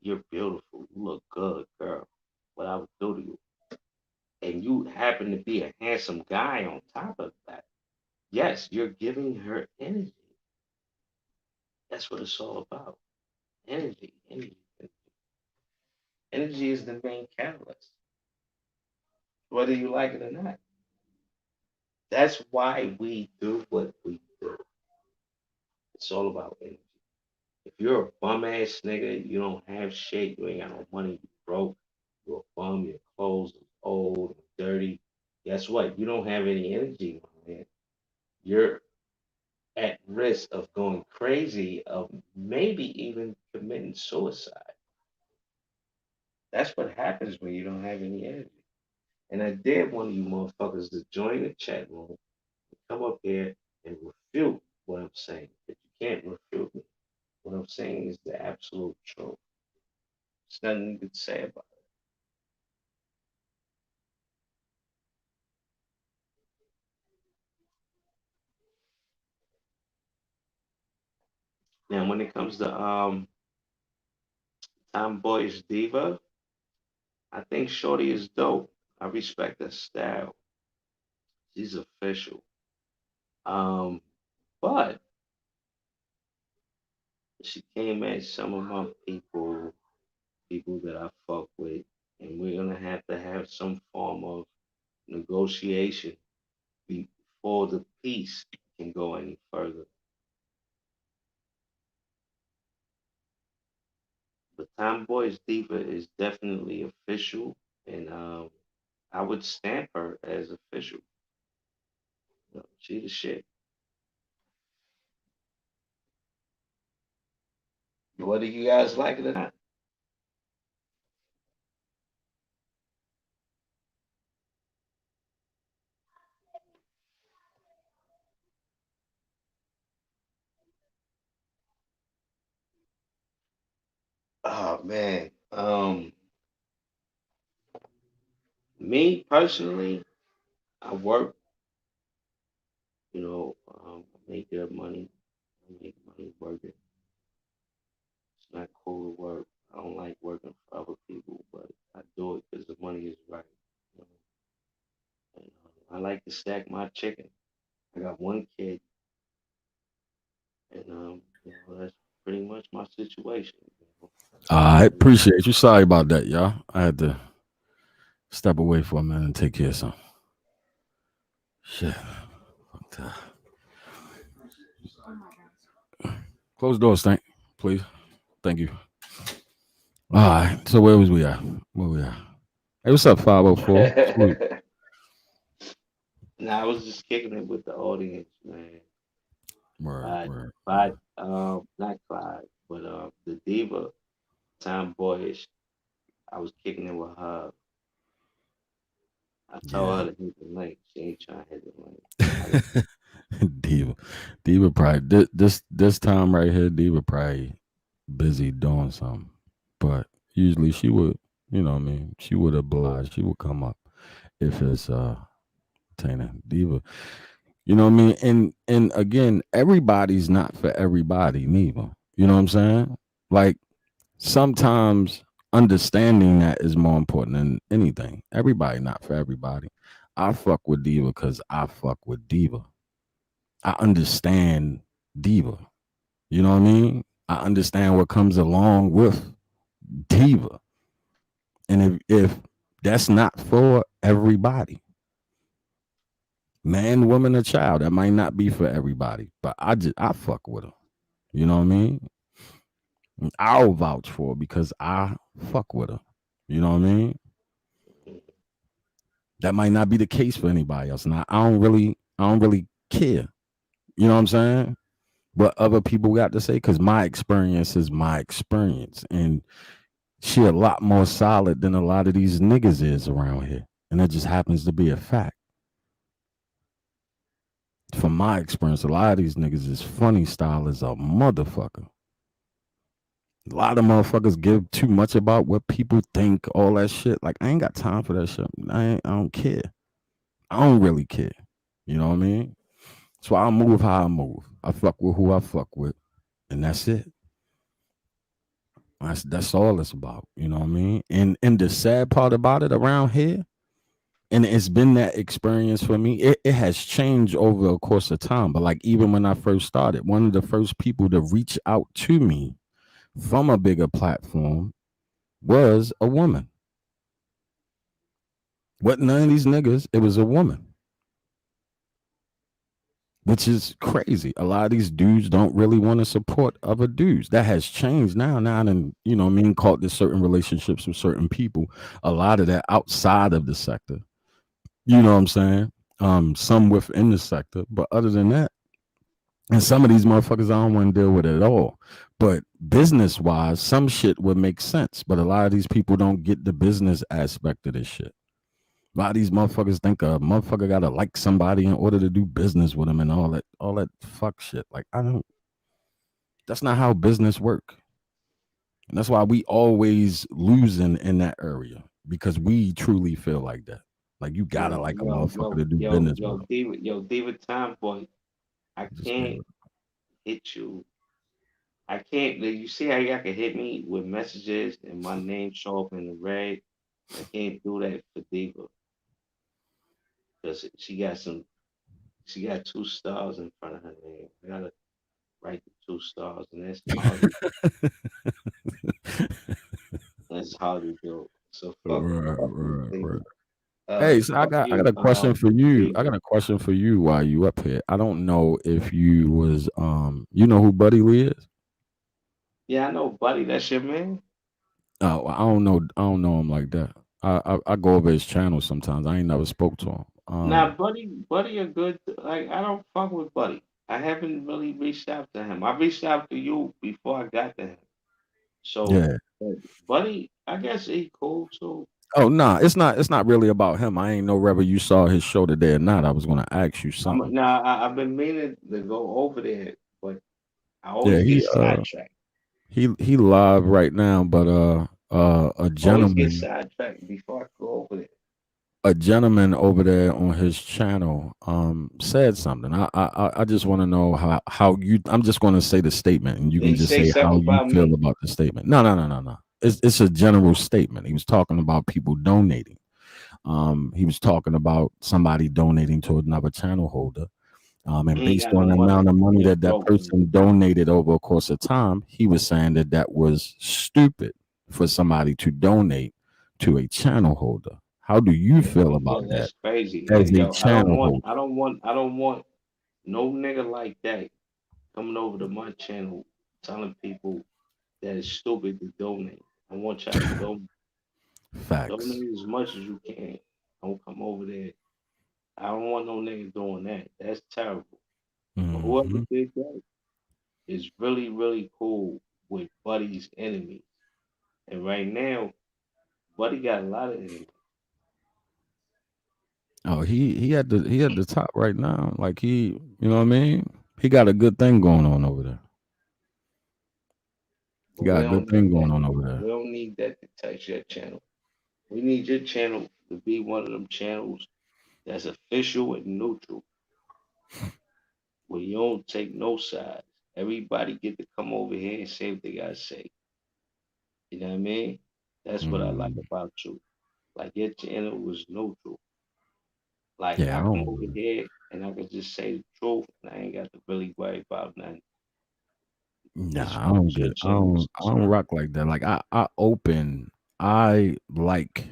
you're beautiful, you look good, girl, what I would do to you, and you happen to be a handsome guy on top of that, yes, you're giving her energy. That's what it's all about. Energy, energy, energy. Energy is the main catalyst, whether you like it or not. That's why we do what we do. It's all about energy. If you're a bum ass nigga, you don't have shit, you ain't got no money, you broke, you're a bum, your clothes are old, dirty. Guess what? You don't have any energy, my man. You're at risk of going crazy, of maybe even committing suicide. That's what happens when you don't have any energy. And I dare one of you motherfuckers to join the chat room and come up here and refute what I'm saying. If you can't refute me, what I'm saying is the absolute truth. There's nothing you can say about it. Now, when it comes to Tomboyish Diva, I think Shorty is dope. I respect her style. She's official. But she came at some of my people that I fuck with, and we're gonna have to have some form of negotiation before the peace can go any further. But Tomboy's Diva is definitely official, and I would stamp her as official. You know, she the shit. Whether you guys like it or not. Oh man. Me personally, I work, I make good money. I make money working. It's not cool to work. I don't like working for other people, but I do it because the money is right. You know? And, I like to stack my chicken. I got one kid, and that's pretty much my situation. I appreciate you. Sorry about that, y'all. I had to step away for a minute and take care of something. Shit. Fuck that. Close the door, Stank, please. Thank you. All right. So where was we at? Where we at? Hey, what's up, 504? Salute. Nah, I was just kicking it with the audience, man. Word, word, word. Clyde, not Clyde, but the diva, tomboyish. I was kicking it with her. I told Yeah. her to hit the link. She ain't trying to hit the link. Diva. Diva probably this time right here, Diva probably busy doing something. But usually she would, you know what I mean, she would oblige. She would come up if it's Tana Diva. You know what I mean? And again, everybody's not for everybody, neither. You know what I'm saying? Like sometimes understanding that is more important than anything. Everybody not for everybody. I fuck with Diva because I fuck with Diva. I understand Diva. You know what I mean? I understand what comes along with Diva. And if that's not for everybody, man, woman, or child, that might not be for everybody. But I fuck with her. You know what I mean? I'll vouch for her because I fuck with her. You know what I mean? That might not be the case for anybody else. And I don't really care. You know what I'm saying? What other people got to say, because my experience is my experience. And she a lot more solid than a lot of these niggas is around here. And it just happens to be a fact. From my experience, a lot of these niggas is funny style as a motherfucker. A lot of motherfuckers give too much about what people think, all that shit. Like, I ain't got time for that shit. I don't care. I don't really care. You know what I mean? So I move how I move. I fuck with who I fuck with. And that's it. That's all it's about. You know what I mean? And the sad part about it around here, and it's been that experience for me. It has changed over the course of time. But like even when I first started, one of the first people to reach out to me from a bigger platform was a woman. What none of these niggas, it was a woman. Which is crazy. A lot of these dudes don't really want to support other dudes. That has changed now. Now, and you know, what I mean, caught to certain relationships with certain people. A lot of that outside of the sector. You know what I'm saying? Some within the sector, but other than that, and some of these motherfuckers I don't want to deal with at all. But business wise, some shit would make sense. But a lot of these people don't get the business aspect of this shit. A lot of these motherfuckers think a motherfucker gotta like somebody in order to do business with them and all that fuck shit. Like I don't. That's not how business work. And that's why we always losing in that area because we truly feel like that. Like you gotta like a motherfucker to do business with them. Diva Tomboy, I can't hit you. I can't. You see how y'all can hit me with messages and my name show up in the red? I can't do that for Diva because she got two stars in front of her name. I gotta write the two stars, and that's hard. That's hard to do. So fuck. Right. Hey, so I got a question for you. Diva. I got a question for you while you up here. I don't know if you was you know who Buddy Lee is? Yeah, I know, buddy. That's your man. Oh, I don't know. I don't know him like that. I go over his channel sometimes. I ain't never spoke to him. Now, buddy, a good. Like, I don't fuck with buddy. I haven't really reached out to him. I reached out to you before I got to him. So, Yeah. buddy, I guess he cool too. Oh no, it's not really about him. I ain't know whether you saw his show today or not. I was gonna ask you something. Now, I've been meaning to go over there, but I Yeah, always get sidetracked. he live right now, but a Always get gentleman sidetracked before I go over there. a gentleman over there on his channel said something. I just want to know how you. I'm just going to say the statement, and you Did can he just say say how something you about feel me? about the statement. No. It's a general statement. He was talking about people donating. He was talking about somebody donating to another channel holder. And He ain't based got no on the money. amount of money He that broke. person donated over a course of time, he was saying that was stupid for somebody to donate to a channel holder. How do you feel about that That's crazy. as a Yo, channel holder? I don't want no nigga like that coming over to my channel, telling people that it's stupid to donate. I want y'all to Facts. donate as much as you can. Don't come over there. I don't want no niggas doing that. That's terrible. But whoever Hmm. did that is really, really cool with Buddy's enemies. And right now, Buddy got a lot of enemies. Oh, he at the top right now. Like you know what I mean? He got a good thing going on over there. He But got we a good don't thing need going that. on over there. We don't need that to touch your channel. We need your channel to be one of them channels that's official and neutral, where you don't take no sides. Everybody get to come over here and say what they gotta say. You know what I mean? That's what I like Mm. about you. Like your channel was neutral. Like Yeah, I I come over don't. here and I can just say the truth and I ain't got to really worry about nothing as Nah, I far don't as your get. channel is I don't concerned. rock like that. Like I open. I like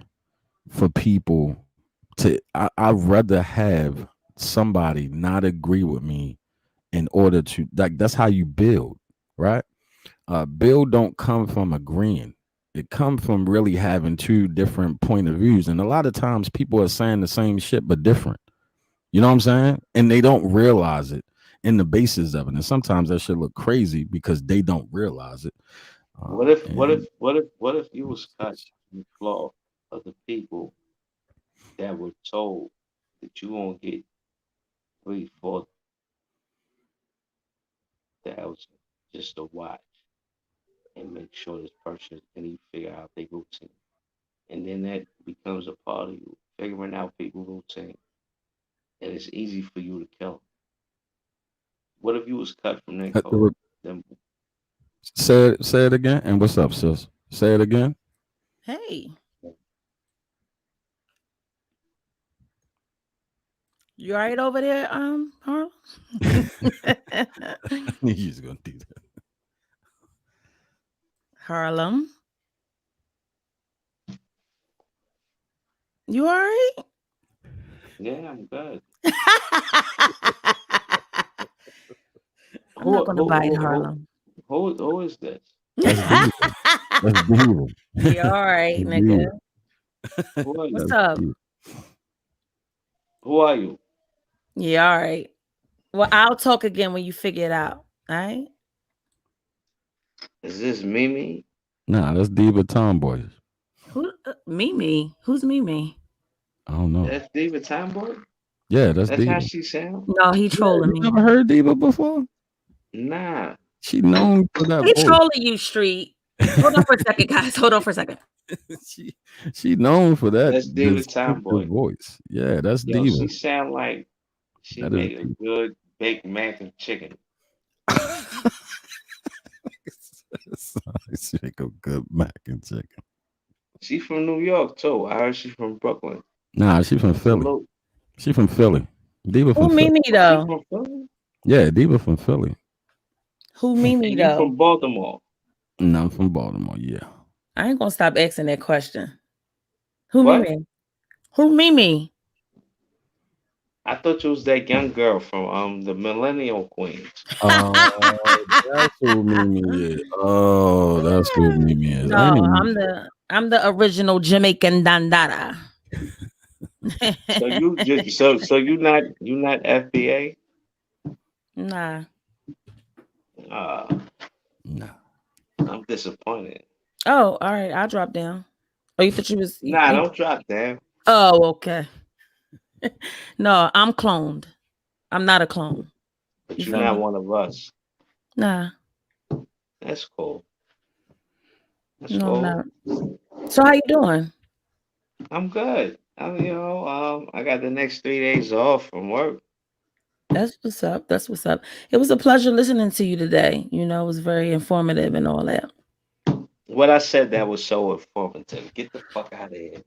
for people to. I'd rather have somebody not agree with me in order to like. That's how you build, right? Build don't come from agreeing. It come from really having two different point of views, and a lot of times people are saying the same shit but different. You know what I'm saying? And they don't realize it in the basis of it. And sometimes that should look crazy because they don't realize it. And What if you was cut from the cloth of the people that were told that you won't get 3, 4 thousand just to watch and make sure this person and you figure out their routine. And then that becomes a part of you, figuring out people's routine. And it's easy for you to kill. What if you was cut from that cloth? Then say it again. And what's up, sis? Say it again. Hey, you all right over there, Harlem? He's gonna do that. Harlem, you all right? yeah, I'm good. I'm not gonna bite Who Harlem. who is this? That's Diva. That's Diva. You all right, That's nigga? Diva. Who are you? What's That's up? Diva. Who are you? Yeah, all right. Well, I'll talk again when you figure it out. All right. Is this Mimi? Nah, that's Diva Tomboys. Who? Mimi? Who's Mimi? I don't know. That's Diva Tomboy? Yeah, that's That's how Diva. she sound? No, he Yeah, trolling you me. never heard Diva before? Nah. She known for that He voice. trolling you, Street. Hold on for a second, guys. Hold on for a second. she she known for that That's Diva distinctive Tomboy. voice. Yeah, that's Yo, Diva. she sound like she That is made a Diva. good baked mac and chicken. She make a good mac and chicken. She from New York too. I heard she from Brooklyn. Nah, she from Philly. Salute. She from Philly. Diva Who from Philly. Mimi She though? from Philly? Yeah, Diva from Philly. Who Mimi And you though? from Baltimore. No, I'm from Baltimore. Yeah. I ain't gonna stop asking that question. Who What? Mimi? Who Mimi? I thought you was that young girl from the Millennial Queens. That's who Mimi is. Oh, that's who Mimi is. I No, ain't even. I'm the original Jamaican Dandara. So you just so you not FBA? Nah. Nah. I'm disappointed. Oh, all right. I'll drop down. Oh, you thought you was? Nah, don't drop down. Oh, okay. No, I'm cloned. I'm not a clone. But You you're feel not me? one of us. Nah, That's cool. That's no, I'm cool. not. So how you doing? I'm good. I got the next 3 days off from work. That's what's up. That's what's up. It was a pleasure listening to you today. You know, it was very informative and all that. What I said that was so informative. Get the fuck out of here.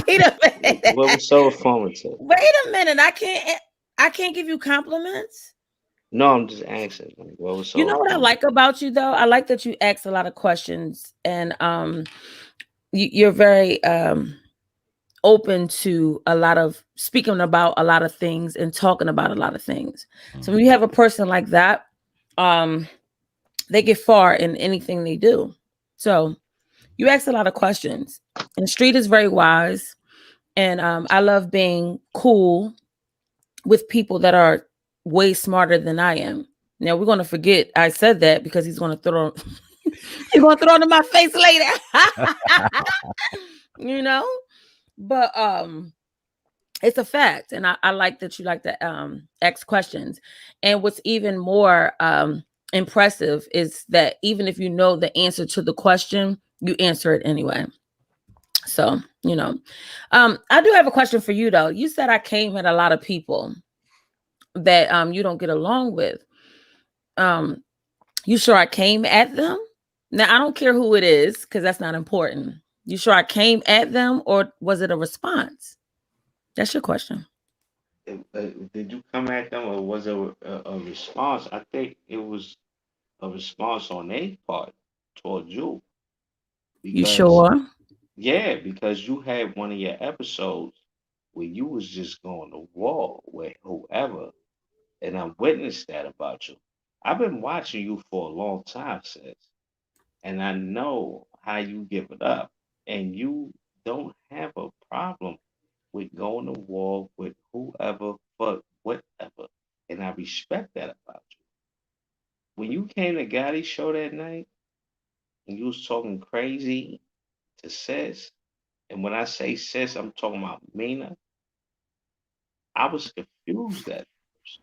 Wait a minute. What was so informative? Wait a minute. I can't give you compliments. No, I'm just asking. Like, what was so You know what I informative? like about you though? I like that you ask a lot of questions and you're very open to a lot of speaking about a lot of things and talking about a lot of things. So when you have a person like that, they get far in anything they do. So you ask a lot of questions, and Street is very wise. And I love being cool with people that are way smarter than I am. Now we're gonna forget I said that because he's gonna throw he's gonna throw it in my face later. You know? But it's a fact. And I like that you like to ask questions. And what's even more impressive is that even if you know the answer to the question, you answer it anyway. So, you know, I do have a question for you though. You said I came at a lot of people that you don't get along with. You sure I came at them? Now I don't care who it is because that's not important. You sure I came at them, or was it a response? That's your question. Did you come at them, or was it a response? I think it was a response on their part towards you, You because sure? yeah, because you had one of your episodes where you was just going to war with whoever, and I witnessed that about you. I've been watching you for a long time, sis, and I know how you give it up, and you don't have a problem with going to war with whoever for whatever, and I respect that about you. When you came to Gotti's show that night and you was talking crazy to sis, and when I say sis, I'm talking about Mina, I was confused at first.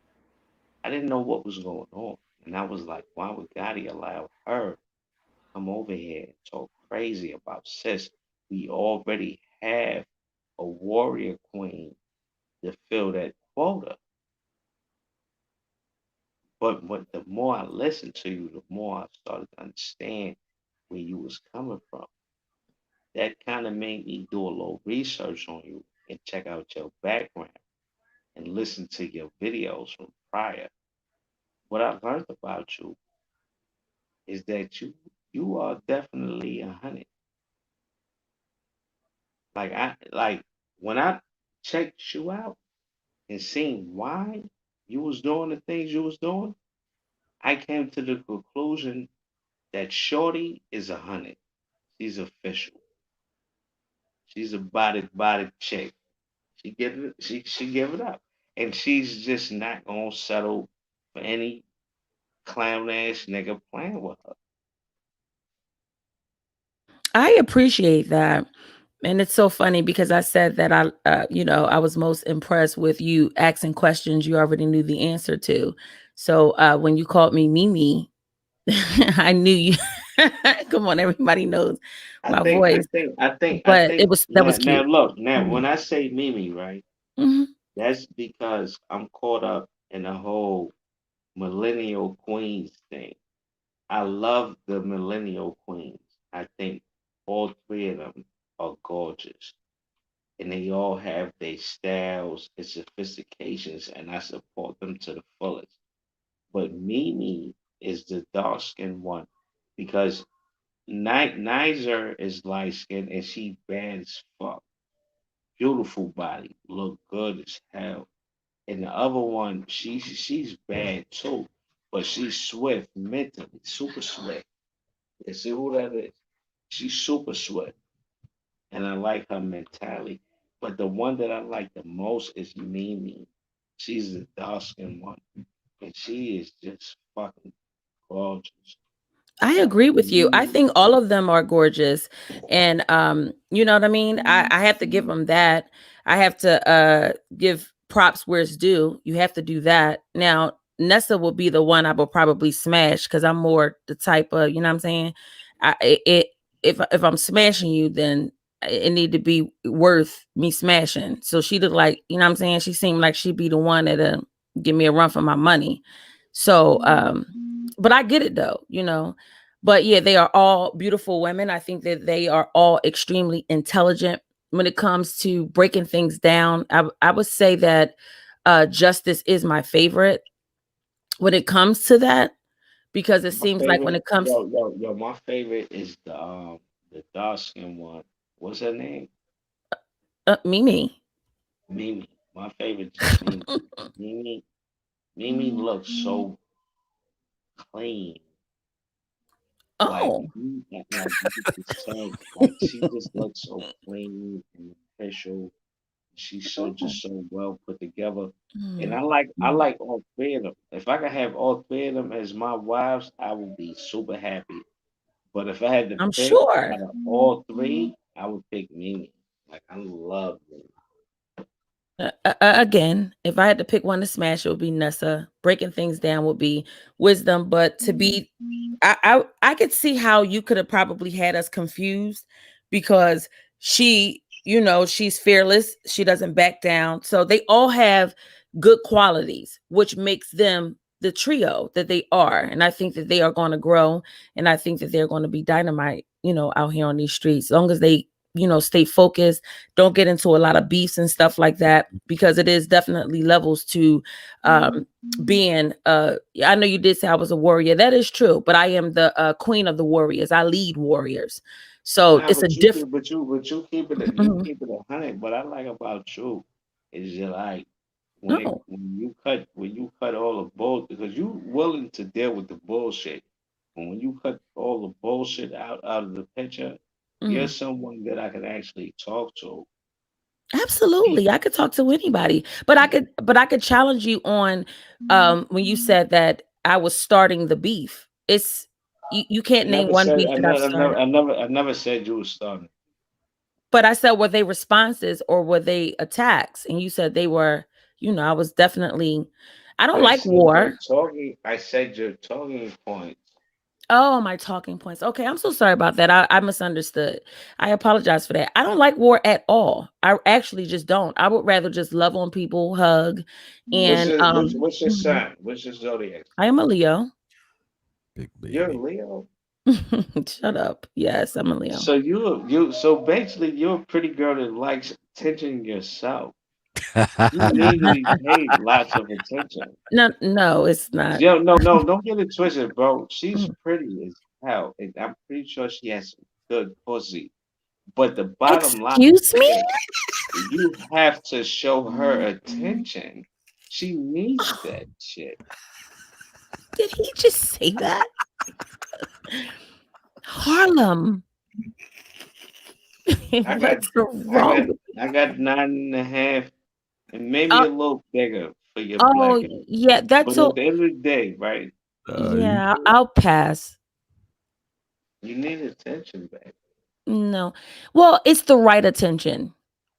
I didn't know what was going on. And I was like, why would Gotti allow her to come over here and talk crazy about sis? We already have a warrior queen to fill that quota. But the more I listened to you, the more I started to understand where you was coming from. That kind of made me do a little research on you and check out your background and listen to your videos from prior. What I learned about you is that you are definitely a honey. Like when I checked you out and seen why you was doing the things you was doing, I came to the conclusion that Shorty is a honey. She's official. She's a body chick. She give it up. And she's just not gonna settle for any clown ass nigga playing with her. I appreciate that. And it's so funny because I said that I was most impressed with you asking questions you already knew the answer to. So when you called me Mimi, I knew you. Come on, everybody knows I my think I voice, think I think I but think that now was now cute. look now Mhm. when I say Mimi, right, Mhm. that's because I'm caught up in the whole millennial queens thing. I love the millennial queens. I think all three of them are gorgeous. And they all have their styles and sophistications, and I support them to the fullest. But Mimi is the dark skinned one because Niger is light skinned and she bad as fuck. Beautiful body, look good as hell. And the other one, she's bad too, but she's swift mentally, super swift. You see who that is? She's super swift, and I like her mentality. But the one that I like the most is Mimi. She's the dark skinned one, and she is just fucking gorgeous. I agree with you. I think all of them are gorgeous. And you know what I mean? I have to give them that. I have to give props where it's due. You have to do that. Now, Nessa will be the one I will probably smash because I'm more the type of, you know what I'm saying? If I'm smashing you, then it need to be worth me smashing. So she looked like, you know what I'm saying? She seemed like she'd be the one that give me a run for my money. So but I get it though, you know. But yeah, they are all beautiful women. I think that they are all extremely intelligent when it comes to breaking things down. I would say that Justice is my favorite when it comes to that because it My seems like when favorite, it comes, yo, my favorite is the dark skinned one. What's her name? Mimi. Mimi. My favorite is Mimi. Mimi. Mimi looks so clean. Like Oh. you could just tell, like she just looks so clean and official. She's so just so well put together. And Mm. I like all three of them. If I could have all three of them as my wives, I would be super happy. But if I had to I'm pick sure. out of all three, I would pick Mimi. Like I love Mimi. Again, if I had to pick one to smash, it would be Nessa. Breaking things down would be Wisdom. But to be, I could see how you could have probably had us confused because she, she's fearless. She doesn't back down. So they all have good qualities, which makes them the trio that they are. And I think that they are going to grow, and I think that they're going to be dynamite, out here on these streets, as long as they stay focused, don't get into a lot of beefs and stuff like that, because it is definitely levels to being I know you did say I was a warrior. That is true, but I am the queen of the warriors. I lead warriors. So Nah, it's a different. but you keep it you keep it 100. What I like about you is you like No. when you cut all the bull because you willing to deal with the bullshit. And when you cut all the bullshit out of the picture, you're Mhm. someone that I can actually talk to. Absolutely. I could talk to anybody, but I could challenge you on when you said that I was starting the beef. It's you can't name one beef that I've started. I never said you were starting. But I said, were they responses or were they attacks? And you said they were, I was definitely, I don't like war. I said your talking points. Oh, my talking points. Okay, I'm so sorry about that. I misunderstood. I apologize for that. I don't like war at all. I actually just don't. I would rather just love on people, hug, and What's your sign? What's your zodiac? I am a Leo. Big You're a baby. Leo. Shut up. Yes, I'm a Leo. So so basically you're a pretty girl that likes attention yourself. You need to be paid lots of attention. No, it's not. Yo, no, don't get it twisted, bro. She's Mm. pretty as hell, and I'm pretty sure she has some good pussy. But the bottom line Excuse me? is, you have to show her attention. She needs that shit. Did he just say that? Harlem. I got, What's I wrong got, with I got 9.5, and maybe uh, a little bigger for your oh black ass. yeah, But that's at all. the end of the day, right? Yeah, I'll pass. You need attention, baby. No. Well, it's the right attention.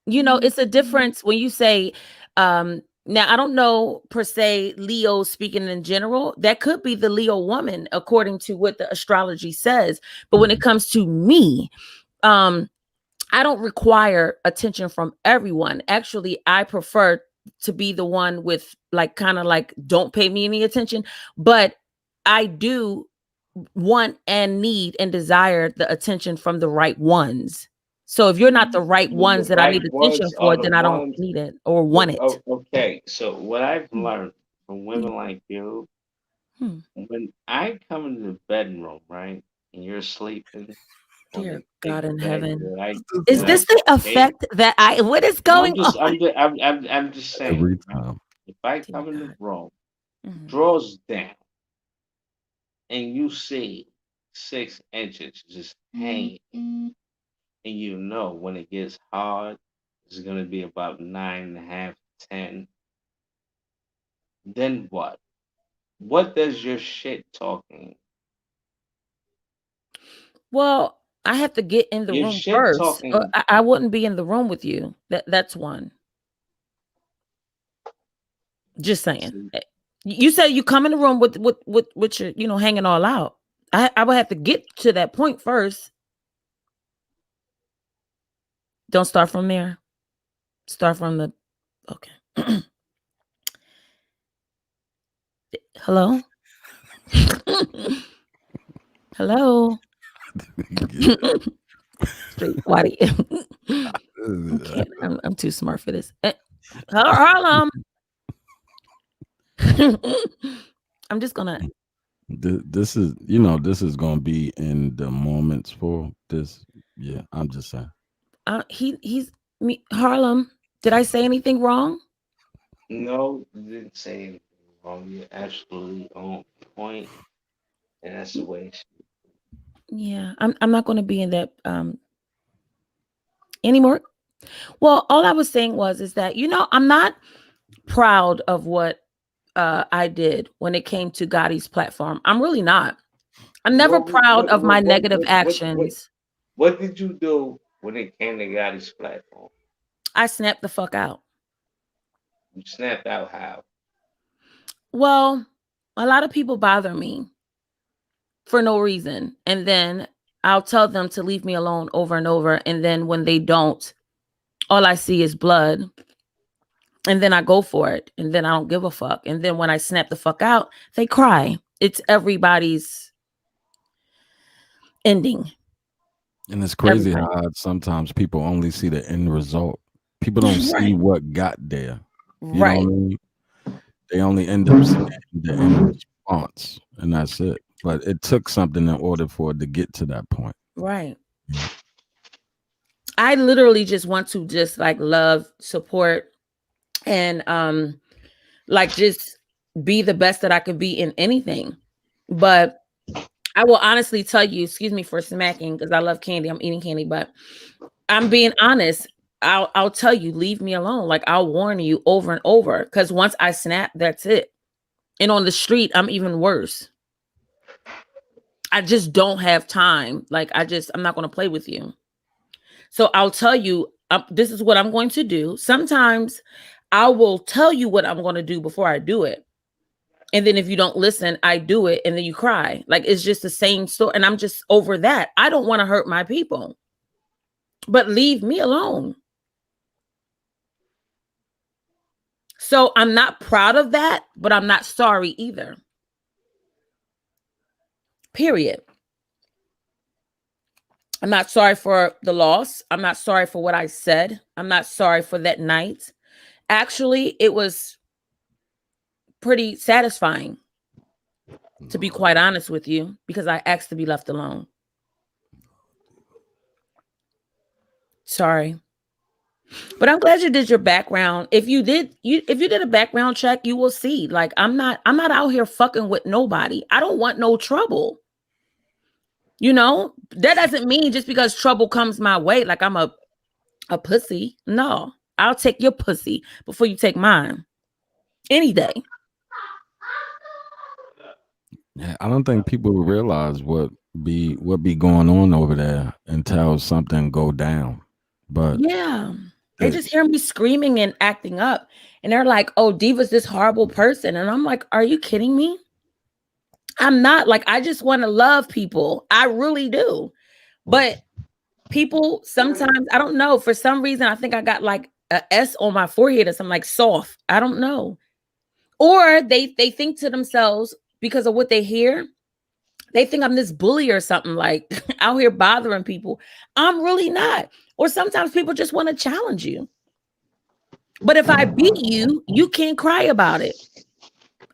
It's a difference when you say, now I don't know per se Leo speaking in general. That could be the Leo woman according to what the astrology says. But when it comes to me, I don't require attention from everyone. Actually, I prefer to be the one with kind of like don't pay me any attention, but I do want and need and desire the attention from the right ones. So if you're not the right The ones that I right need attention ones are for, the then I don't ones. need it or want it. Okay, so what I've Mm, learned from mm, women like you, mm. when I come into the bedroom, right, and you're sleeping on Dear the big God in bed heaven. that Is I this the create, effect that what is and going on? I'm just saying, Every right? time. If I Dear come in the God. room, Mhm. drawers down, and you see 6 inches just hanging, and you know when it gets hard, it's gonna be about 9.5, 10. Then what? What does your shit talking? Well, I have to get in the Your room shit first. talking. I wouldn't be in the room with you. That's one. Just saying. See, You said you come in the room with your, hanging all out. I would have to get to that point first. Don't start from there. Start from the okay. Hello? Hello? Straight Waddy. I can't. I'm too smart for this. Harlem. I'm just gonna. This is this is gonna be in the moments for this. Yeah, I'm just saying. He's Me, Harlem, did I say anything wrong? No, you didn't say anything wrong. You're absolutely on point, and that's the way. Yeah, I'm not going to be in that anymore. Well, all I was saying is that I'm not proud of what I did when it came to Gotti's platform. I'm really not. I'm never proud of my negative actions. What did you do when it came to Gotti's platform? I snapped the fuck out. You snapped out how? Well, a lot of people bother me for no reason. And then I'll tell them to leave me alone over and over. And then when they don't, all I see is blood. And then I go for it. And then I don't give a fuck. And then when I snap the fuck out, they cry. It's everybody's ending. And it's crazy how sometimes people only see the end result. People don't see what got there. You know what I mean? They only end up seeing the end response, and that's it. But it took something in order for it to get to that point. Right. I literally just want to just like love, support, and like just be the best that I could be in anything. But I will honestly tell you, excuse me for smacking because I love candy. I'm eating candy, but I'm being honest. I'll tell you, leave me alone. Like I'll warn you over and over because once I snap, that's it. And on the street, I'm even worse. I just don't have time. Like I'm not going to play with you. So I'll tell you, this is what I'm going to do. Sometimes I will tell you what I'm going to do before I do it. And then if you don't listen, I do it and then you cry. Like it's just the same story. And I'm just over that. I don't want to hurt my people. But leave me alone. So I'm not proud of that, but I'm not sorry either. Period. I'm not sorry for the loss. I'm not sorry for what I said. I'm not sorry for that night. Actually, it was pretty satisfying, to be quite honest with you, because I asked to be left alone. Sorry. But I'm glad you did your background. If you did a background check, you will see. Like I'm not out here fucking with nobody. I don't want no trouble. You know, that doesn't mean just because trouble comes my way, like I'm a pussy. No, I'll take your pussy before you take mine. Any day. Yeah, I don't think people realize what be going on over there until something go down. But yeah. They just hear me screaming and acting up. And they're like, oh, Diva's this horrible person. And I'm like, are you kidding me? I'm not. Like, I just want to love people. I really do. But people sometimes, I don't know. For some reason, I think I got like a S on my forehead or something, like soft. I don't know. Or they think to themselves, because of what they hear, they think I'm this bully or something, like out here bothering people. I'm really not. Or sometimes people just want to challenge you. But if I beat you, you can't cry about it.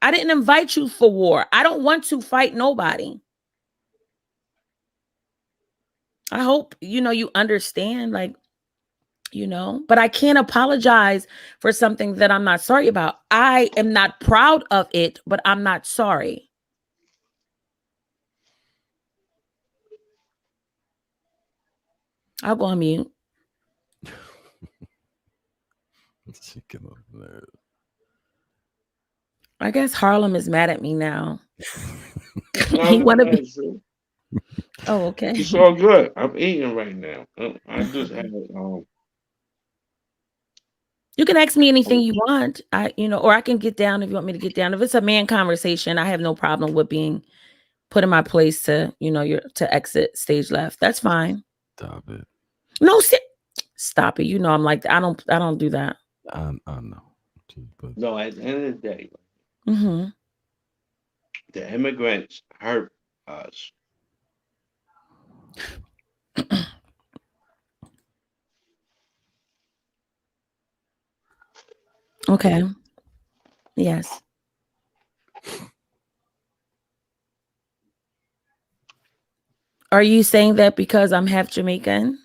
I didn't invite you for war. I don't want to fight nobody. I hope, you understand, like, but I can't apologize for something that I'm not sorry about. I am not proud of it, but I'm not sorry. I'll go on mute. I guess Harlem is mad at me now. He want to be. Oh, okay. It's all good. I'm eating right now. I just had You can ask me anything you want. Or I can get down if you want me to get down. If it's a man conversation, I have no problem with being put in my place to, to exit stage left. That's fine. Stop it. No, stop it. I'm like, I don't do that. I know. But no, at the end of the day, mm-hmm. The immigrants hurt us. Okay. Yes. Are you saying that because I'm half Jamaican?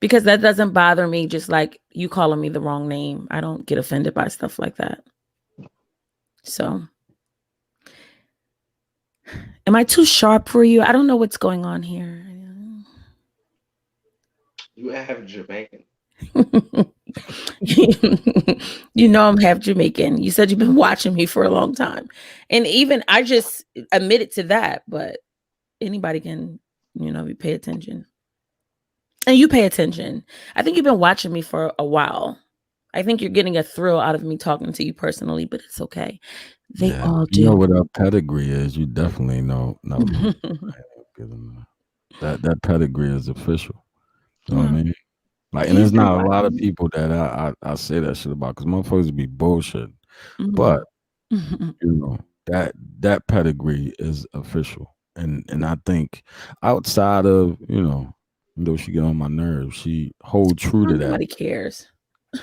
because that doesn't bother me. Just like you calling me the wrong name, I don't get offended by stuff like that. So, am I too sharp for you? I don't know what's going on here. You have Jamaican. You know I'm half Jamaican. You said you've been watching me for a long time. And even I just admitted to that, but anybody can, you pay attention. And you pay attention. I think you've been watching me for a while. I think you're getting a thrill out of me talking to you personally, but it's okay. They all do. You know what our pedigree is. You definitely know. No, that pedigree is official. You know what I mean? Like, and there's not a lot of people that I say that shit about because motherfuckers be bullshit. But that pedigree is official, and I think outside of though she get on my nerves, she hold true to that. Nobody cares.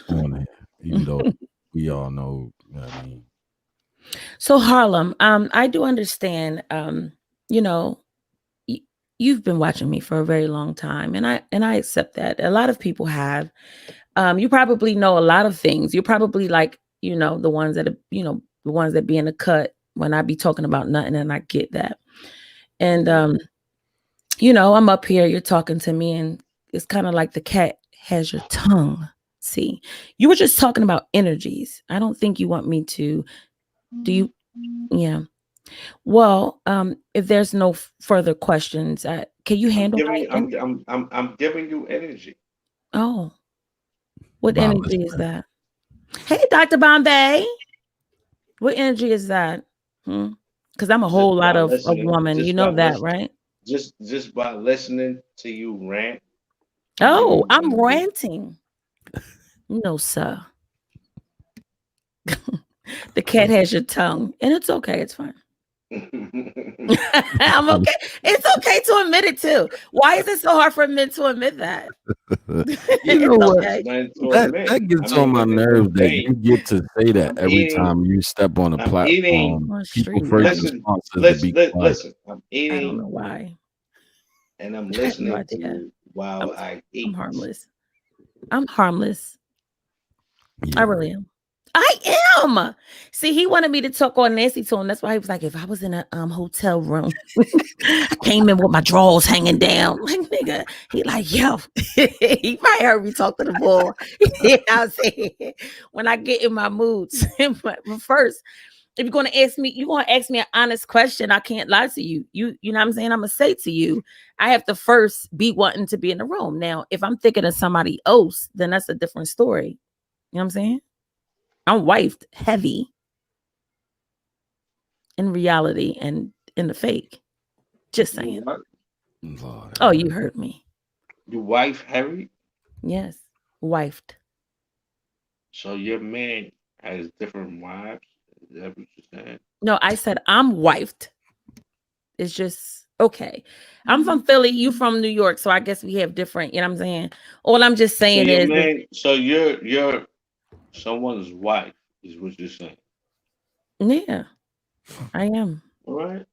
On it, even though we all know what I mean. So Harlem, I do understand. You've been watching me for a very long time, and I accept that. A lot of people have. You probably know a lot of things. You're probably like, the ones that the ones that be in the cut when I be talking about nothing, and I get that. And I'm up here, you're talking to me, and it's kind of like the cat has your tongue. See, you were just talking about energies. I don't think you want me to. Do you? Yeah. Well, if there's no further questions, can you handle I'm giving you energy. Oh, what energy is that? Hey, Dr. Bombay. What energy is that? Because I'm a whole lot of a woman. You know that, right? Just by listening to you rant. Oh, I'm ranting. No, sir. The cat has your tongue, and it's okay. It's fine. I'm okay. It's okay to admit it too. Why is it so hard for men to admit that? You know what? That gets on my nerves that you get to say that every time you step on a platform. People first response is to be quiet. Listen, I'm eating. I don't know why. And I'm listening to you while I eat. I'm harmless. I'm harmless. Yeah. I really am. I am. See, he wanted me to talk on Nancy to him. That's why he was like, if I was in a hotel room, I came in with my drawers hanging down. Like, nigga, he like, yo, he probably heard me talk to the bull. I'm saying, when I get in my moods. But first, if you're gonna ask me an honest question, I can't lie to you. You know what I'm saying? I'm gonna say to you, I have to first be wanting to be in the room. Now, if I'm thinking of somebody else, then that's a different story. You know what I'm saying? I'm wifed heavy in reality and in the fake. Just saying. Lord. Oh, you heard me. Your wife heavy? Yes, wifed. So your man has different wives? Is that what you're saying? No, I said I'm wifed. It's just okay. I'm from Philly. You from New York, so I guess we have different. You know what I'm saying? All I'm just saying so you're someone's wife is what you're saying. Yeah, I am. All right.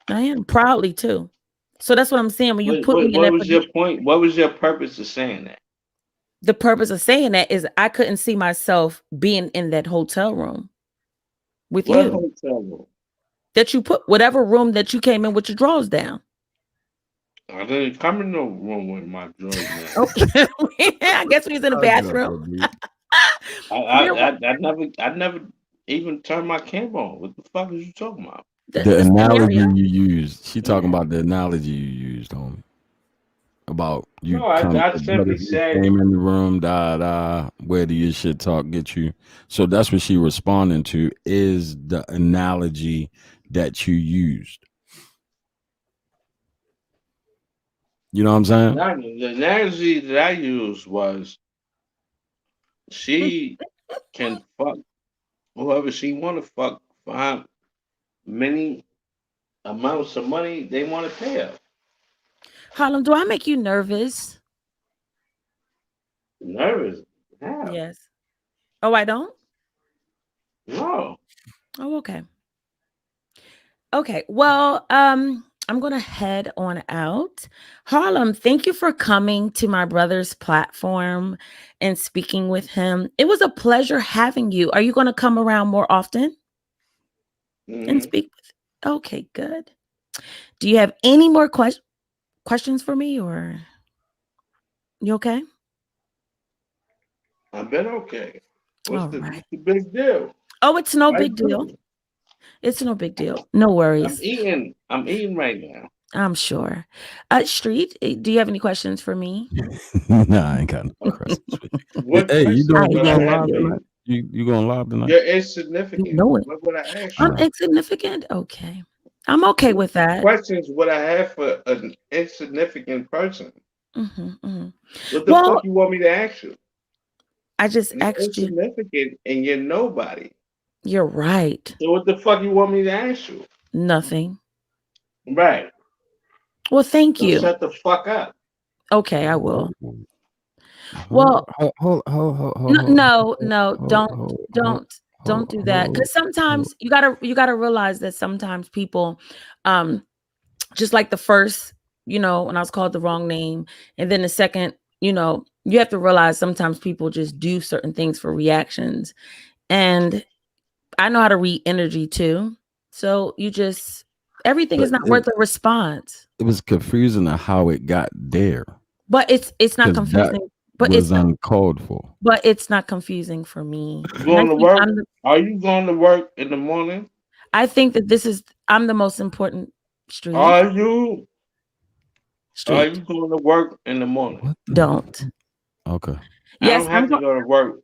I am proudly too. So that's what I'm saying. When you put me in that. What was your point? What was your purpose of saying that? The purpose of saying that is I couldn't see myself being in that hotel room with you. Hotel room? That you put whatever room that you came in with your drawers down. I didn't come in no room with my drawers down. Okay. I guess we was in the bathroom. I never even turned my camera on. What the fuck is you talking about? The analogy you used. She talking about the analogy you used, homie. About you. No, I simply said came in the room, where do your shit talk get you? So that's what she responding to is the analogy that you used. You know what I'm saying? The analogy that I used was she can fuck whoever she want to fuck for how many amounts of money they want to pay her. Harlem, do I make you nervous? Nervous? How? Yes. Oh, I don't? No. Oh, okay. Okay. Well, I'm going to head on out. Harlem, thank you for coming to my brother's platform and speaking with him. It was a pleasure having you. Are you going to come around more often and speak with? Okay, good. Do you have any more questions for me, or you okay? I've been okay. What's All the, right. what's the big deal? Oh, it's no Why big you deal. doing? It's no big deal. No worries. I'm eating right now. I'm sure. Street, do you have any questions for me? Nah, I ain't got no questions. What Hey, you questions doing? I You would I going have live for tonight? you? You going live tonight? You're You insignificant. know it. What would I ask I'm you? insignificant. Okay. I'm okay What with that. questions would I have for an insignificant person? Mhm. What the Well, fuck you want me to ask you? I just You're asked you. insignificant and you're nobody. You're right. So what the fuck you want me to ask you? Nothing. Right. Well, thank So you. shut the fuck up. Okay, I will. Hold, Well, hold, hold, hold, hold, no, hold, don't hold, don't do that, because sometimes you gotta realize that sometimes people, just like the first, when I was called the wrong name, and then the second, you have to realize sometimes people just do certain things for reactions, and I know how to read energy too. So everything is But not worth a response. it was confusing on how it got there But it's not because that confusing. But was uncalled for. it's not confusing for me. You And I going to think work? Are you going to work in the morning? I think that I'm the most important street. Are you Street. going to work in the morning? What the- Don't. Okay. I Yes, don't have to go to work.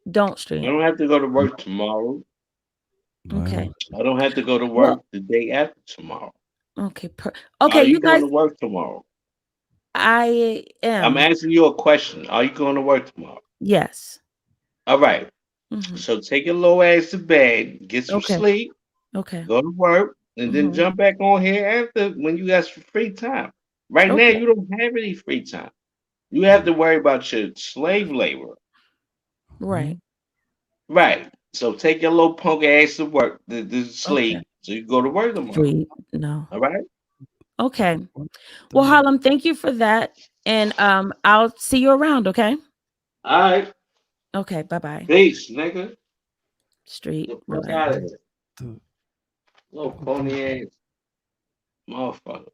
don't I street. don't have to go to work tomorrow. Okay. I don't have to go to Well, work the day after tomorrow. okay. Are Okay, you you guys, going to work tomorrow? I I'm am. asking you a question. Are you going to work tomorrow? Yes. All right. Mhm. So take your low ass to bed, get some Okay. sleep, Okay. go to work, and then Mhm. jump back on here after when you got some free time. Right now, Okay. you don't have any free time. You have to worry about your slave labor. Right. Right. So take your little punk ass to work, to Okay. sleep, so you go to work tomorrow. Street. No. All right. Okay. Well, Harlem, thank you for that. And I'll see you around, okay? All right. Okay, bye-bye. Peace, nigga. Street. Get the fuck Relax. out of here. Little pony ass motherfucker.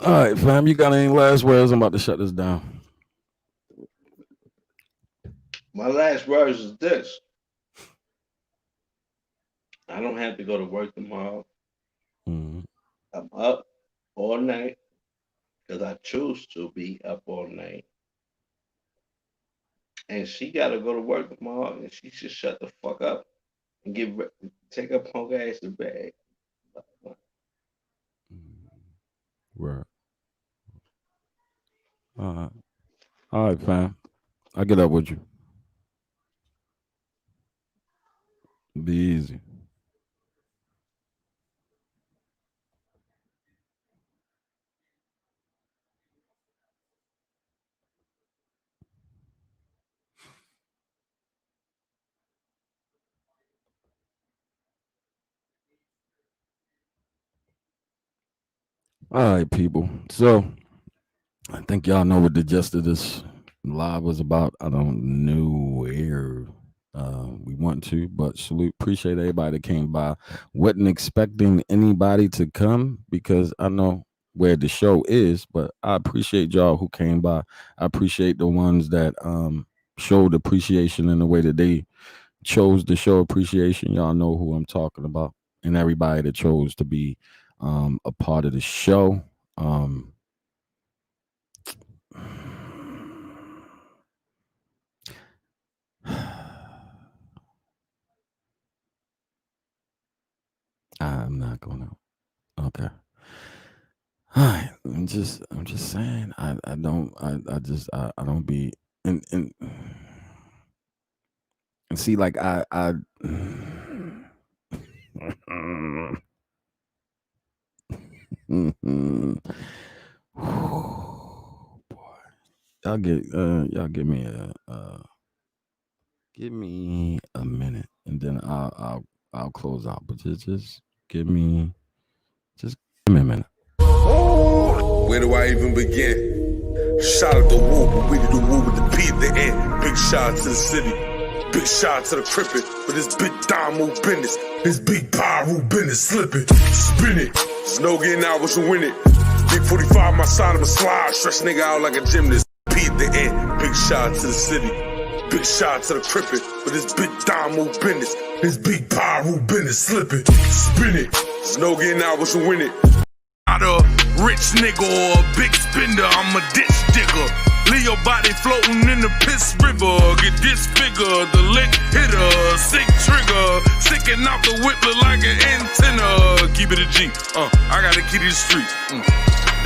All right, fam. You got any last words? I'm about to shut this down. My last words is this. I don't have to go to work tomorrow. Mhm. I'm up all night because I choose to be up all night. And she got to go to work tomorrow, and she should shut the fuck up and take her punk ass to bed. Right. All right, fam. I'll get up with you. Be easy. All right, people. So I think y'all know what the gist of this live was about. I don't know where we went to, but salute, appreciate everybody that came by. Wasn't expecting anybody to come because I know where the show is, but I appreciate y'all who came by. I appreciate the ones that showed appreciation in the way that they chose to show appreciation. Y'all know who I'm talking about, and everybody that chose to be a part of the show. I'm not gonna. Okay. All right. I'm just saying. I don't. I don't be and see like I. Boy, y'all give me give me a minute and then I'll close out. But just give me a minute. Where do I even begin? Shout out the woo, we do the woo with the P at the end. Big shout out to the city, big shout out to the crippin'. But this big Damo business, this big Pyro business, slip it, spin it. There's no getting out once you win it. Big 45 my side of my slide, stretch nigga out like a gymnast. P at the end, big shout out to the city, big shout out to the crippin'. But this big Damo business, this big Pyro business, slip it, spin it. There's no getting out once you win it. Not a rich nigga or a big spender, I'm a ditch digger. Leave your body floating in the piss river. Get disfigured, the lick hitter, sick trigger. Sticking out the whip look like an antenna. Keep it a G, I got a key to the street.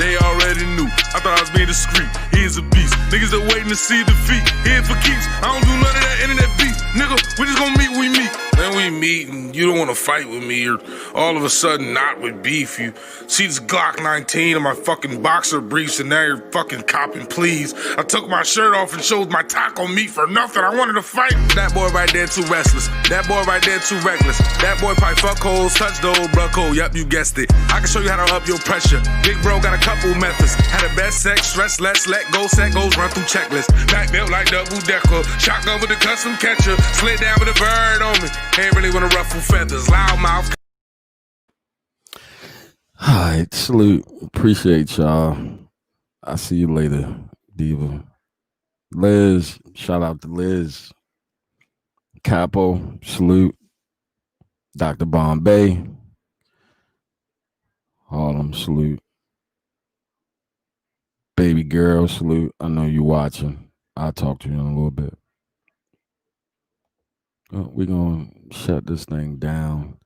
They already knew, I thought I was being discreet. Here's a beast, niggas are waiting to see defeat. Here for keeps, I don't do none of that internet beef. Nigga, we just gon' meet, we meet. Then we meet and you don't wanna fight with me, or all of a sudden not with beef. You see this Glock 19 in my fucking boxer briefs and now you're fucking copping please. I took my shirt off and showed my taco meat for nothing. I wanted to fight. That boy right there too restless. That boy right there too reckless. That boy probably fuck holes, touch the old bruh code. Yep, you guessed it. I can show you how to up your pressure. Big bro got a couple methods. Had a best sex, stress less, let go, set goes, run through checklist. Back built like double decker. Shotgun with a custom catcher. Slid down with a bird on me. Ain't really wanna ruffle feathers. Loud mouth. All right, salute. Appreciate y'all. I'll see you later, Diva. Liz, shout out to Liz. Capo, salute. Dr. Bombay. Harlem, salute. Baby girl, salute. I know you watching. I'll talk to you in a little bit. We're going to shut this thing down.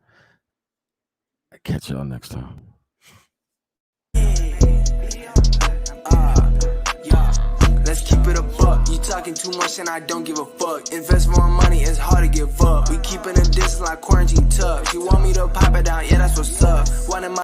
I'll catch y'all next time. Let's keep it a buck. You talking too much and I don't give a fuck. Invest more money, it's hard to give up. We keeping a distance like quarantine tough. You want me to pop it down? Yeah, that's what's up. One of my